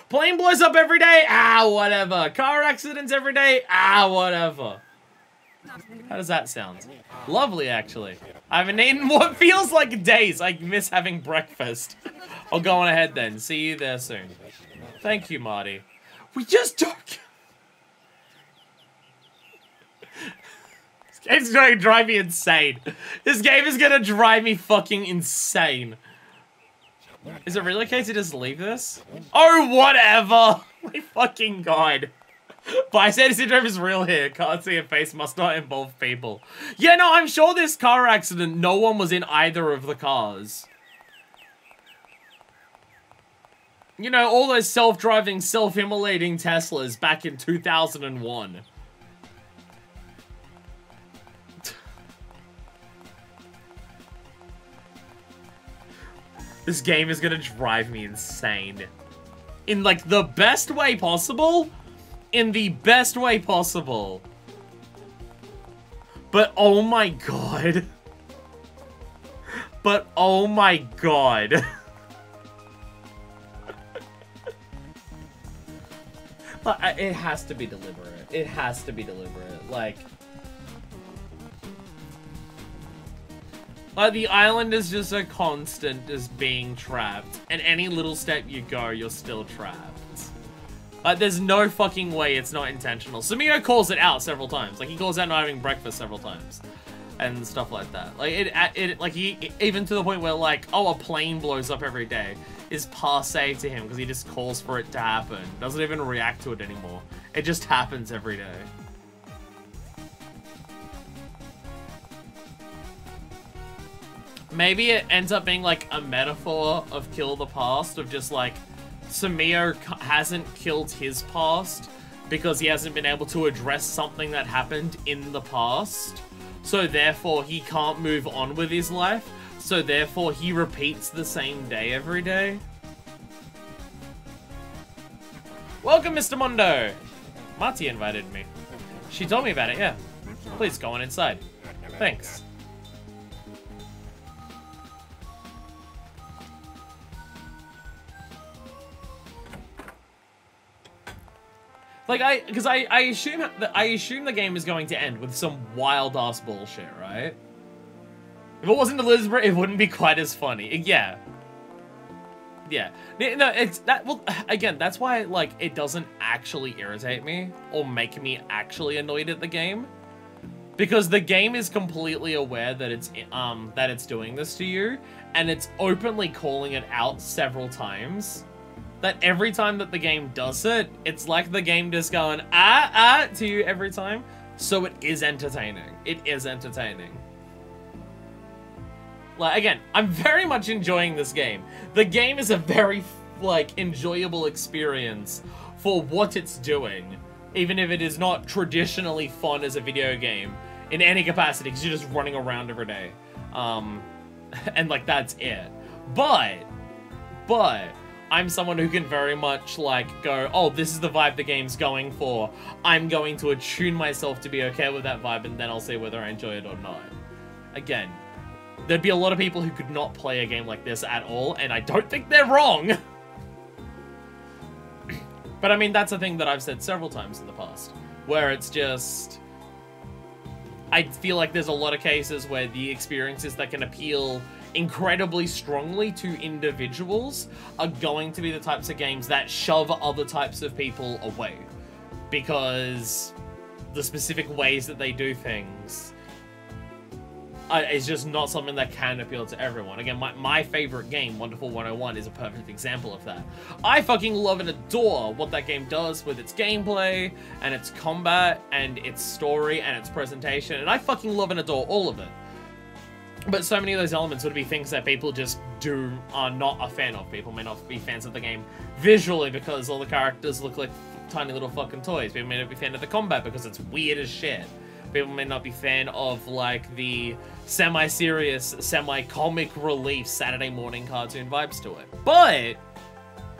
Plane blows up every day? Ah, whatever. Car accidents every day? Ah, whatever. How does that sound? Lovely, actually. I haven't eaten what feels like days. I miss having breakfast. I'll go on ahead then. See you there soon. Thank you, Marty. We just don't... This game's going to drive me insane. This game is going to drive me fucking insane. Is it really okay to just leave this? Oh, whatever. My fucking god. Bystander syndrome is real here. Can't see a face, must not involve people. Yeah, no, I'm sure this car accident, no one was in either of the cars. You know, all those self-driving, self-immolating Teslas back in 2001. This game is gonna drive me insane. In, like, the best way possible. In the best way possible. But, oh my god. But, oh my god. It has to be deliberate. It has to be deliberate. Like, the island is just a constant just being trapped. And any little step you go, you're still trapped. There's no fucking way it's not intentional. Samio calls it out several times. Like, he calls out not having breakfast several times. And stuff like that. Like, like, even to the point where, like, oh, a plane blows up every day is passe to him because he just calls for it to happen. Doesn't even react to it anymore. It just happens every day. Maybe it ends up being, like, a metaphor of Kill the Past, of just, like, Samio hasn't killed his past because he hasn't been able to address something that happened in the past. So therefore, he can't move on with his life. So therefore, he repeats the same day every day. Welcome, Mr. Mondo! Marty invited me. She told me about it, yeah. Please go on inside. Thanks. Like, because I assume that I assume the game is going to end with some wild ass bullshit, right? If it wasn't deliberate, it wouldn't be quite as funny. Yeah. Yeah. No, it's that. Well, again, that's why, like, it doesn't actually irritate me or make me actually annoyed at the game, because the game is completely aware that it's doing this to you, and it's openly calling it out several times. that every time that the game does it, it's like the game just going, to you every time. So it is entertaining. It is entertaining. Like, again, I'm very much enjoying this game. The game is a very, like, enjoyable experience for what it's doing. Even if it is not traditionally fun as a video game in any capacity, because you're just running around every day. And, like, that's it. But, I'm someone who can very much, like, go, oh, this is the vibe the game's going for. I'm going to attune myself to be okay with that vibe, and then I'll see whether I enjoy it or not. Again, there'd be a lot of people who could not play a game like this at all, and I don't think they're wrong. But, I mean, that's a thing that I've said several times in the past, where it's just... I feel like there's a lot of cases where the experiences that can appeal incredibly strongly to individuals are going to be the types of games that shove other types of people away. Because the specific ways that they do things is just not something that can appeal to everyone. Again, my favorite game, Wonderful 101, is a perfect example of that. I fucking love and adore what that game does with its gameplay, and its combat, and its story, and its presentation, and I fucking love and adore all of it. But so many of those elements would be things that people just are not a fan of. People may not be fans of the game visually because all the characters look like tiny little fucking toys. People may not be fan of the combat because it's weird as shit. People may not be fan of, like, the semi-serious, semi-comic relief Saturday morning cartoon vibes to it. But,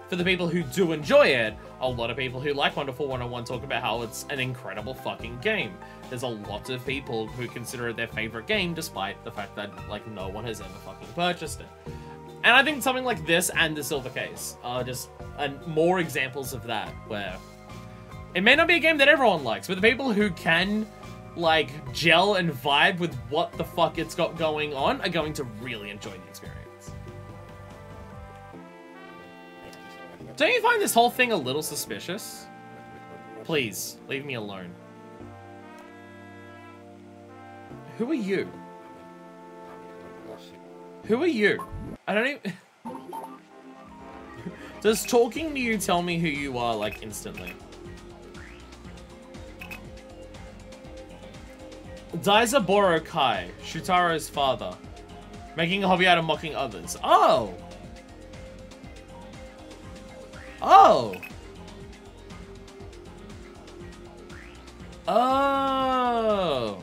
for the people who do enjoy it, a lot of people who like Wonderful 101 talk about how it's an incredible fucking game. There's a lot of people who consider it their favorite game, despite the fact that, like, no one has ever fucking purchased it. And I think something like this and The Silver Case are just more examples of that, where it may not be a game that everyone likes, but the people who can, like, gel and vibe with what the fuck it's got going on are going to really enjoy the experience. Don't you find this whole thing a little suspicious? Please, leave me alone. Who are you? Who are you? I don't even... Does talking to you tell me who you are, like, instantly? Daizaboro Kai, Shutaro's father. Making a hobby out of mocking others. Oh! Oh! Oh!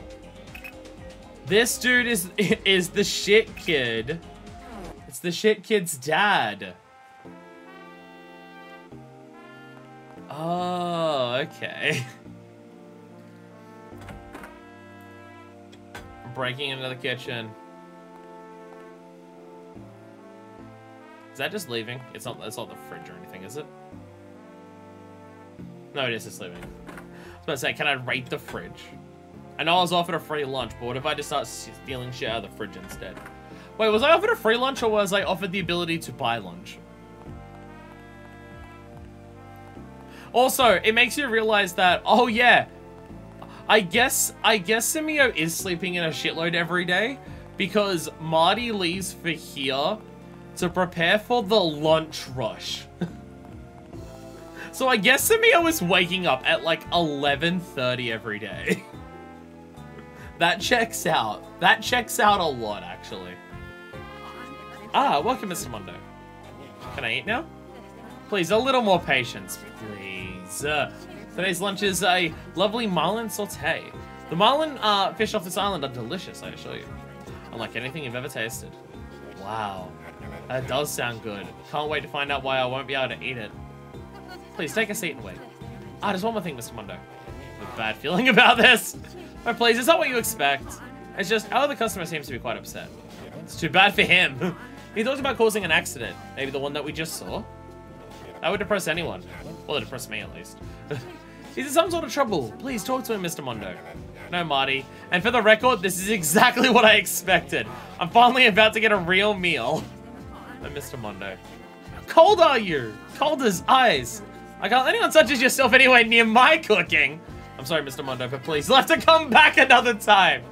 This dude is the shit kid. It's the shit kid's dad. Oh, okay. Breaking into the kitchen. Is that just leaving? It's not the fridge or anything, is it? No, it is just leaving. I was about to say, can I raid the fridge? I know I was offered a free lunch, but what if I just start stealing shit out of the fridge instead? Wait, was I offered a free lunch or was I offered the ability to buy lunch? Also, it makes you realize that, oh yeah, I guess Simio is sleeping in a shitload every day because Marty leaves for here to prepare for the lunch rush. So I guess Simio is waking up at like 11:30 every day. That checks out. That checks out a lot, actually. Ah, welcome, Mr. Mondo. Can I eat now? Please, a little more patience, please. Today's lunch is a lovely marlin sauté. The marlin fish off this island are delicious, I assure you. Unlike anything you've ever tasted. Wow, that does sound good. Can't wait to find out why I won't be able to eat it. Please, take a seat and wait. Ah, just one more thing, Mr. Mondo. I have a bad feeling about this. Oh, please, it's not what you expect. It's just, our other customer seems to be quite upset. It's too bad for him. He talked about causing an accident. Maybe the one that we just saw. That would depress anyone. Well, it depressed me, at least. He's in some sort of trouble. Please talk to him, Mr. Mondo. No, Marty. And for the record, this is exactly what I expected. I'm finally about to get a real meal. No, Mr. Mondo. How cold are you? Cold as ice. I can't let anyone such as yourself anywhere near my cooking. I'm sorry, Mr. Mondo, but please, you'll have to come back another time.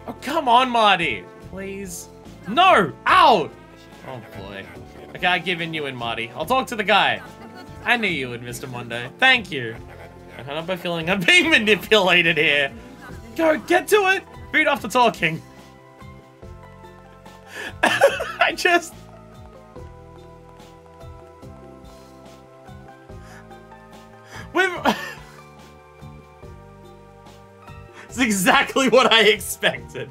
Oh, come on, Marty. Please. No! Ow! Oh, boy. Okay, I've given you in, Marty. I'll talk to the guy. I knew you would, Mr. Mondo. Thank you. I can't help but feeling I'm being manipulated here. Go, get to it! Beat off the talking. I just... It's exactly what I expected.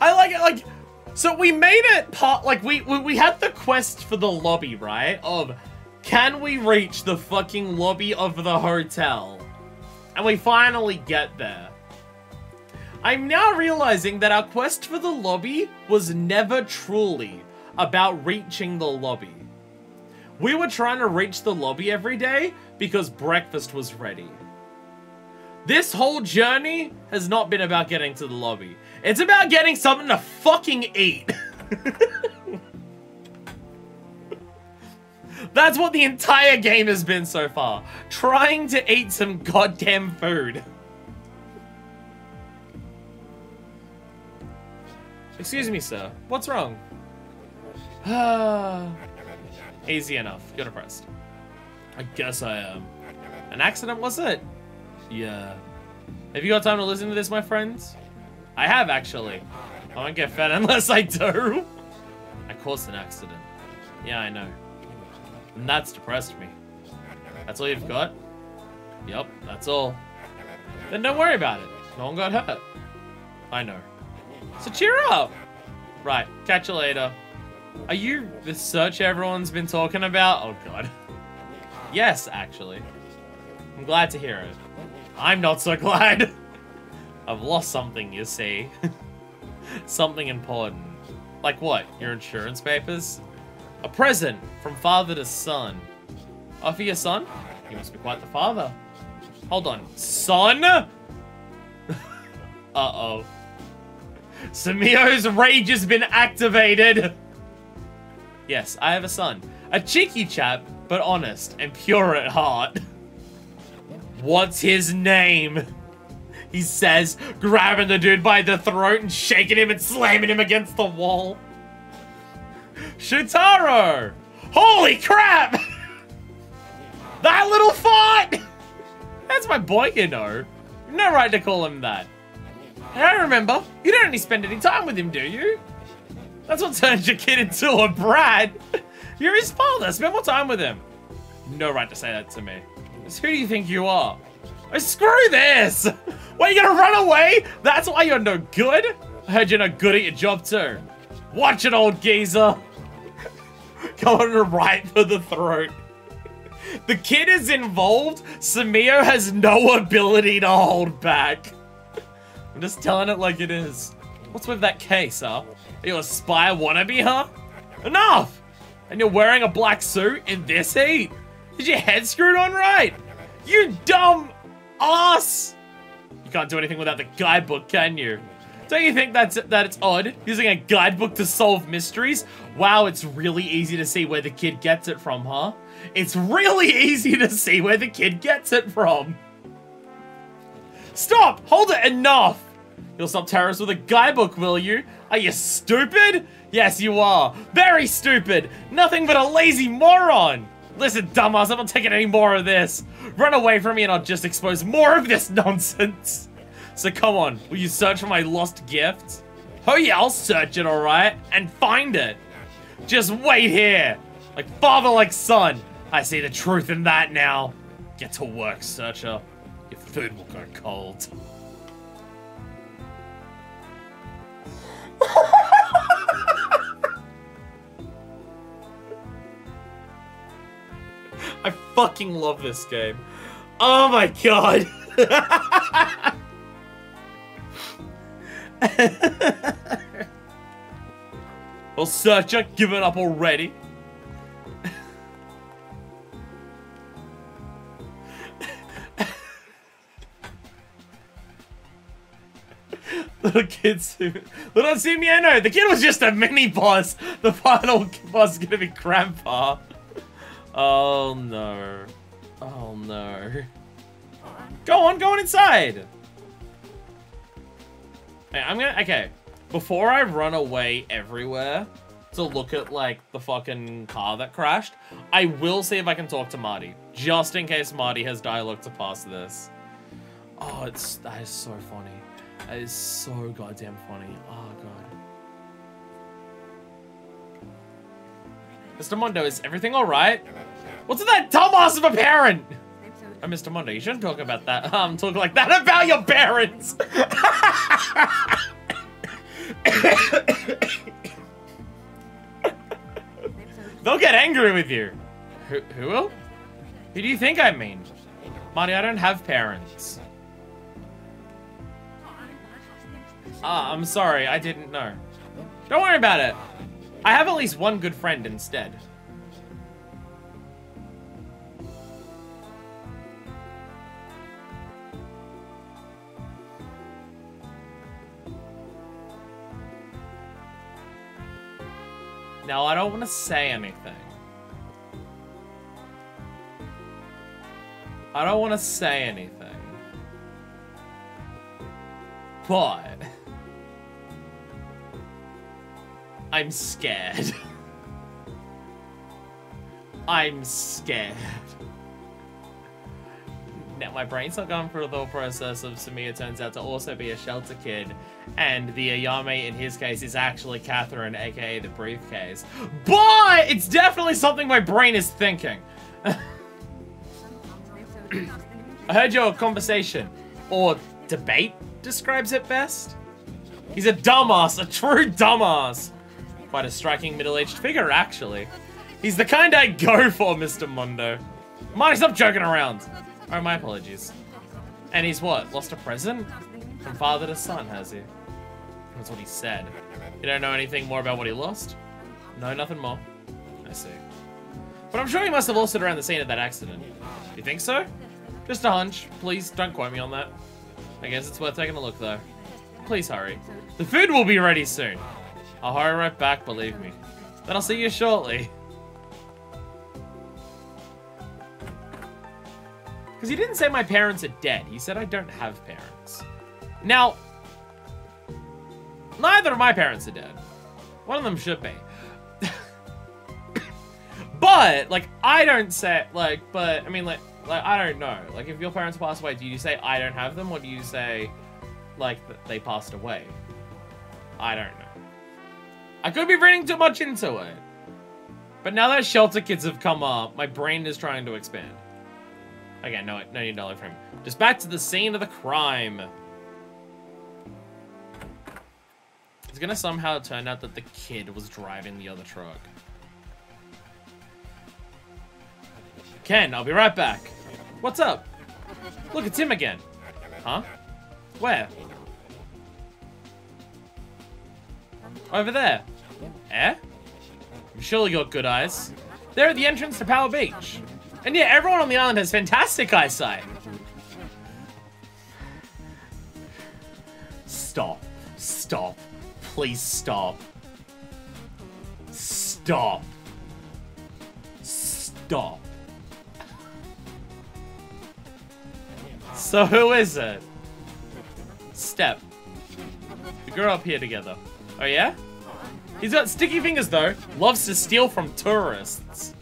I like it, like... So we made it part... Like, we had the quest for the lobby, right? Of, can we reach the fucking lobby of the hotel? And we finally get there. I'm now realizing that our quest for the lobby was never truly about reaching the lobby. We were trying to reach the lobby every day because breakfast was ready. This whole journey has not been about getting to the lobby. It's about getting something to fucking eat. That's what the entire game has been so far. Trying to eat some goddamn food. Excuse me, sir. What's wrong? Easy enough. You're depressed. I guess I am. An accident, was it? Yeah. Have you got time to listen to this, my friends? I have, actually. I won't get fed unless I do. I caused an accident. Yeah, I know. And that's depressed me. That's all you've got? Yep, that's all. Then don't worry about it. No one got hurt. I know. So cheer up! Right, catch you later. Are you the search everyone's been talking about? Oh god. Yes, actually. I'm glad to hear it. I'm not so glad. I've lost something, you see. Something important. Like what? Your insurance papers? A present from father to son. Oh, for your son? He must be quite the father. Hold on. Son? Uh-oh. Samio's rage has been activated. Yes, I have a son. A cheeky chap, but honest and pure at heart. What's his name? He says, grabbing the dude by the throat and shaking him and slamming him against the wall. Shitaro! Holy crap! That little fart! That's my boy, you know. No right to call him that. And I remember, you don't only spend any time with him, do you? That's what turns your kid into a brat. You're his father, spend more time with him. No right to say that to me. Who do you think you are? Oh, screw this! What, you gonna run away? That's why you're no good? I heard you're no good at your job too. Watch it, old geezer. Going right for the throat. The kid is involved. Samio has no ability to hold back. I'm just telling it like it is. What's with that case, huh? Are you a spy wannabe, huh? Enough! And you're wearing a black suit in this heat? Is your head screwed on right? You dumb ass! You can't do anything without the guidebook, can you? Don't you think that it's odd? Using a guidebook to solve mysteries? Wow, it's really easy to see where the kid gets it from, huh? It's really easy to see where the kid gets it from. Stop! Hold it! Enough! You'll stop terrorists with a guidebook, will you? Are you stupid? Yes, you are. Very stupid. Nothing but a lazy moron. Listen, dumbass, I'm not taking any more of this. Run away from me and I'll just expose more of this nonsense. So come on, will you search for my lost gift? Oh yeah, I'll search it, alright? And find it. Just wait here. Like father, like son. I see the truth in that now. Get to work, searcher. Your food will go cold. I fucking love this game. Oh my god. Well, searcher, give it up already. Little kids who... Little Simiano, the kid was just a mini-boss. The final boss is gonna be Grandpa. Oh no. Oh no. Go on inside! Hey, I'm gonna... Okay. Before I run away everywhere, to look at, like, the fucking car that crashed. I will see if I can talk to Marty, just in case Marty has dialogue to pass this. Oh, that is so funny. That is so goddamn funny. Oh, God. Mr. Mondo, is everything alright? What's that dumbass of a parent? Oh, Mr. Mondo, you shouldn't talk about that. Talk like that about your parents. They'll get angry with you. Who will? Who do you think I mean? Marty, I don't have parents. I'm sorry, I didn't know. Don't worry about it. I have at least one good friend instead. Now, I don't want to say anything. I don't want to say anything. But I'm scared. I'm scared. Now, my brain's not going through the thought process of Samiya turns out to also be a shelter kid, and the Ayame in his case is actually Catherine, aka the briefcase. But it's definitely something my brain is thinking. I heard your conversation, or debate describes it best. He's a dumbass, a true dumbass. Quite a striking middle-aged figure, actually. He's the kind I'd go for, Mr. Mondo. Marty, stop joking around. Oh, my apologies. And he's what? Lost a present? From father to son, has he? That's what he said. You don't know anything more about what he lost? No, nothing more. I see. But I'm sure he must have lost it around the scene of that accident. You think so? Just a hunch. Please don't quote me on that. I guess it's worth taking a look, though. Please hurry. The food will be ready soon. I'll hurry right back, believe me. Then I'll see you shortly. Because he didn't say my parents are dead. He said I don't have parents. Now, neither of my parents are dead. One of them should be. But, like, I don't say, like, but, I mean, like, I don't know. Like, if your parents pass away, do you say I don't have them? Or do you say, like, that they passed away? I don't know. I could be reading too much into it. But now that shelter kids have come up, my brain is trying to expand. Okay, no need to frame. Just back to the scene of the crime. It's gonna somehow turn out that the kid was driving the other truck. Ken, I'll be right back. What's up? Look, it's him again. Huh? Where? Over there. Eh? You surely got good eyes. They're at the entrance to Power Beach. And yeah, everyone on the island has fantastic eyesight. Stop. Stop. Please stop. Stop. Stop. So who is it? Step. We grew up here together. Oh yeah? He's got sticky fingers though. Loves to steal from tourists.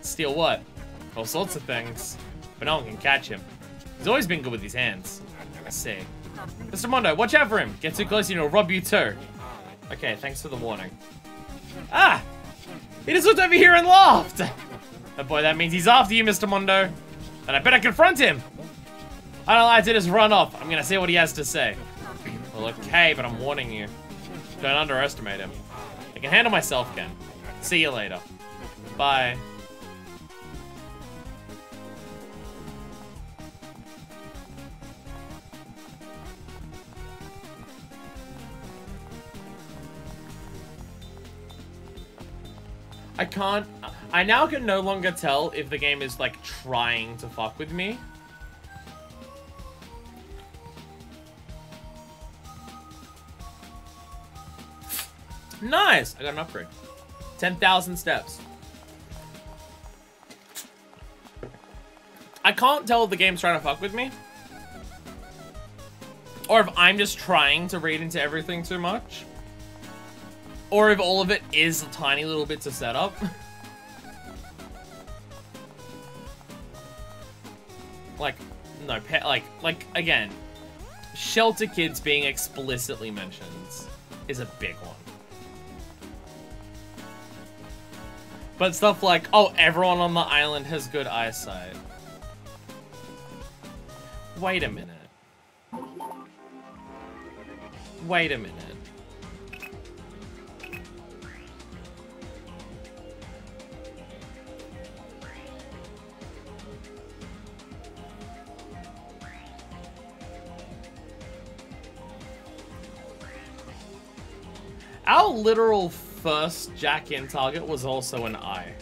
Steal what? All sorts of things. But no one can catch him. He's always been good with his hands. I see. Mr. Mondo, watch out for him. Get too close and he'll rob you too. Okay, thanks for the warning. Ah! He just looked over here and laughed! Oh boy, that means he's after you, Mr. Mondo. And I better confront him! I don't like to just run off. I'm gonna see what he has to say. Well, okay, but I'm warning you. Don't underestimate him. I can handle myself, Ken. See you later. Bye. I now can no longer tell if the game is, like, trying to fuck with me. Nice! I got an upgrade. 10,000 steps. I can't tell if the game's trying to fuck with me. Or if I'm just trying to read into everything too much. Or if all of it is tiny little bits of setup. Like, no, like, again, shelter kids being explicitly mentioned is a big one. But stuff like, oh, everyone on the island has good eyesight. Wait a minute. Wait a minute. Our literal first jack-in target was also an eye.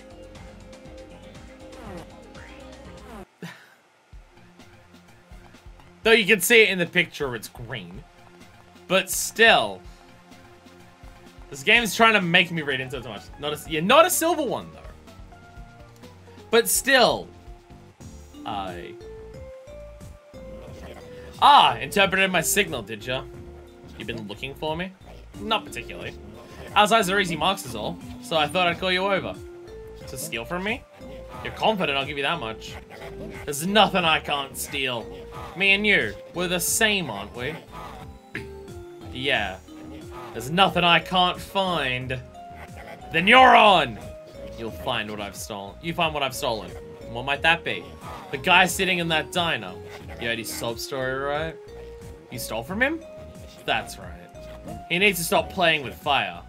Though you can see it in the picture, it's green. But still, this game is trying to make me read into it too much. Not a silver one though. But still, interpreted my signal, did ya? You been looking for me? Not particularly. Our eyes are easy marks is all, so I thought I'd call you over. To steal from me? You're confident, I'll give you that much. There's nothing I can't steal. Me and you, we're the same, aren't we? Yeah. There's nothing I can't find. Then you're on! You'll find what I've stolen. You find what I've stolen. What might that be? The guy sitting in that diner. You heard his sob story, right? You stole from him? That's right. He needs to stop playing with fire.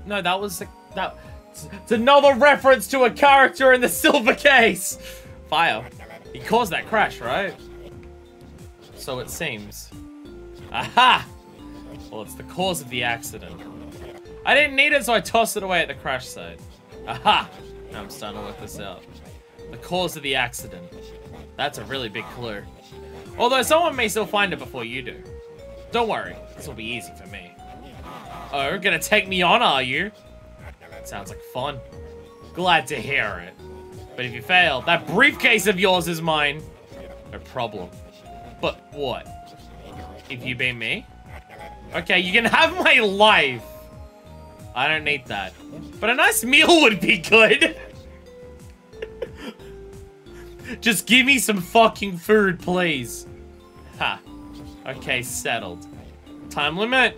No, that was it's another reference to a character in the silver case. Fire. He caused that crash, right? So it seems. Aha! Well, it's the cause of the accident. I didn't need it, so I tossed it away at the crash site. Aha! Now I'm starting to work this out. The cause of the accident. That's a really big clue. Although someone may still find it before you do. Don't worry, this will be easy for me. Oh, gonna take me on, are you? Sounds like fun. Glad to hear it. But if you fail, that briefcase of yours is mine. No problem. But what? If you be me? Okay, you can have my life. I don't need that. But a nice meal would be good. Just give me some fucking food, please. Ha. Okay, settled. Time limit?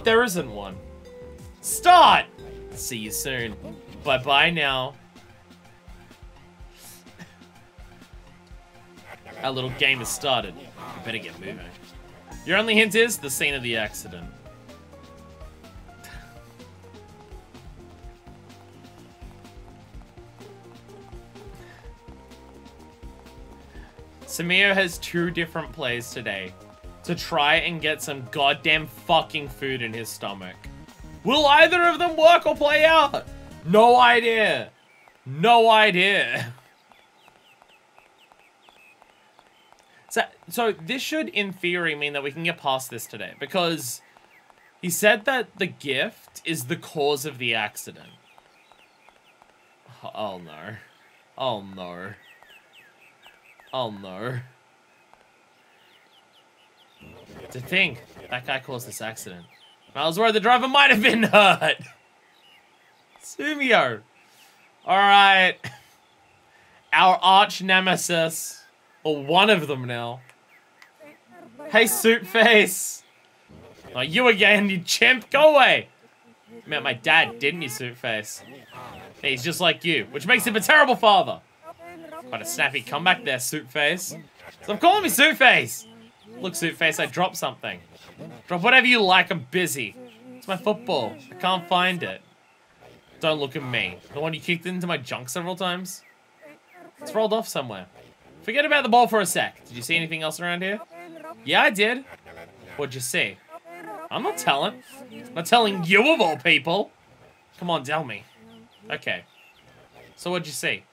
There isn't one. Start! See you soon. Bye-bye now. Our little game has started. We better get moving. Your only hint is the scene of the accident. Samir has 2 different plays today to try and get some goddamn fucking food in his stomach. Will either of them work or play out? No idea. No idea. So this should, in theory, mean that we can get past this today, because he said that the gift is the cause of the accident. Oh no. Oh no. Oh no. To think, that guy caused this accident. I was worried the driver might have been hurt. Sumio. Alright. Our arch nemesis. Or one of them now. Hey, suit face. Oh, you again, you chimp. Go away. You met my dad, didn't you, suit face? He's just like you, which makes him a terrible father. Quite a snappy comeback there, suit face. Stop calling me suit face. Look, suit face, I dropped something. Drop whatever you like, I'm busy. It's my football. I can't find it. Don't look at me. The one you kicked into my junk several times? It's rolled off somewhere. Forget about the ball for a sec. Did you see anything else around here? Yeah, I did. What'd you see? I'm not telling. I'm not telling you of all people. Come on, tell me. Okay. So what'd you see?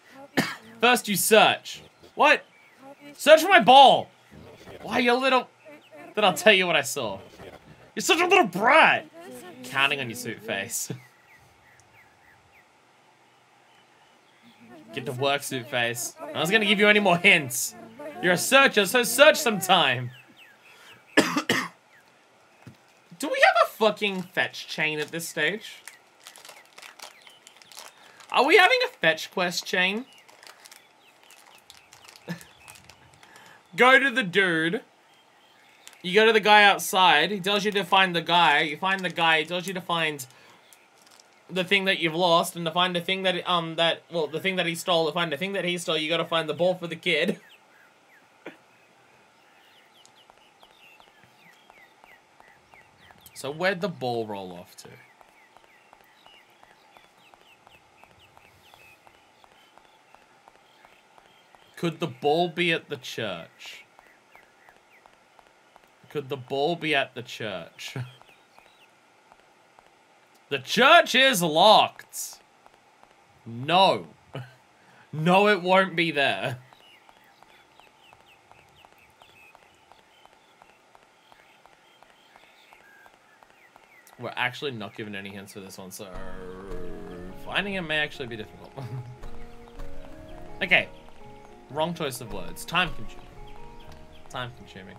First you search. What? Search for my ball. Why, you little... Then I'll tell you what I saw. You're such a little brat. Counting on your suit face. Get to work, suit face. I was gonna give you any more hints. You're a searcher, so search sometime. Do we have a fucking fetch chain at this stage? Are we having a fetch quest chain? Go to the dude. You go to the guy outside. He tells you to find the guy. You find the guy. He tells you to find the thing that you've lost, and to find the thing that the thing that he stole. To find the thing that he stole, you gotta find the ball for the kid. So where'd the ball roll off to? Could the ball be at the church? Could the ball be at the church? The church is locked. No. No, it won't be there. We're actually not given any hints for this one, so finding it may actually be difficult. Okay. Wrong choice of words. Time consuming. Time consuming.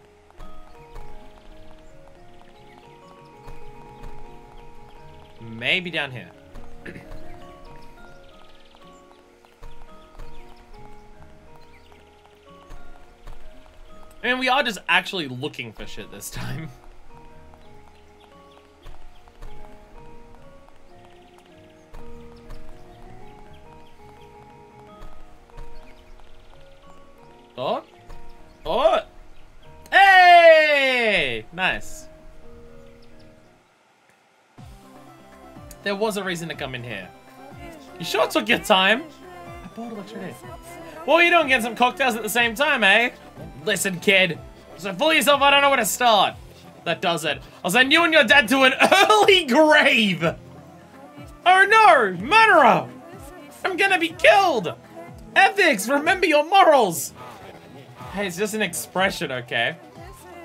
Maybe down here. I mean, we are just actually looking for shit this time. Oh. Oh. Hey! Nice. There was a reason to come in here. You sure took your time? I bought electricity. What are you doing? Getting some cocktails at the same time, eh? Listen, kid. So fool yourself, I don't know where to start. That does it. I'll send you and your dad to an early grave. Oh no, murderer! I'm gonna be killed. Ethics, remember your morals. Hey, it's just an expression, okay?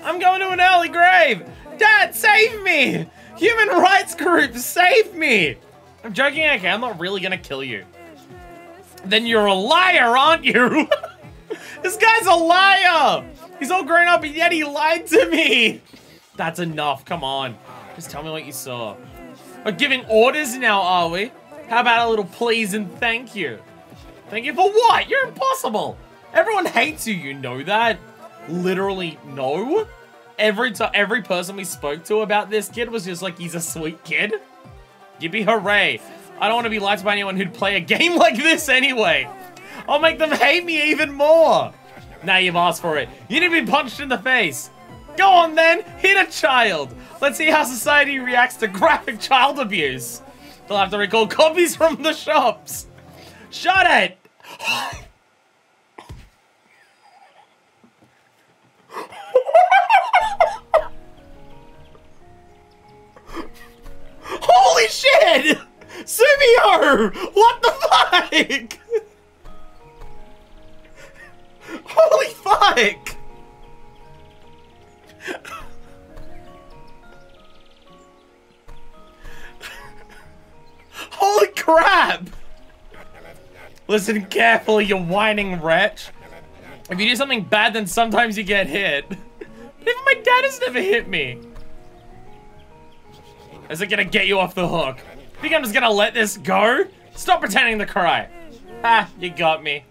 I'm going to an early grave! Dad, save me! Human rights groups, save me! I'm joking, okay, I'm not really gonna kill you. Then you're a liar, aren't you? This guy's a liar! He's all grown up and yet he lied to me! That's enough, come on. Just tell me what you saw. We're giving orders now, are we? How about a little please and thank you? Thank you for what? You're impossible! Everyone hates you, you know that? Literally, no. Every person we spoke to about this kid was just like, he's a sweet kid. Yippee hooray. I don't want to be liked by anyone who'd play a game like this anyway. I'll make them hate me even more. Now you've asked for it. You need to be punched in the face. Go on then, hit a child. Let's see how society reacts to graphic child abuse. They'll have to recall copies from the shops. Shut it. Holy shit! Sumio! What the fuck? Holy fuck! Holy crap! Listen carefully, you whining wretch. If you do something bad, then sometimes you get hit. But even my dad has never hit me. Is it gonna get you off the hook? Think I'm just gonna let this go? Stop pretending to cry. Ah, you got me.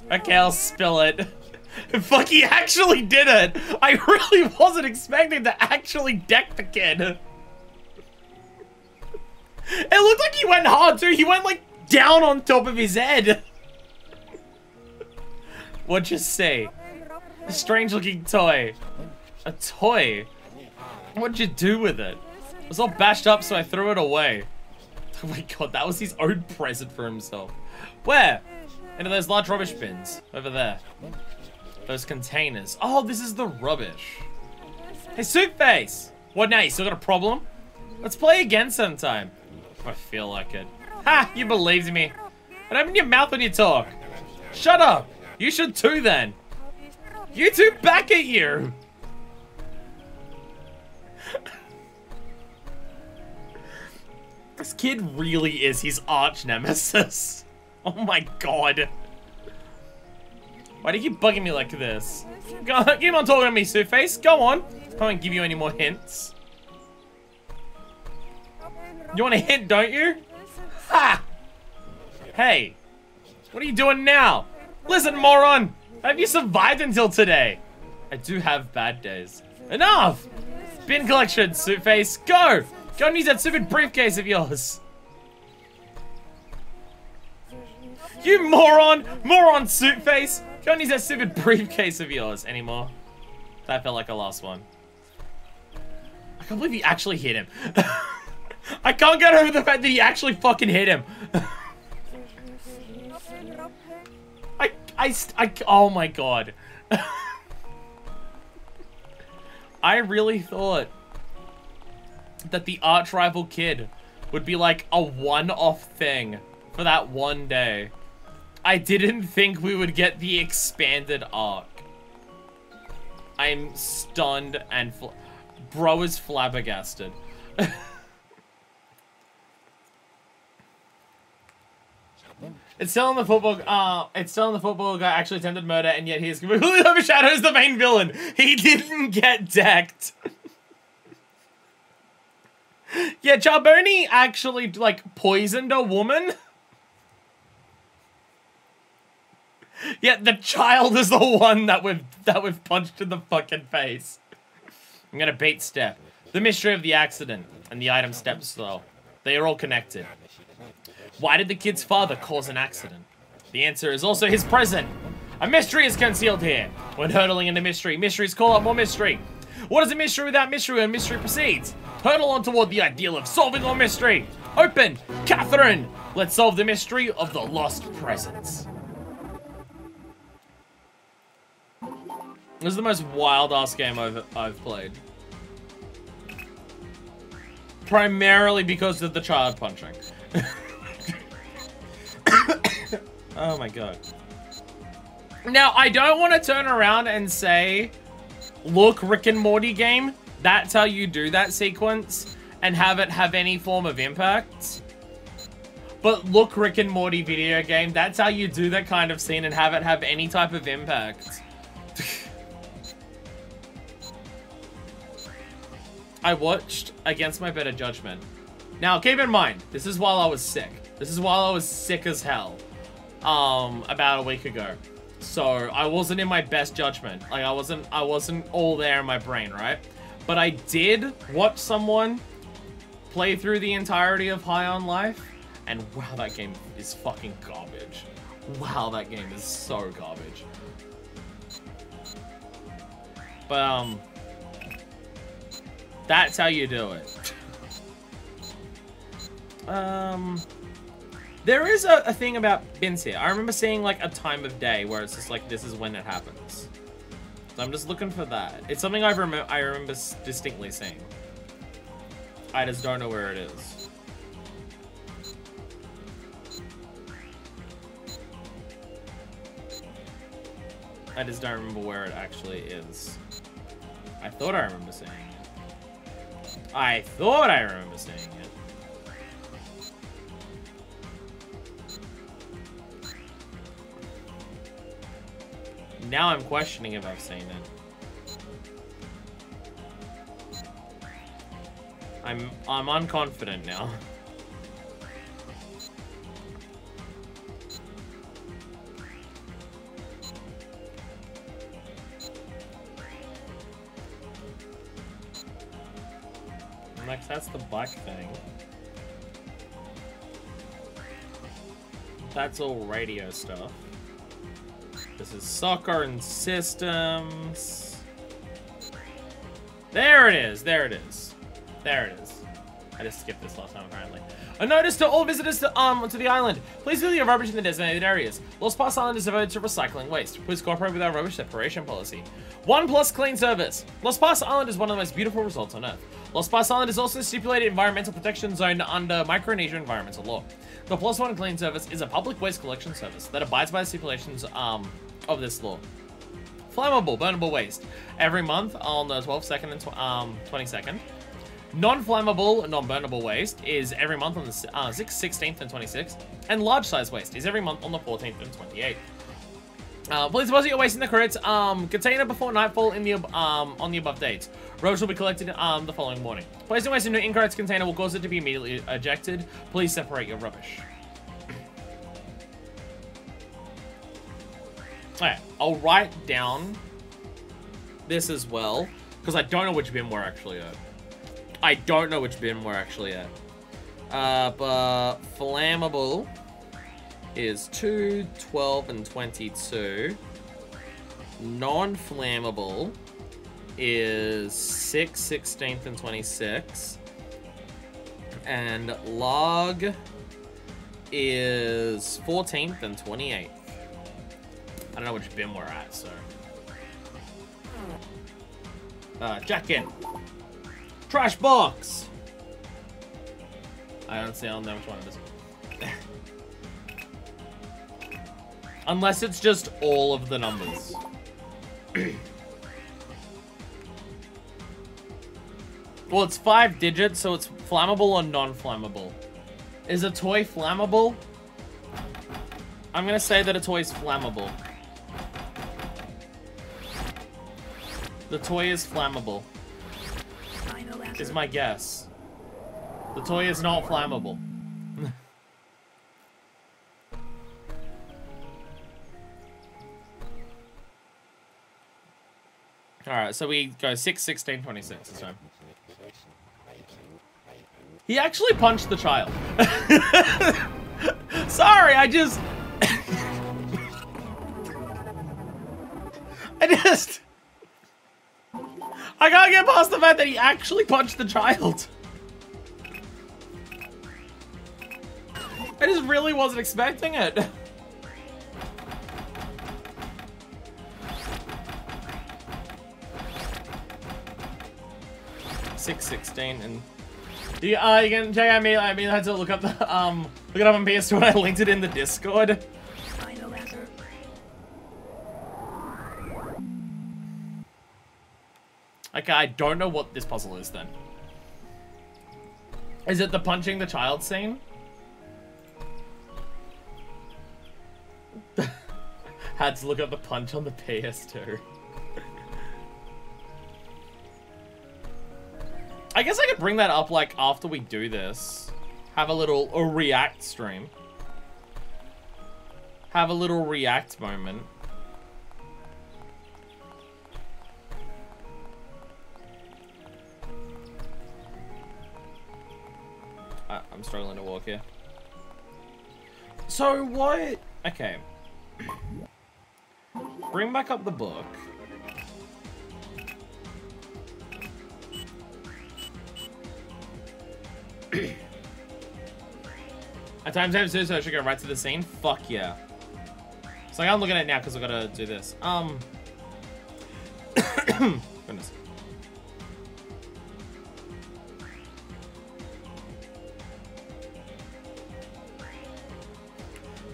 Okay, I'll spill it. Fuck, he actually did it. I really wasn't expecting to actually deck the kid. It looked like he went hard too. He went like down on top of his head. What'd you say? A strange looking toy. A toy? What'd you do with it? It was all bashed up, so I threw it away. Oh my god, that was his own present for himself. Where? Into those large rubbish bins. Over there. Those containers. Oh, this is the rubbish. Hey, Suitface! What now, you still got a problem? Let's play again sometime. If I feel like it. Ha! You believed me. But open your mouth when you talk. Shut up! You should too, then. You two, back at you! This kid really is his arch nemesis. Oh my god. Why do you keep bugging me like this? Keep on talking to me, Suitface. Go on. I won't give you any more hints. You want a hint, don't you? Ha! Hey, what are you doing now? Listen, moron! Have you survived until today? I do have bad days. Enough! Bin collection, Suitface. Go! Go and use that stupid briefcase of yours. You moron! Moron, Suitface! Go and use that stupid briefcase of yours anymore. That felt like a last one. I can't believe he actually hit him. I can't get over the fact that he actually fucking hit him. Oh my god. I really thought that the arch rival kid would be like a one-off thing for that one day. I didn't think we would get the expanded arc. I'm stunned and bro is flabbergasted. It's still in the football. It's still in the football guy actually attempted murder, and yet he is completely overshadows the main villain. He didn't get decked. Yeah, Charboni actually like poisoned a woman. Yet the child is the one that we've punched in the fucking face. I'm gonna bait step. The mystery of the accident and the item step slow. They are all connected. Why did the kid's father cause an accident? The answer is also his present. A mystery is concealed here. When hurtling into mystery, mysteries call up more mystery. What is a mystery without mystery when mystery proceeds? Hurtle on toward the ideal of solving all mystery. Open, Catherine. Let's solve the mystery of the lost presents. This is the most wild-ass game I've played. Primarily because of the child punching. Oh my god. Now, I don't want to turn around and say, look, Rick and Morty game, that's how you do that sequence, and have it have any form of impact. But look, Rick and Morty video game, that's how you do that kind of scene and have it have any type of impact. I watched Against My Better Judgment. Now, keep in mind, this is while I was sick. This is while I was sick as hell. About a week ago. So, I wasn't in my best judgment. Like, I wasn't all there in my brain, right? But I did watch someone play through the entirety of High on Life. And wow, that game is fucking garbage. Wow, that game is so garbage. But, that's how you do it. There is a thing about bins here. I remember seeing like a time of day where it's just like, this is when it happens. So I'm just looking for that. It's something I remember distinctly seeing. I just don't know where it is. I just don't remember where it actually is. I thought I remember seeing it. I thought I remember seeing it. Now I'm questioning if I've seen it. I'm unconfident now. Like, that's the black thing. That's all radio stuff. This is soccer and systems. There it is. There it is. There it is. I just skipped this last time, apparently. A notice to all visitors to the island. Please leave your rubbish in the designated areas. Lost Pass Island is devoted to recycling waste. Please cooperate with our rubbish separation policy. 1+ clean service. Lost Pass Island is one of the most beautiful resorts on Earth. Lost Pass Island is also a stipulated environmental protection zone under Micronesia environmental law. The +1 clean service is a public waste collection service that abides by the stipulations of this law. Flammable, burnable waste. Every month on the 12th, 2nd, and 22nd. Non-flammable, non-burnable waste is every month on the 6th, 16th, and 26th. And large size waste is every month on the 14th and 28th. Please deposit your waste in the crates. Container before nightfall in the on the above dates. Rubbish will be collected the following morning. Placing waste in an incorrect container will cause it to be immediately ejected. Please separate your rubbish. Alright, I'll write down this as well, because I don't know which bin we're actually at. But flammable is 2, 12, and 22. Non-flammable is 6, 16th, and 26. And log is 14th and 28th. I don't know which bin we're at, so. Jack in. Trash box! I don't know which one it is. Unless it's just all of the numbers. Well, it's 5 digits, so it's flammable or non-flammable. Is a toy flammable? I'm gonna say that a toy is flammable. The toy is flammable. Is my guess. The toy is not flammable. Alright, so we go 6, 16, 26 this time. He actually punched the child. Sorry, I can't get past the fact that he actually punched the child. I just really wasn't expecting it. Six, 16, and you can check out me. I mean, I had to look up the look it up on PS2 and I linked it in the Discord. Okay, I don't know what this puzzle is then. Is it the punching the child scene? Had to look up the punch on the PS2. I guess I could bring that up, like, after we do this. Have a react stream. Have a little react moment. I'm struggling to walk here. So what? Okay. Bring back up the book. At times I so I should go right to the scene. Fuck yeah. So I'm looking at it now because I've got to do this. Goodness.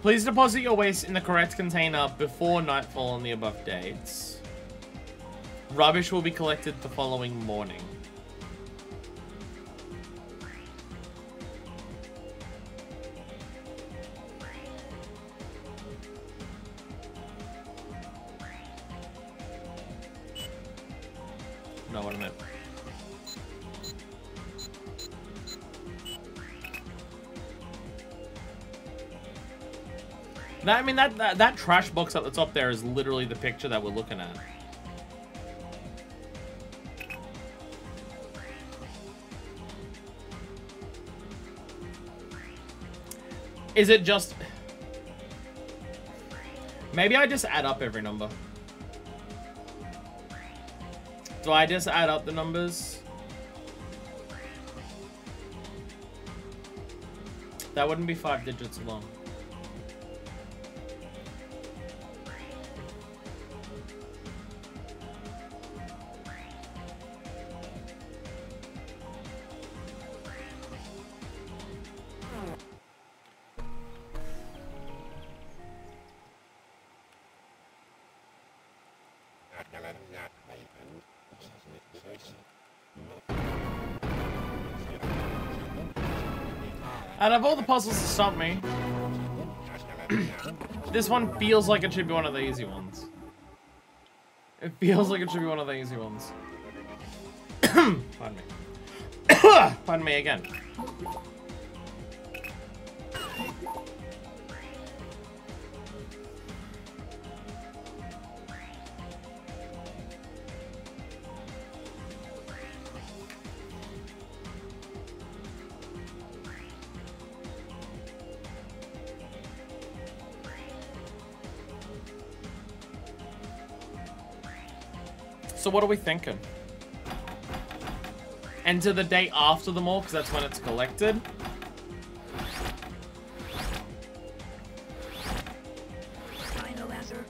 Please deposit your waste in the correct container before nightfall on the above dates. Rubbish will be collected the following morning. No, what I meant. I mean, that trash box at the top there is literally the picture that we're looking at. Is it just... Maybe I just add up every number. Do I just add up the numbers? That wouldn't be 5 digits long. Out of all the puzzles to stop me, This one feels like it should be one of the easy ones. It feels like it should be one of the easy ones. Pardon me. Pardon me again. So what are we thinking? Enter the day after them all, because that's when it's collected. Final answer.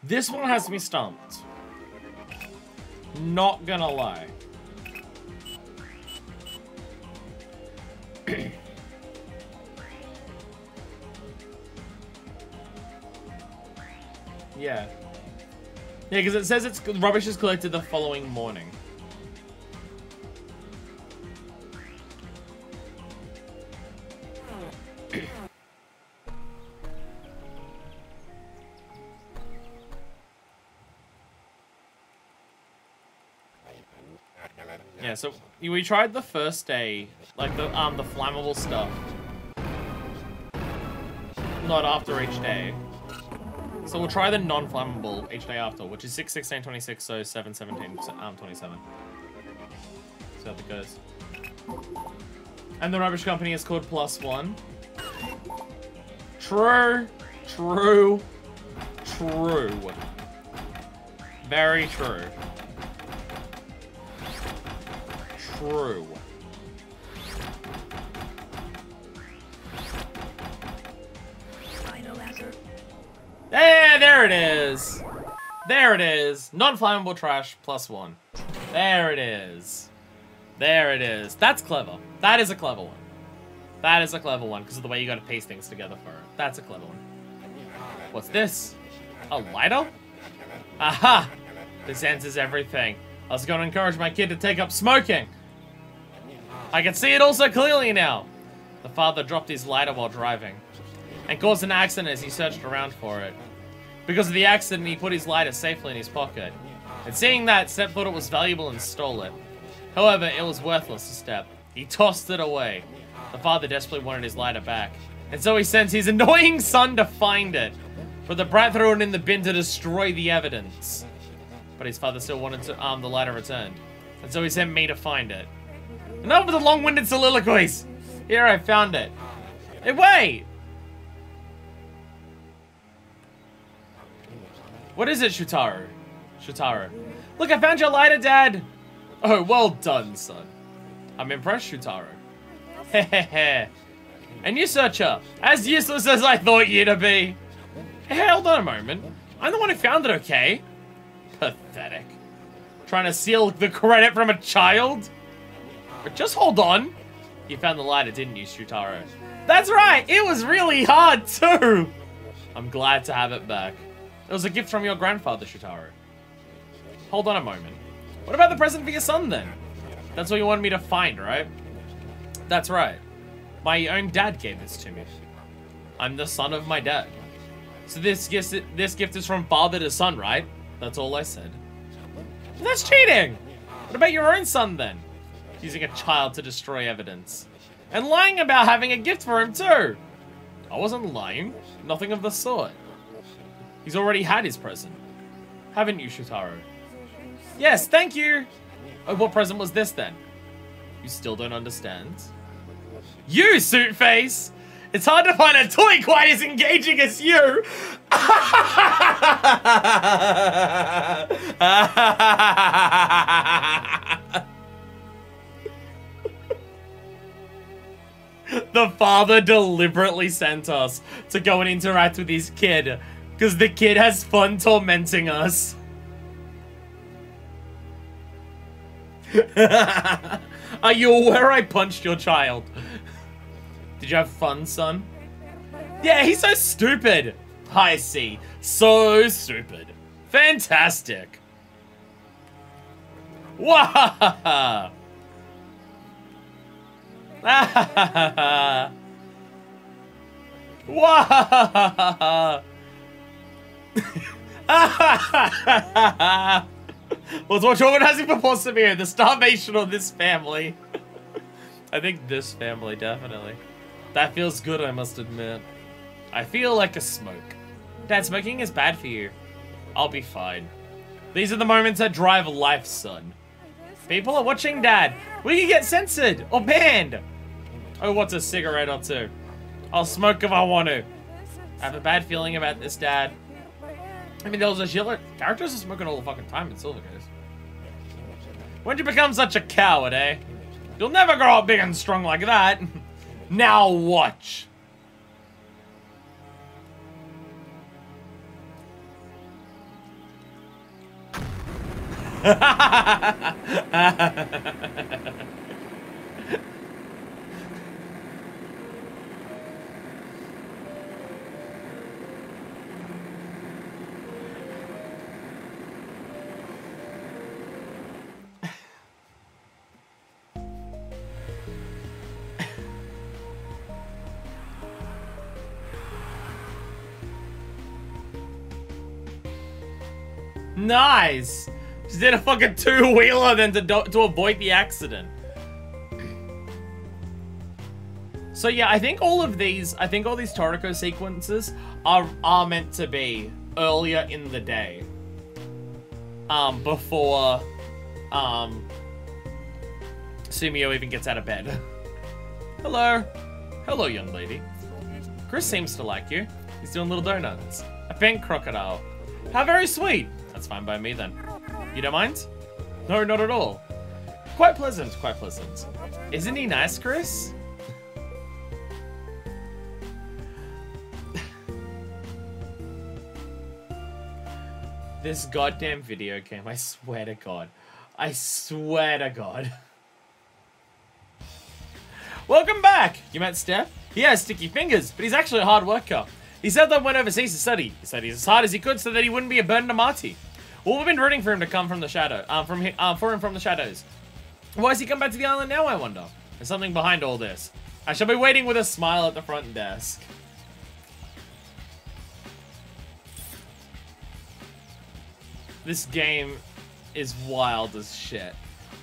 This one has me stumped. Not gonna lie. Yeah. Yeah, because it says it's rubbish is collected the following morning. Yeah, so we tried the first day, like the flammable stuff. Not after each day. So we'll try the non-flammable each day after, which is 6, 16, 26, so 7, 17, 27. See how that goes. And the rubbish company is called +1. True. True. True. Very true. True. Final answer. There it is. There it is. Non-flammable trash +1. There it is. There it is. That's clever. That is a clever one. That is a clever one because of the way you got to piece things together for it. That's a clever one. What's this? A lighter? Aha! This answers everything. I was going to encourage my kid to take up smoking. I can see it also clearly now. The father dropped his lighter while driving and caused an accident as he searched around for it. Because of the accident, he put his lighter safely in his pocket. And seeing that, Step thought it was valuable and stole it. However, it was worthless to Step. He tossed it away. The father desperately wanted his lighter back. And so he sent his annoying son to find it. But the brat threw it in the bin to destroy the evidence. But his father still wanted to the lighter returned. And so he sent me to find it. Enough with the long-winded soliloquies! Here, I found it. Hey, wait! What is it, Shutaro? Shutaro. Look, I found your lighter, Dad! Oh, well done, son. I'm impressed, Shutaro. Hehehe. And you, Searcher, as useless as I thought you to be. Hey, hold on a moment. I'm the one who found it, okay? Pathetic. Trying to steal the credit from a child? But just hold on. You found the lighter, didn't you, Shutaro? That's right! It was really hard, too! I'm glad to have it back. It was a gift from your grandfather, Shutaro. Hold on a moment. What about the present for your son, then? That's what you wanted me to find, right? That's right. My own dad gave this to me. I'm the son of my dad. So this gift is from father to son, right? That's all I said. That's cheating! What about your own son, then? Using a child to destroy evidence. And lying about having a gift for him, too! I wasn't lying. Nothing of the sort. He's already had his present. Haven't you, Shutaro? Yes, thank you! Oh, what present was this, then? You still don't understand? You, Suitface! It's hard to find a toy quite as engaging as you! The father deliberately sent us to go and interact with his kid, because the kid has fun tormenting us. Are you aware I punched your child? Did you have fun, son? Yeah, he's so stupid. I see. So stupid. Fantastic. Wahahaha! Wahahaha! Wahahaha! What's more traumatizing for Postamir? The starvation of this family. I think this family, definitely. That feels good, I must admit. I feel like a smoke. Dad, smoking is bad for you. I'll be fine. These are the moments that drive life, son. People are watching, Dad. We can get censored or banned. Oh, what's a cigarette or two? I'll smoke if I want to. I have a bad feeling about this, Dad. I mean, there was a shitload. Characters are smoking all the fucking time in Silver Case. When'd you become such a coward, eh? You'll never grow up big and strong like that. Now watch. Nice! Just did a fucking two-wheeler then to avoid the accident. So yeah, I think all these Toriko sequences are meant to be earlier in the day. Before Sumio even gets out of bed. Hello. Hello, young lady. Chris seems to like you. He's doing little donuts. A pink crocodile. How very sweet. That's fine by me then. You don't mind? No, not at all. Quite pleasant, quite pleasant. Isn't he nice, Chris? This goddamn video game, I swear to God. I swear to God. Welcome back! You met Steph? He has sticky fingers, but he's actually a hard worker. He said that went overseas to study. He studied as hard as he could so that he wouldn't be a burden to Marty. Well, we've been rooting for him to come from the shadow, for him from the shadows. Why has he come back to the island now, I wonder? There's something behind all this. I shall be waiting with a smile at the front desk. This game is wild as shit.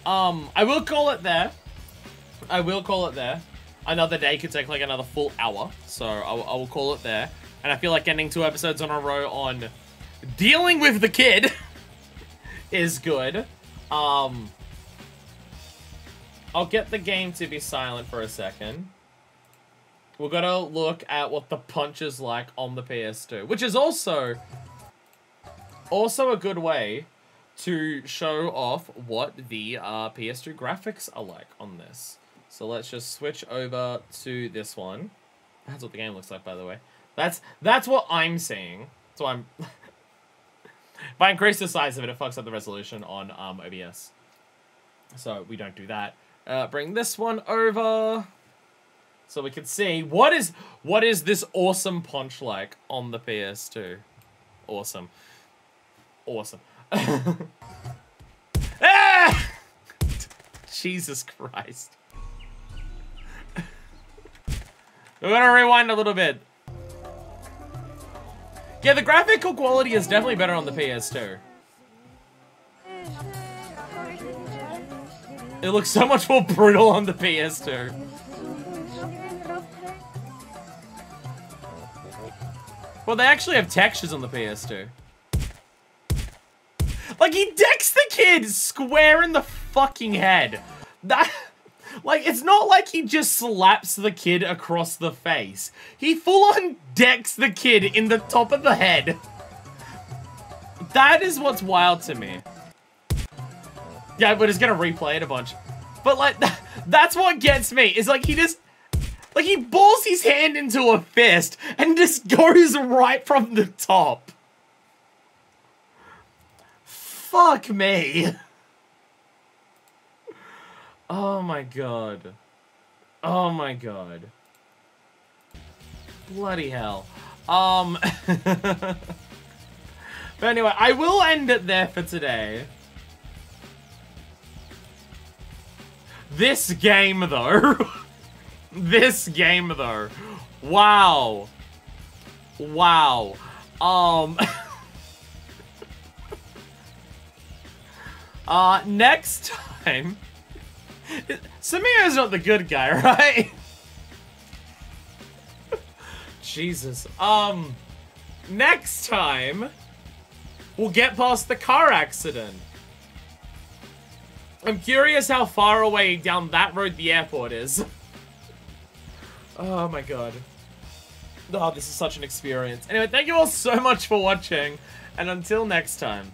I will call it there. I will call it there. Another day could take like another full hour, so I will call it there. And I feel like ending 2 episodes in a row on dealing with the kid is good. I'll get the game to be silent for a second. We're gonna look at what the punch is like on the PS2, which is also a good way to show off what the PS2 graphics are like on this. So let's just switch over to this one. That's what the game looks like, by the way. That's what I'm seeing. So I'm... If I increase the size of it, it fucks up the resolution on OBS. So we don't do that. Bring this one over so we can see what is this awesome punch like on the PS2. Awesome. Awesome. Ah! Jesus Christ. We're gonna rewind a little bit. Yeah, the graphical quality is definitely better on the PS2. It looks so much more brutal on the PS2. Well, they actually have textures on the PS2. Like, he decks the kid square in the fucking head. That... Like, it's not like he just slaps the kid across the face. He full-on decks the kid in the top of the head. That is what's wild to me. Yeah, we're just gonna replay it a bunch. But, like, that's what gets me. Is, like, he just... Like, he balls his hand into a fist and just goes right from the top. Fuck me. Oh my god. Oh my god. Bloody hell. But anyway, I will end it there for today. This game, though. This game, though. Wow. Wow. Next time... Samio's not the good guy, right? Jesus. Next time... we'll get past the car accident. I'm curious how far away down that road the airport is. Oh my god. Oh, this is such an experience. Anyway, thank you all so much for watching. And until next time,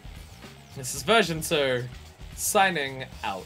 this is version 2, signing out.